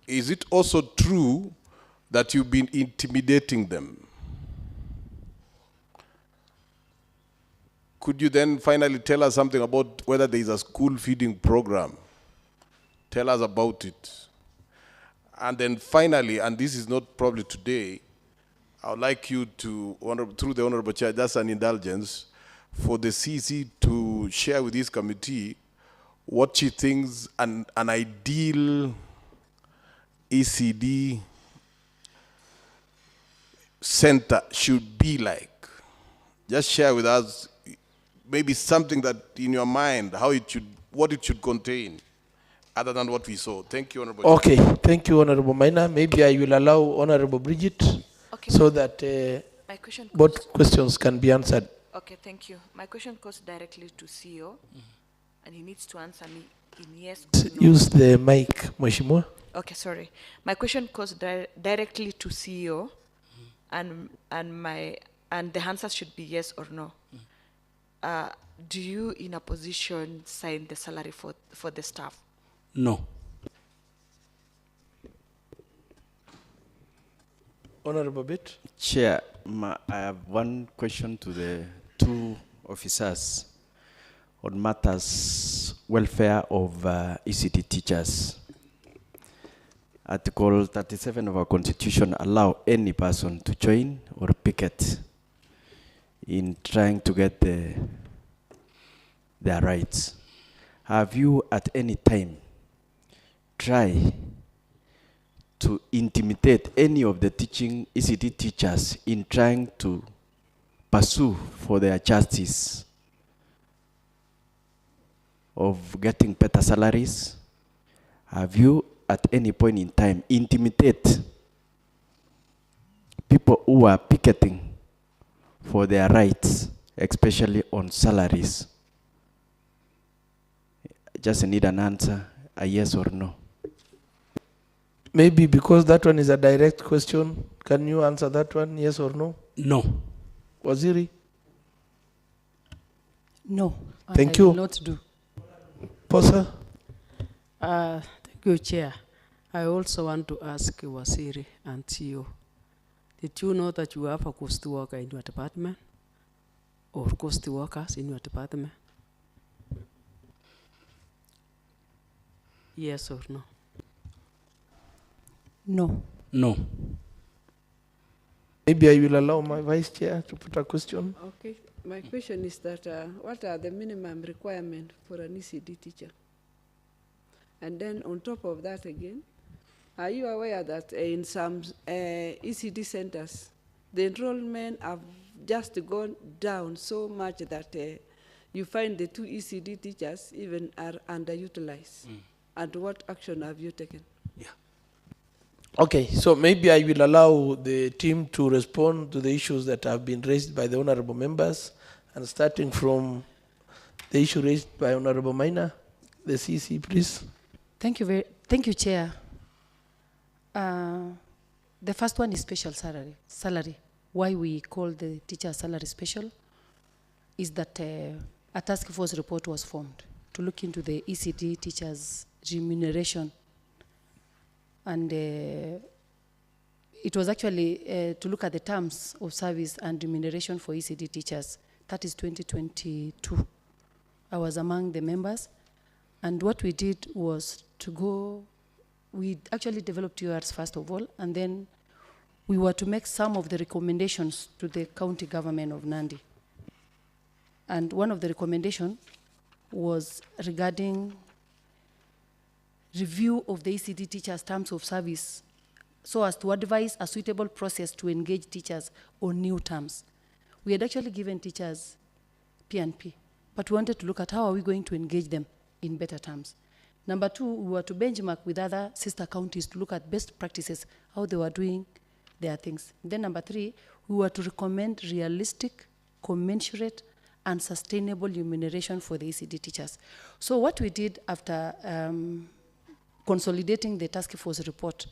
Is it also true that you've been intimidating them? Could you then finally tell us something about whether there is a school feeding program? Tell us about it. And then finally, and this is not probably today, I would like you to, through the Honorable Chair, just an indulgence, for the CC to share with this committee what she thinks an ideal ECD center should be like. Just share with us maybe something that in your mind, what it should contain, other than what we saw. Thank you, Honorable Okay, Chair. thank you, Honorable Maina. Maybe I will allow Honorable Bridget so that My question both questions can be answered. Okay, thank you. My question goes directly to CEO, and he needs to answer me in yes or no. Use the mic, Mheshimiwa. Okay, sorry. My question goes directly to CEO, and the answer should be yes or no. Do you, in a position, sign the salary for the staff? No. Honorable Bit. Chair, I have one question to the 2 officers on matters welfare of ECD teachers. Article 37 of our Constitution allow any person to join or picket in trying to get their rights. Have you at any time tried to intimidate any of the ECD teachers in trying to pursue for their justice of getting better salaries? Have you at any point in time, intimidate people who are picketing for their rights, especially on salaries? Just need an answer, a yes or no. Maybe because that one is a direct question, can you answer that one, yes or no? No. Waziri? No. Thank I you. will not do. Posa? Thank you, Chair. I also want to ask Wasiri and CEO, did you know that you have a cost worker in your department? Or cost workers in your department? Yes or no? No. No. Maybe I will allow my vice chair to put a question. Okay, my question is that what are the minimum requirements for an ECD teacher? And then on top of that again, are you aware that in some ECD centers, the enrollment have just gone down so much that you find the 2 ECD teachers even are underutilized? And what action have you taken? Okay, so maybe I will allow the team to respond to the issues that have been raised by the honorable members, and starting from the issue raised by Honorable Maina, the CC, please. Thank you, Chair. The first one is special salary. Why we call the teacher salary special is that a task force report was formed to look into the ECD teachers' remuneration. And it was actually to look at the terms of service and remuneration for ECD teachers. That is 2022. I was among the members. And what we did was we actually developed URs first of all, and then we were to make some of the recommendations to the county government of Nandi. And one of the recommendations was regarding review of the ECD teachers' terms of service so as to advise a suitable process to engage teachers on new terms. We had actually given teachers P&P, but we wanted to look at how are we going to engage them in better terms. Number 2, we were to benchmark with other sister counties to look at best practices, how they were doing their things. Then number 3, we were to recommend realistic, commensurate, and sustainable remuneration for the ECD teachers. So what we did after consolidating the task force report,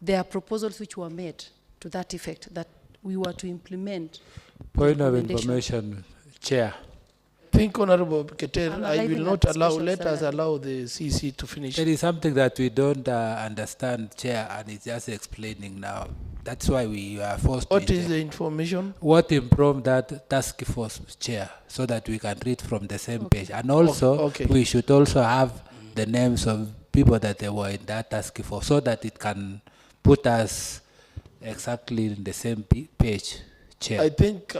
there are proposals which were made to that effect that we were to implement. Point of information, Chair. Think, Honorable Keter, I will not allow, let us allow the CC to finish. There is something that we don't understand, Chair, and it's just explaining now. That's why we are forced to. What is the information? What improved that task force, Chair, so that we can read from the same page. And also, we should also have the names of people that they were in that task force so that it can put us exactly in the same page, Chair. I think...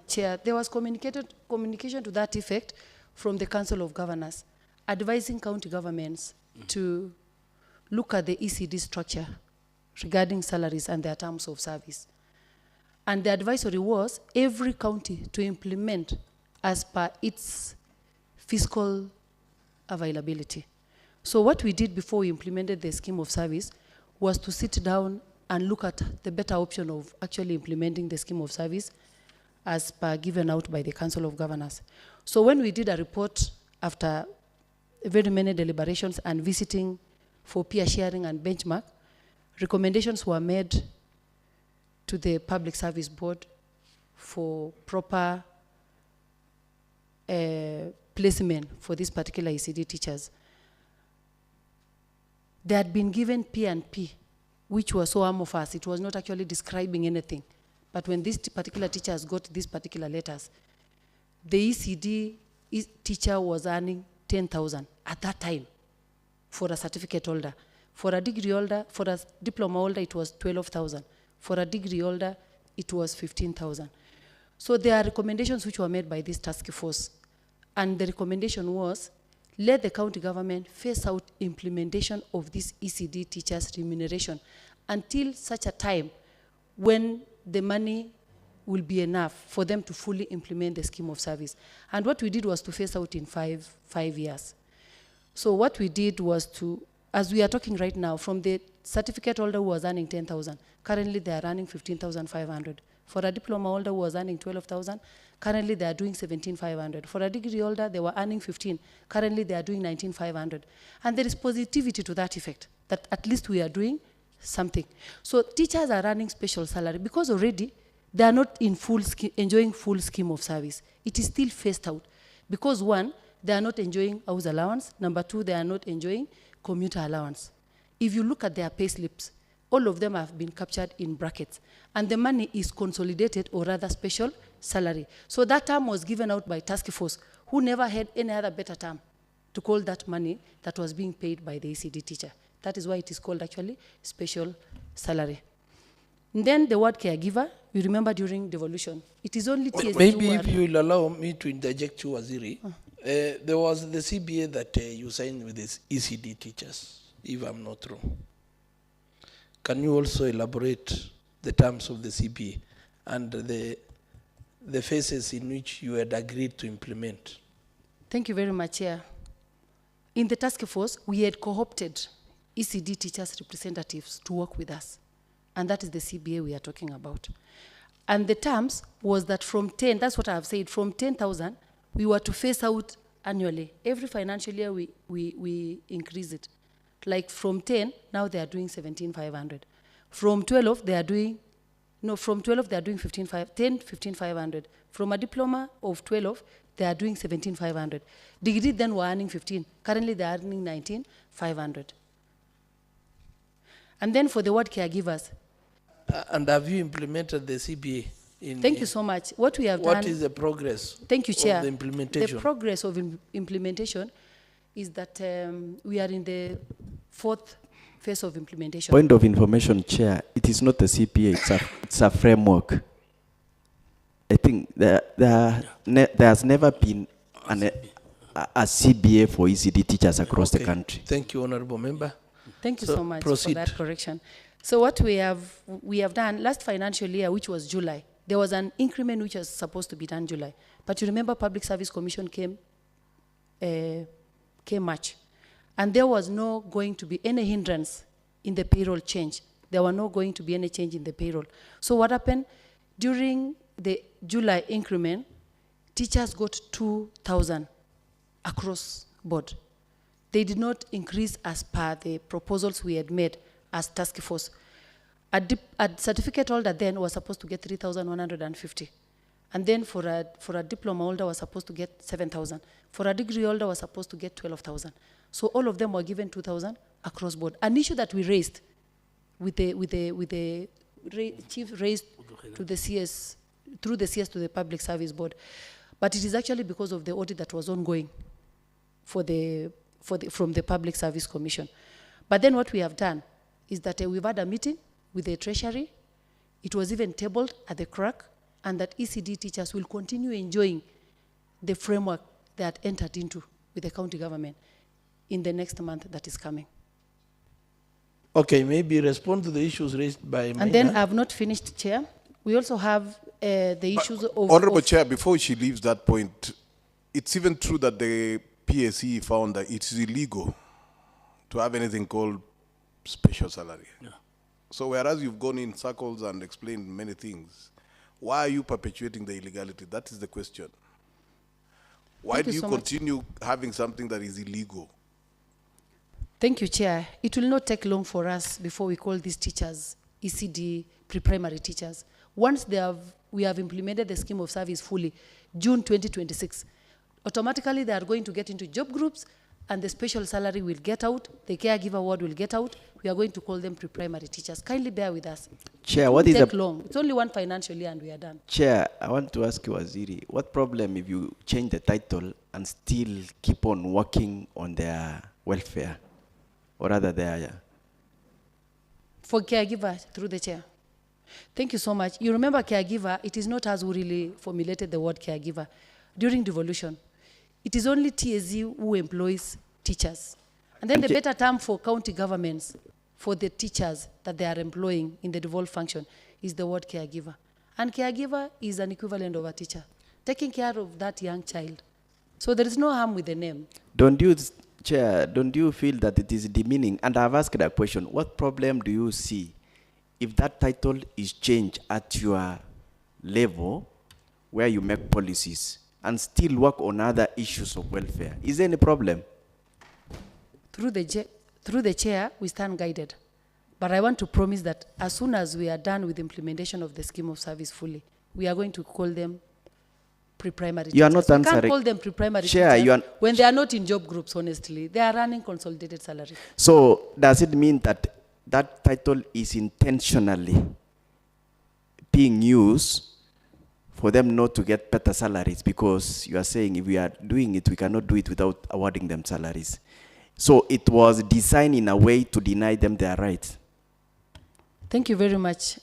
Chair, there was communication to that effect from the Council of Governors, advising county governments to look at the ECD structure regarding salaries and their terms of service. And the advisory was every county to implement as per its fiscal availability. So what we did before we implemented the scheme of service was to sit down and look at the better option of actually implementing the scheme of service as per given out by the Council of Governors. So when we did a report after very many deliberations and visiting for peer sharing and benchmark, recommendations were made to the Public Service Board for proper placement for these particular ECD teachers. They had been given P&P, which was so amorphous, it was not actually describing anything. But when these particular teachers got these particular letters, the ECD teacher was earning 10,000 at that time for a certificate holder. For a degree holder, for a diploma holder, it was 12,000. For a degree holder, it was 15,000. So there are recommendations which were made by this task force. And the recommendation was, let the county government phase out implementation of this ECD teachers' remuneration until such a time when the money will be enough for them to fully implement the scheme of service. And what we did was to phase out in five years. So what we did was to, as we are talking right now, from the certificate holder who was earning 10,000, currently they are earning 15,500. For a diploma holder who was earning 12,000, currently they are doing 17,500. For a degree holder, they were earning 15. Currently they are doing 19,500. And there is positivity to that effect, that at least we are doing something. So teachers are earning special salary because already they are not in enjoying full scheme of service. It is still phased out because one, they are not enjoying house allowance. Number two, they are not enjoying commuter allowance. If you look at their pay slips, all of them have been captured in brackets. And the money is consolidated or rather special salary. So that term was given out by task force, who never had any other better term to call that money that was being paid by the ECD teacher. That is why it is called actually special salary. And then the word caregiver, you remember during devolution, it is only TSC. Maybe if you will allow me to interject you, Waziri, there was the CBA that you signed with the ECD teachers, if I'm not wrong. Can you also elaborate the terms of the CBA and the phases in which you had agreed to implement? Thank you very much, Chair. In the task force, we had co-opted ECD teachers representatives to work with us. And that is the CBA we are talking about. And the terms was that from 10, that's what I have said, from 10,000, we were to phase out annually. Every financial year, we increase it. Like from 10, now they are doing 17,500. From 12, they are doing, no, from 12, they are doing 15,500. From a diploma of 12, they are doing 17,500. Degree then were earning 15. Currently, they are earning 19,500. And then for the word caregivers. And have you implemented the CBA? Thank you so much. What we have done. What is the progress? Thank you, Chair. Of the implementation? The progress of implementation is that we are in the 4th phase of implementation. Point of information, Chair, it is not a CPA, it's a framework. I think there has never been a CBA for ECD teachers across the country. Thank you, Honorable Member. Thank you so much for that correction. So what we have done last financial year, which was July, there was an increment which was supposed to be done July. But you remember Public Service Commission came March. And there was no going to be any hindrance in the payroll change. There were no going to be any change in the payroll. So what happened? During the July increment, teachers got 2,000 across board. They did not increase as per the proposals we had made as task force. A certificate holder then was supposed to get 3,150. And then for a diploma holder was supposed to get 7,000. For a degree holder was supposed to get 12,000. So all of them were given 2,000 across board. An issue that we raised with the chief raised to the CS, through the CS to the Public Service Board. But it is actually because of the audit that was ongoing from the Public Service Commission. But then what we have done is that we've had a meeting with the Treasury. It was even tabled at the CRAC, and that ECD teachers will continue enjoying the framework that entered into with the county government in the next month that is coming. Okay, maybe respond to the issues raised by And then I have not finished, Chair. We also have the issues of... Honorable Chair, before she leaves that point, it's even true that the PSE found that it is illegal to have anything called special salary. Yeah. So whereas you've gone in circles and explained many things, why are you perpetuating the illegality? That is the question. Why do you continue having something that is illegal? Thank you, Chair. It will not take long for us before we call these teachers ECD pre-primary teachers. Once we have implemented the scheme of service fully, June 2026, automatically they are going to get into job groups, and the special salary will get out, the caregiver award will get out. We are going to call them pre-primary teachers. Kindly bear with us. Chair, it what is take long. It's only one financial year and we are done. Chair, I want to ask you, Waziri, what problem if you change the title and still keep on working on their welfare? Or rather their... For caregiver, through the Chair. Thank you so much. You remember caregiver, it is not us who really formulated the word caregiver. During devolution, it is only TSC who employs teachers. And then the better term for county governments, for the teachers that they are employing in the devolved function, is the word caregiver. And caregiver is an equivalent of a teacher, taking care of that young child. So there is no harm with the name. Don't you Chair, don't you feel that it is demeaning? And I've asked a question. What problem do you see if that title is changed at your level where you make policies and still work on other issues of welfare? Is there any problem? Through the chair, we stand guided. But I want to promise that as soon as we are done with the implementation of the scheme of service fully, we are going to call them pre-primary You are teachers. not We can't answering. call them pre-primary Chair, teachers you are when they are not in job groups, honestly. They are running consolidated salary. So does it mean that that title is intentionally being used for them not to get better salaries, because you are saying if we are doing it, we cannot do it without awarding them salaries? So it was designed in a way to deny them their rights. Thank you very much,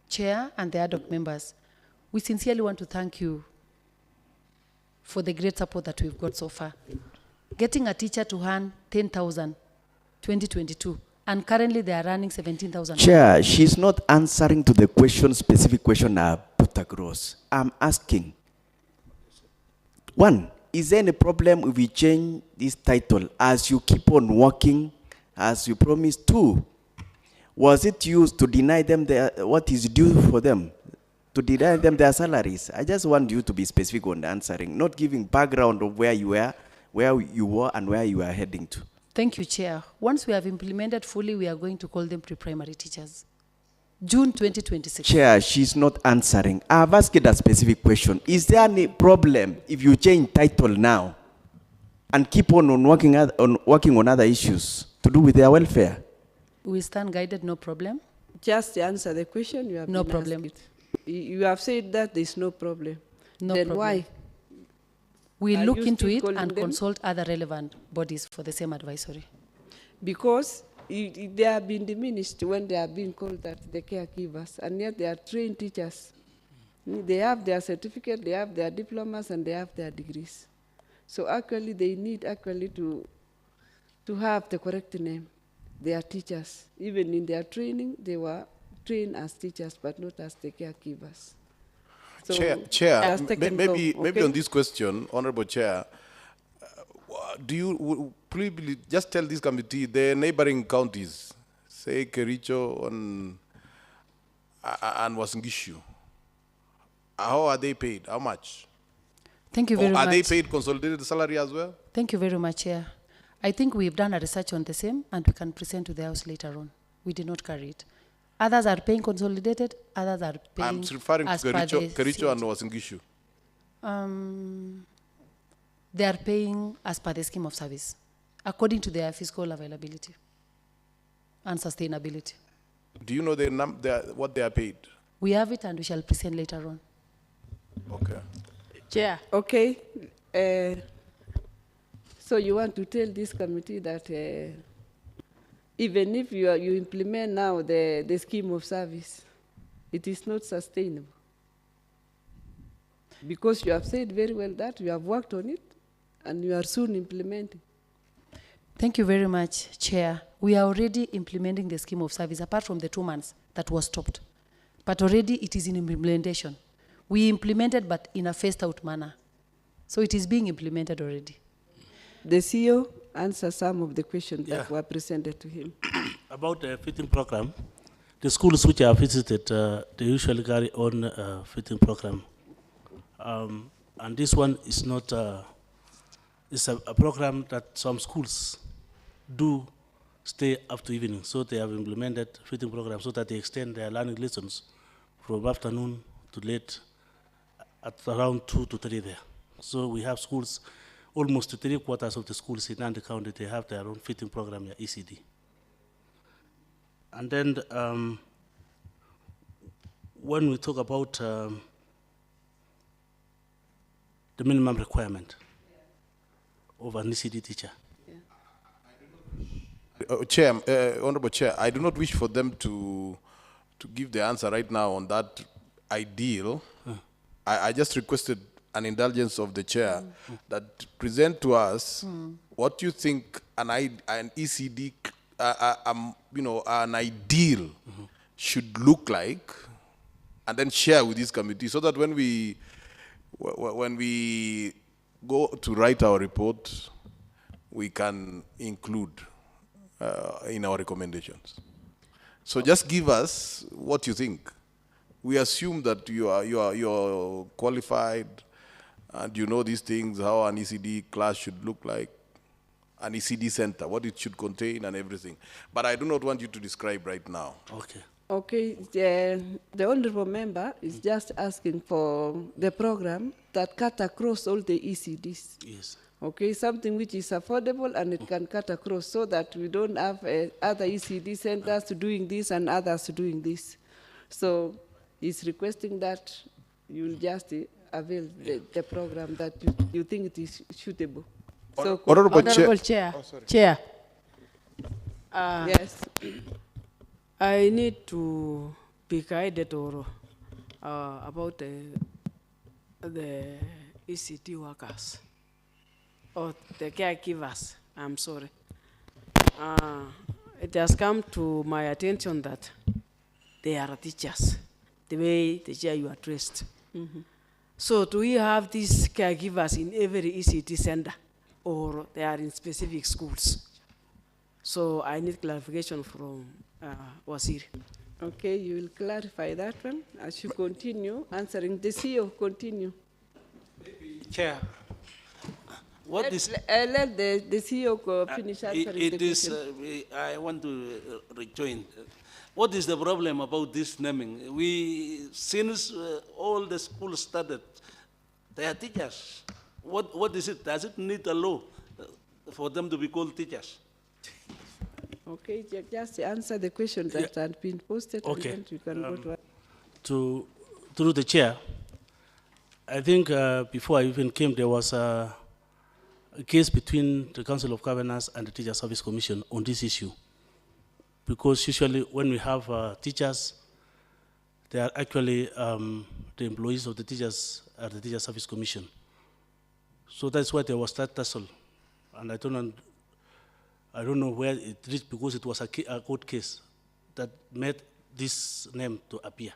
Chair and the ad hoc members. We sincerely want to thank you for the great support that we've got so far. Getting a teacher to earn 10,000, 2022, and currently they are running 17,000. Chair, she's not answering to the question, specific question I put across. I'm asking, one, is there any problem if we change this title as you keep on working as you promised? Two, was it used to deny them what is due for them? To deny them their salaries? I just want you to be specific on the answering, not giving background of where you were and where you are heading to. Thank you, Chair. Once we have implemented fully, we are going to call them pre-primary teachers. June 2026. Chair, she's not answering. I've asked a specific question. Is there any problem if you change title now and keep on working on other issues to do with their welfare? We stand guided, no problem. Just to answer the question, you have No been problem. asked. You have said that there's no problem. No Then problem. why? We Are look you into still it calling and them? consult other relevant bodies for the same advisory. Because they have been diminished when they have been called that the caregivers, and yet they are trained teachers. They have their certificate, they have their diplomas, and they have their degrees. So actually, they need to have the correct name. They are teachers. Even in their training, they were trained as teachers, but not as the caregivers. So Chair, has taken maybe long, okay? on this question, Honorable Chair, please just tell this committee the neighboring counties, say Kericho and Wasingishu, how are they paid? How much? Thank you very much. Are they paid consolidated salary as well? Thank you very much, Chair. I think we've done a research on the same, and we can present to the House later on. We did not carry it. Others are paying consolidated, others are paying I'm referring to as per the Kericho and Wasingishu. They are paying as per the scheme of service, according to their fiscal availability and sustainability. Do you know what they are paid? We have it and we shall present later on. Okay. Chair. Okay. So you want to tell this committee that even if you implement now the scheme of service, it is not sustainable? Because you have said very well that you have worked on it and you are soon implementing. Thank you very much, Chair. We are already implementing the scheme of service, apart from the 2 months that was stopped. But already it is in implementation. We implemented, but in a phased-out manner. So it is being implemented already. The CEO answered some of the questions that were presented to him. About the fitting program, the schools which I have visited, they usually carry on a fitting program. And this one is not, it's a program that some schools do stay up to evening. So they have implemented fitting programs so that they extend their learning lessons from afternoon to late at around 2 to 3 there. So we have schools, almost 3/4 of the schools in Nandi County, they have their own fitting program, ECD. And then when we talk about the minimum requirement of an ECD teacher. Chair, Honorable Chair, I do not wish for them to give the answer right now on that ideal. I just requested an indulgence of the chair that present to us what you think an ECD, an ideal should look like, and then share with this committee so that when we go to write our report, we can include in our recommendations. So just give us what you think. We assume that you're qualified and you know these things, how an ECD class should look like, an ECD center, what it should contain and everything. But I do not want you to describe right now. Okay. Okay, the honorable member is just asking for the program that cut across all the ECDs. Yes. Okay, something which is affordable and it can cut across so that we don't have other ECD centers doing this and others doing this. So he's requesting that you'll just avail the program that you think it is suitable. So, Honorable Chair. Oh, sorry. Chair. Yes. I need to be guided or about the ECT workers or the caregivers. I'm sorry. It has come to my attention that they are teachers, the way the chair you addressed. Mm-hmm. So do we have these caregivers in every ECT center or they are in specific schools? So I need clarification from Waziri. Okay, you will clarify that one as you continue answering. The CEO continue. Chair, what is... Let the CEO finish answering the question. I want to rejoin. What is the problem about this naming? Since all the schools started, they are teachers. What is it? Does it need a law for them to be called teachers? Okay, just answer the question that had been posted. Okay. And then you can go to... Through the chair, I think before I even came, there was a case between the Council of Governors and the Teacher Service Commission on this issue. Because usually when we have teachers, they are actually the employees of the teachers at the Teacher Service Commission. So that's why there was that tussle. And I don't know where it reached because it was a court case that made this name to appear,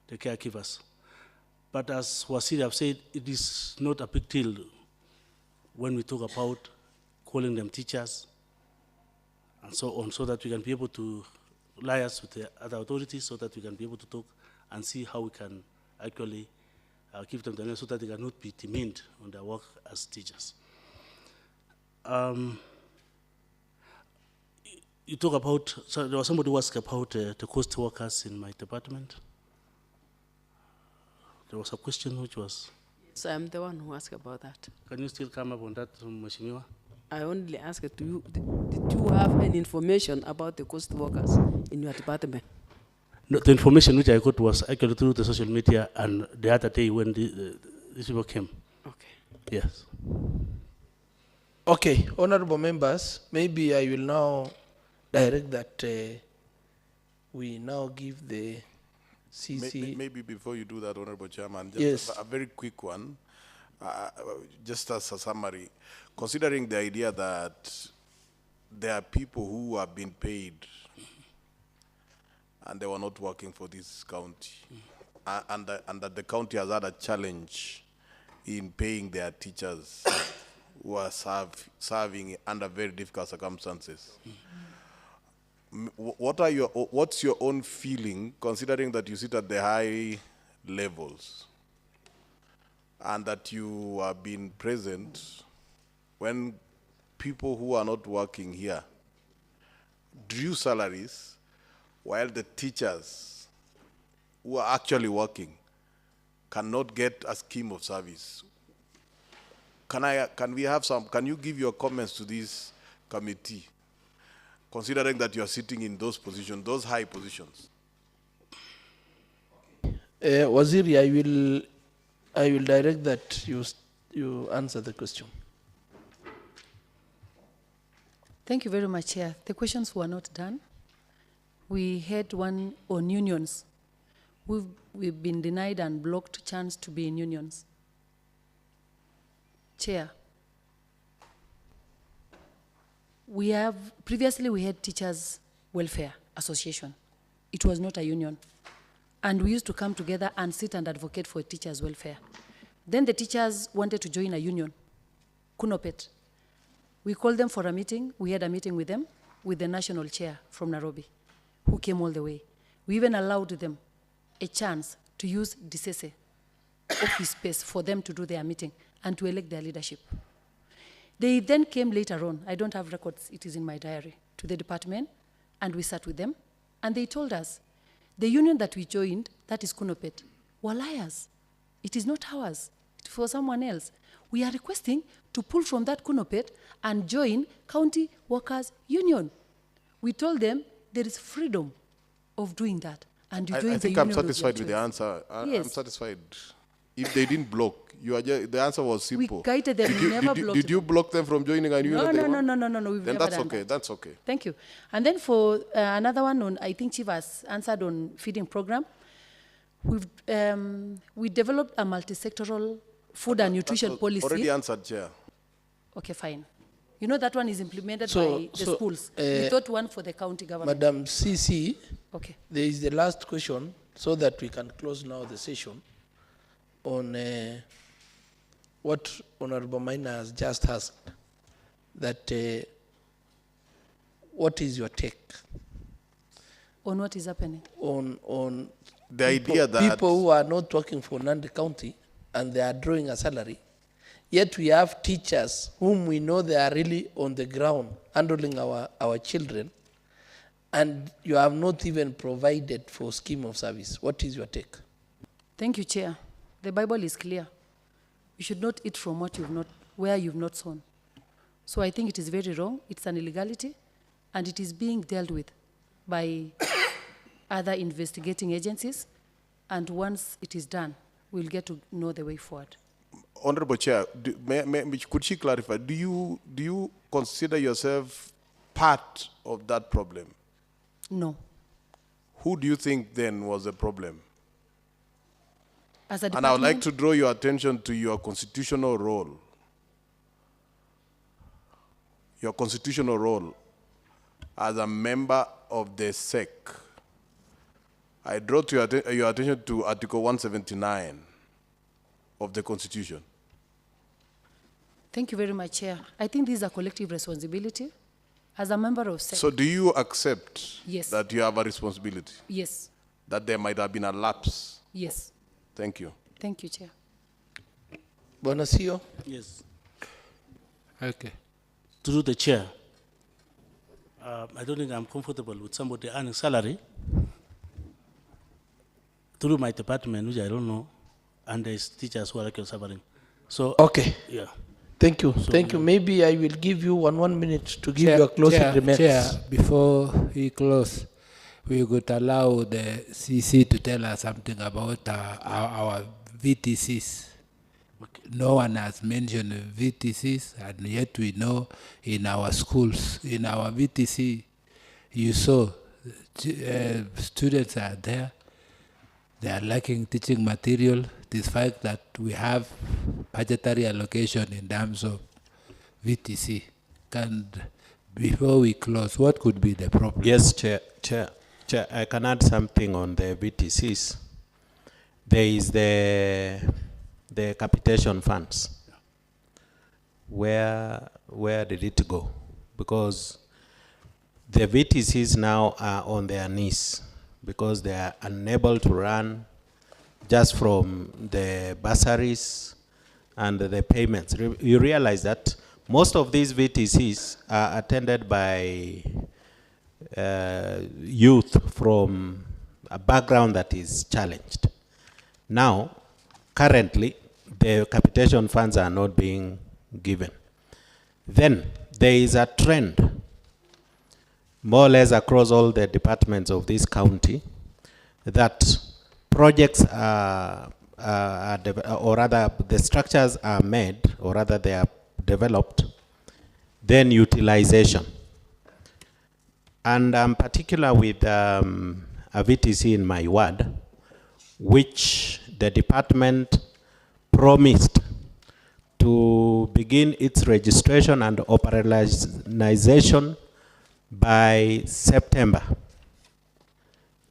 the caregivers. But as Waziri have said, it is not a big deal when we talk about calling them teachers and so on, so that we can be able to liaise with the other authorities so that we can be able to talk and see how we can actually give them the name so that they cannot be demeaned on their work as teachers. You talk about, so there was somebody who asked about the coast workers in my department. There was a question which was... So I'm the one who asked about that. Can you still come up on that, Mheshimiwa? I only asked you, did you have any information about the coast workers in your department? No, the information which I got was actually through the social media and the other day when these people came. Okay. Yes. Okay, honorable members, maybe I will now direct that we now give the CC... Maybe before you do that, Honorable Chairman, Yes. just a very quick one, just as a summary. Considering the idea that there are people who have been paid and they were not working for this county, and that the county has had a challenge in paying their teachers who are serving under very difficult circumstances. What's your own feeling, considering that you sit at the high levels and that you have been present when people who are not working here drew salaries while the teachers who are actually working cannot get a scheme of service? Can you give your comments to this committee, considering that you are sitting in those positions, those high positions? Waziri, I will direct that you answer the question. Thank you very much, Chair. The questions were not done. We had one on unions. We've been denied and blocked chance to be in unions. Chair, previously we had Teachers Welfare Association. It was not a union. And we used to come together and sit and advocate for teachers' welfare. Then the teachers wanted to join a union, Kunopet. We called them for a meeting. We had a meeting with them, with the national chair from Nairobi, who came all the way. We even allowed them a chance to use DCC office space for them to do their meeting and to elect their leadership. They then came later on, I don't have records, it is in my diary, to the department, and we sat with them, and they told us, the union that we joined, that is Kunopet, were liars. It is not ours, it's for someone else. We are requesting to pull from that Kunopet and join County Workers Union. We told them there is freedom of doing that. And you join I the think I'm union satisfied with of the your answer. Yes. I'm satisfied. If they didn't block, the answer was simple. We guided them, we never blocked Did you block them from joining a union? No, we've Then never that's done okay, that. that's okay. Thank you. And then for another one on, I think Chief has answered on feeding program. We developed a multi-sectoral food and nutrition policy. Already answered, Chair. Okay, fine. You know that one is implemented So- by the so, schools. We thought one for the county government. Madam CC, Okay. there is the last question so that we can close now the session on what Honorable Maina has just asked, that what is your take On what is happening? on The idea that- people who are not working for Nandi County and they are drawing a salary, yet we have teachers whom we know they are really on the ground handling our children, and you have not even provided for scheme of service. What is your take? Thank you, Chair. The Bible is clear. You should not eat from what where you've not sown. So I think it is very wrong. It's an illegality, and it is being dealt with by other investigating agencies. And once it is done, we'll get to know the way forward. Honorable Chair, could she clarify, do you consider yourself part of that problem? No. Who do you think then was the problem? As a And I would like department- to draw your attention to your constitutional role. Your constitutional role as a member of the SEC. I draw to your attention to Article 179 of the Constitution. Thank you very much, Chair. I think this is a collective responsibility. As a member of SEC. So do you accept Yes. that you have a responsibility? Yes. That there might have been a lapse? Yes. Thank you. Thank you, Chair. Bonasio? Yes. Okay. Through the chair, I don't think I'm comfortable with somebody earning salary through my department, which I don't know, and there's teachers who are actually suffering. So, okay. Yeah. Thank you. So Thank you. Maybe I will give you one minute to give your closing remarks. Chair, before we close, we could allow the CC to tell us something about our VTCs. No one has mentioned VTCs, and yet we know in our schools, in our VTC, you saw students are there. They are lacking teaching material, despite that we have budgetary allocation in terms of VTC. And before we close, what could be the problem? Yes, Chair, I can add something on the VTCs. There is the capitation funds. Where did it go? Because the VTCs now are on their knees because they are unable to run just from the bursaries and the payments. You realize that most of these VTCs are attended by youth from a background that is challenged. Now, currently, the capitation funds are not being given. Then, there is a trend, more or less across all the departments of this county, that projects are or rather the structures are made, or rather they are developed, then utilization. And I'm particular with a VTC in my ward, which the department promised to begin its registration and operationalization by September.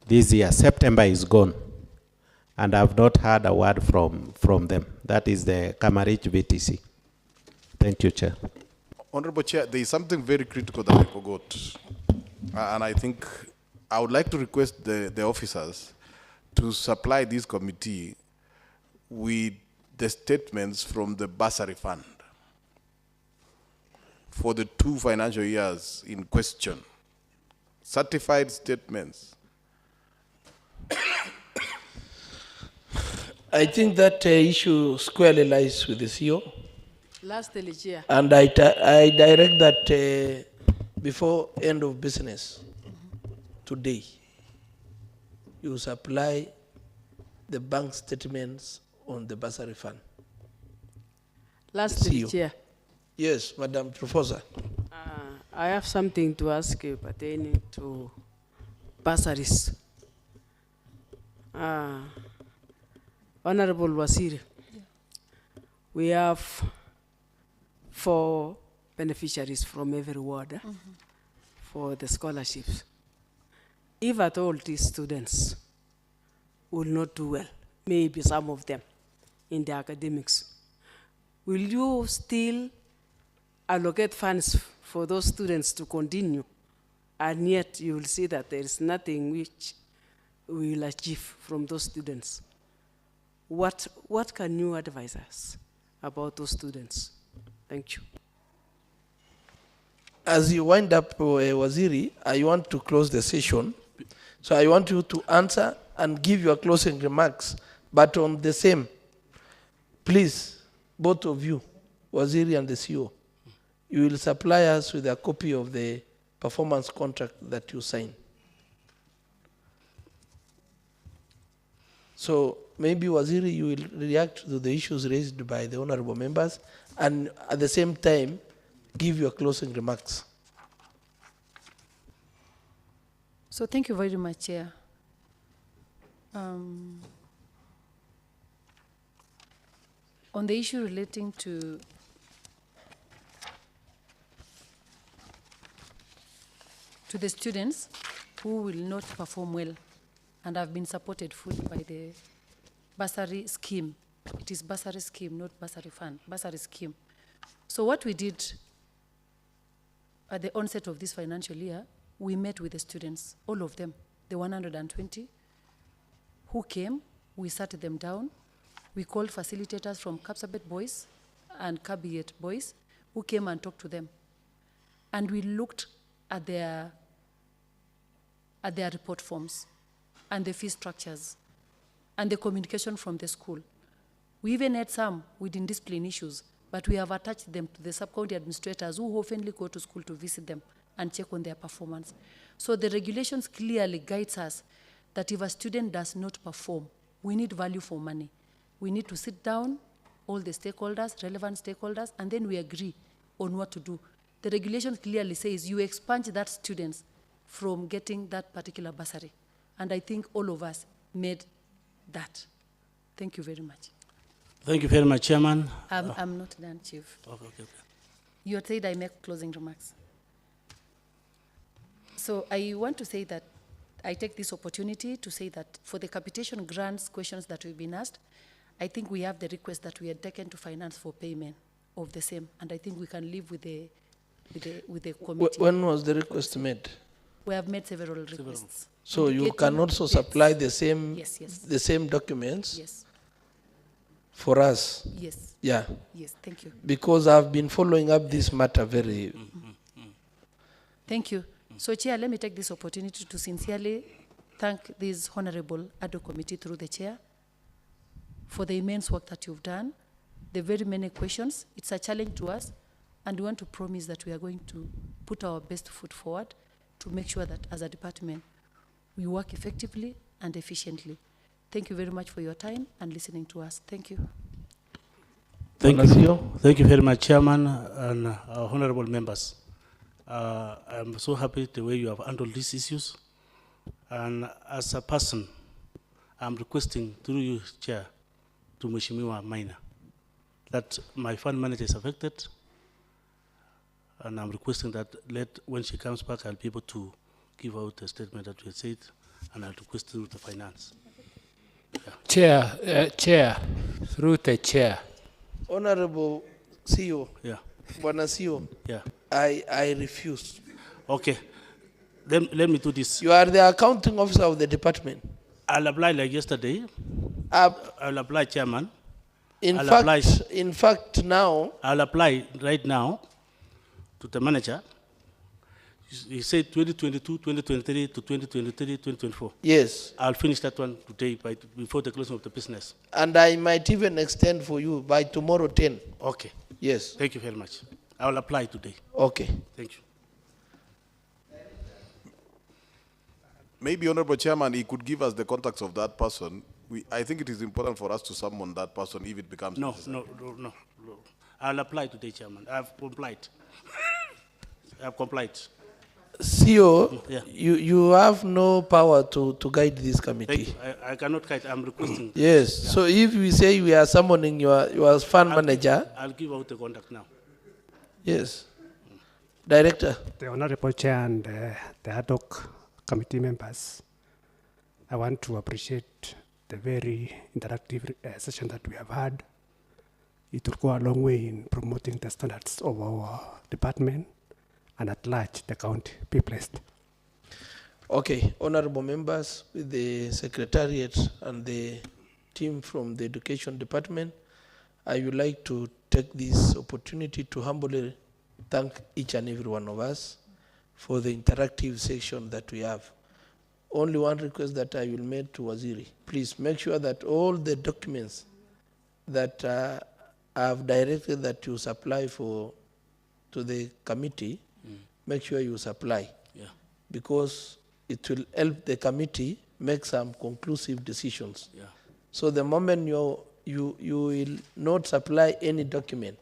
This year, September is gone, and I've not heard a word from them. That is the Kamarich VTC. Thank you, Chair. Honorable Chair, there is something very critical that I forgot. And I think I would like to request the officers to supply this committee with the statements from the bursary fund for the 2 financial years in question. Certified statements. I think that issue squarely lies with the CEO. Lastly, Chair. And I direct that before end of business today, you supply the bank statements on the bursary fund. Lastly, CEO. Chair. Yes, Madam Professor. I have something to ask you pertaining to bursaries. Honorable Waziri, we have 4 beneficiaries from every ward for the scholarships. If at all these students will not do well, maybe some of them in the academics, will you still allocate funds for those students to continue? And yet you will see that there is nothing which we will achieve from those students. What can you advise us about those students? Thank you. As you wind up, Waziri, I want to close the session. So I want you to answer and give your closing remarks, but on the same, please, both of you, Waziri and the CEO, you will supply us with a copy of the performance contract that you sign. So maybe, Waziri, you will react to the issues raised by the honorable members and at the same time give your closing remarks. So thank you very much, Chair. On the issue relating to the students who will not perform well and have been supported fully by the bursary scheme. It is bursary scheme, not bursary fund, bursary scheme. So what we did at the onset of this financial year, we met with the students, all of them, the 120 who came, we sat them down, we called facilitators from Kapsabet boys and Kabiet boys who came and talked to them. And we looked at their report forms and the fee structures and the communication from the school. We even had some with indiscipline issues, but we have attached them to the sub-county administrators who oftenly go to school to visit them and check on their performance. So the regulations clearly guides us that if a student does not perform, we need value for money. We need to sit down, all the stakeholders, relevant stakeholders, and then we agree on what to do. The regulation clearly says you expunge that students from getting that particular bursary. And I think all of us made that. Thank you very much. Thank you very much, Chairman. I'm not done, Chief. Okay. You had said I make closing remarks. So I want to say that I take this opportunity to say that for the capitation grants questions that we've been asked, I think we have the request that we had taken to finance for payment of the same, and I think we can live with the committee. When was the request made? We have made several requests. So you can also supply the same Yes. the same documents? Yes. For us? Yes. Yeah. Yes, thank you. Because I've been following up this matter very... Thank you. So, Chair, let me take this opportunity to sincerely thank this Honorable ADO Committee through the Chair for the immense work that you've done, the very many questions. It's a challenge to us, and we want to promise that we are going to put our best foot forward to make sure that as a department, we work effectively and efficiently. Thank you very much for your time and listening to us. Thank you. Thank you. Thank you very much, Chairman and honorable members. I'm so happy the way you have handled these issues. And as a person, I'm requesting through you, Chair, to Mheshimiwa Maina, that my fund manager is affected, and I'm requesting that when she comes back, I'll be able to give out a statement that we said, and I'll request through the finance. Chair, through the chair. Honorable CEO. Yeah. Bwana CEO, Yeah. I refuse. Okay. Let me do this. You are the accounting officer of the department. I'll apply like yesterday. I'll apply, Chairman. In I'll fact, now I'll apply right now to the manager. He said 2022, 2023 to 2023, 2024. Yes. I'll finish that one today before the closing of the business. And I might even extend for you by tomorrow 10. Okay. Yes. Thank you very much. I will apply today. Okay. Thank you. Maybe, Honorable Chairman, he could give us the contacts of that person. I think it is important for us to summon that person if it becomes necessary. No. I'll apply today, Chairman. I've complied. I've complied. CEO, Yeah. you have no power to guide this committee. Thank you. I cannot guide. I'm requesting. Yes. Yeah. So if we say we are summoning your fund manager. I'll give out the contact now. Yes. Director. The Honorable Chair and the ad hoc committee members, I want to appreciate the very interactive session that we have had. It will go a long way in promoting the standards of our department and at large the county. Be blessed. Okay, honorable members, with the secretariat and the team from the education department, I would like to take this opportunity to humbly thank each and every one of us for the interactive session that we have. Only one request that I will make to Waziri. Please make sure that all the documents that I have directed that you supply to the committee, make sure you supply. Yeah. Because it will help the committee make some conclusive decisions. Yeah. So the moment you will not supply any document,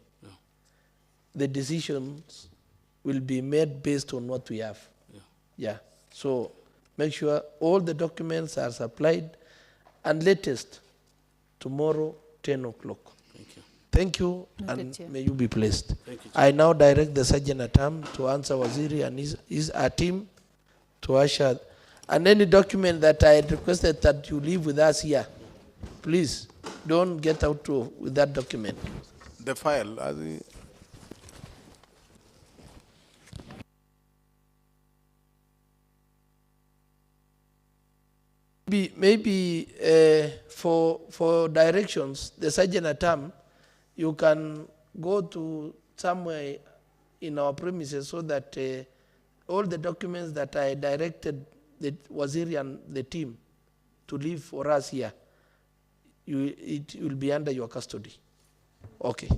the decisions will be made based on what we have. Yeah. So make sure all the documents are supplied, and latest tomorrow 10 o'clock. Thank you. Thank you, Noted, and Chair. may you be blessed. Thank you, I now direct the Sergeant at Arms to answer Waziri and our team to usher. And any document that I had requested that you leave with us here, please don't get out with that document. The file, Maybe for directions, the Sergeant at Arms, you can go to somewhere in our premises so that all the documents that I directed the Waziri and the team to leave for us here, it will be under your custody. Okay.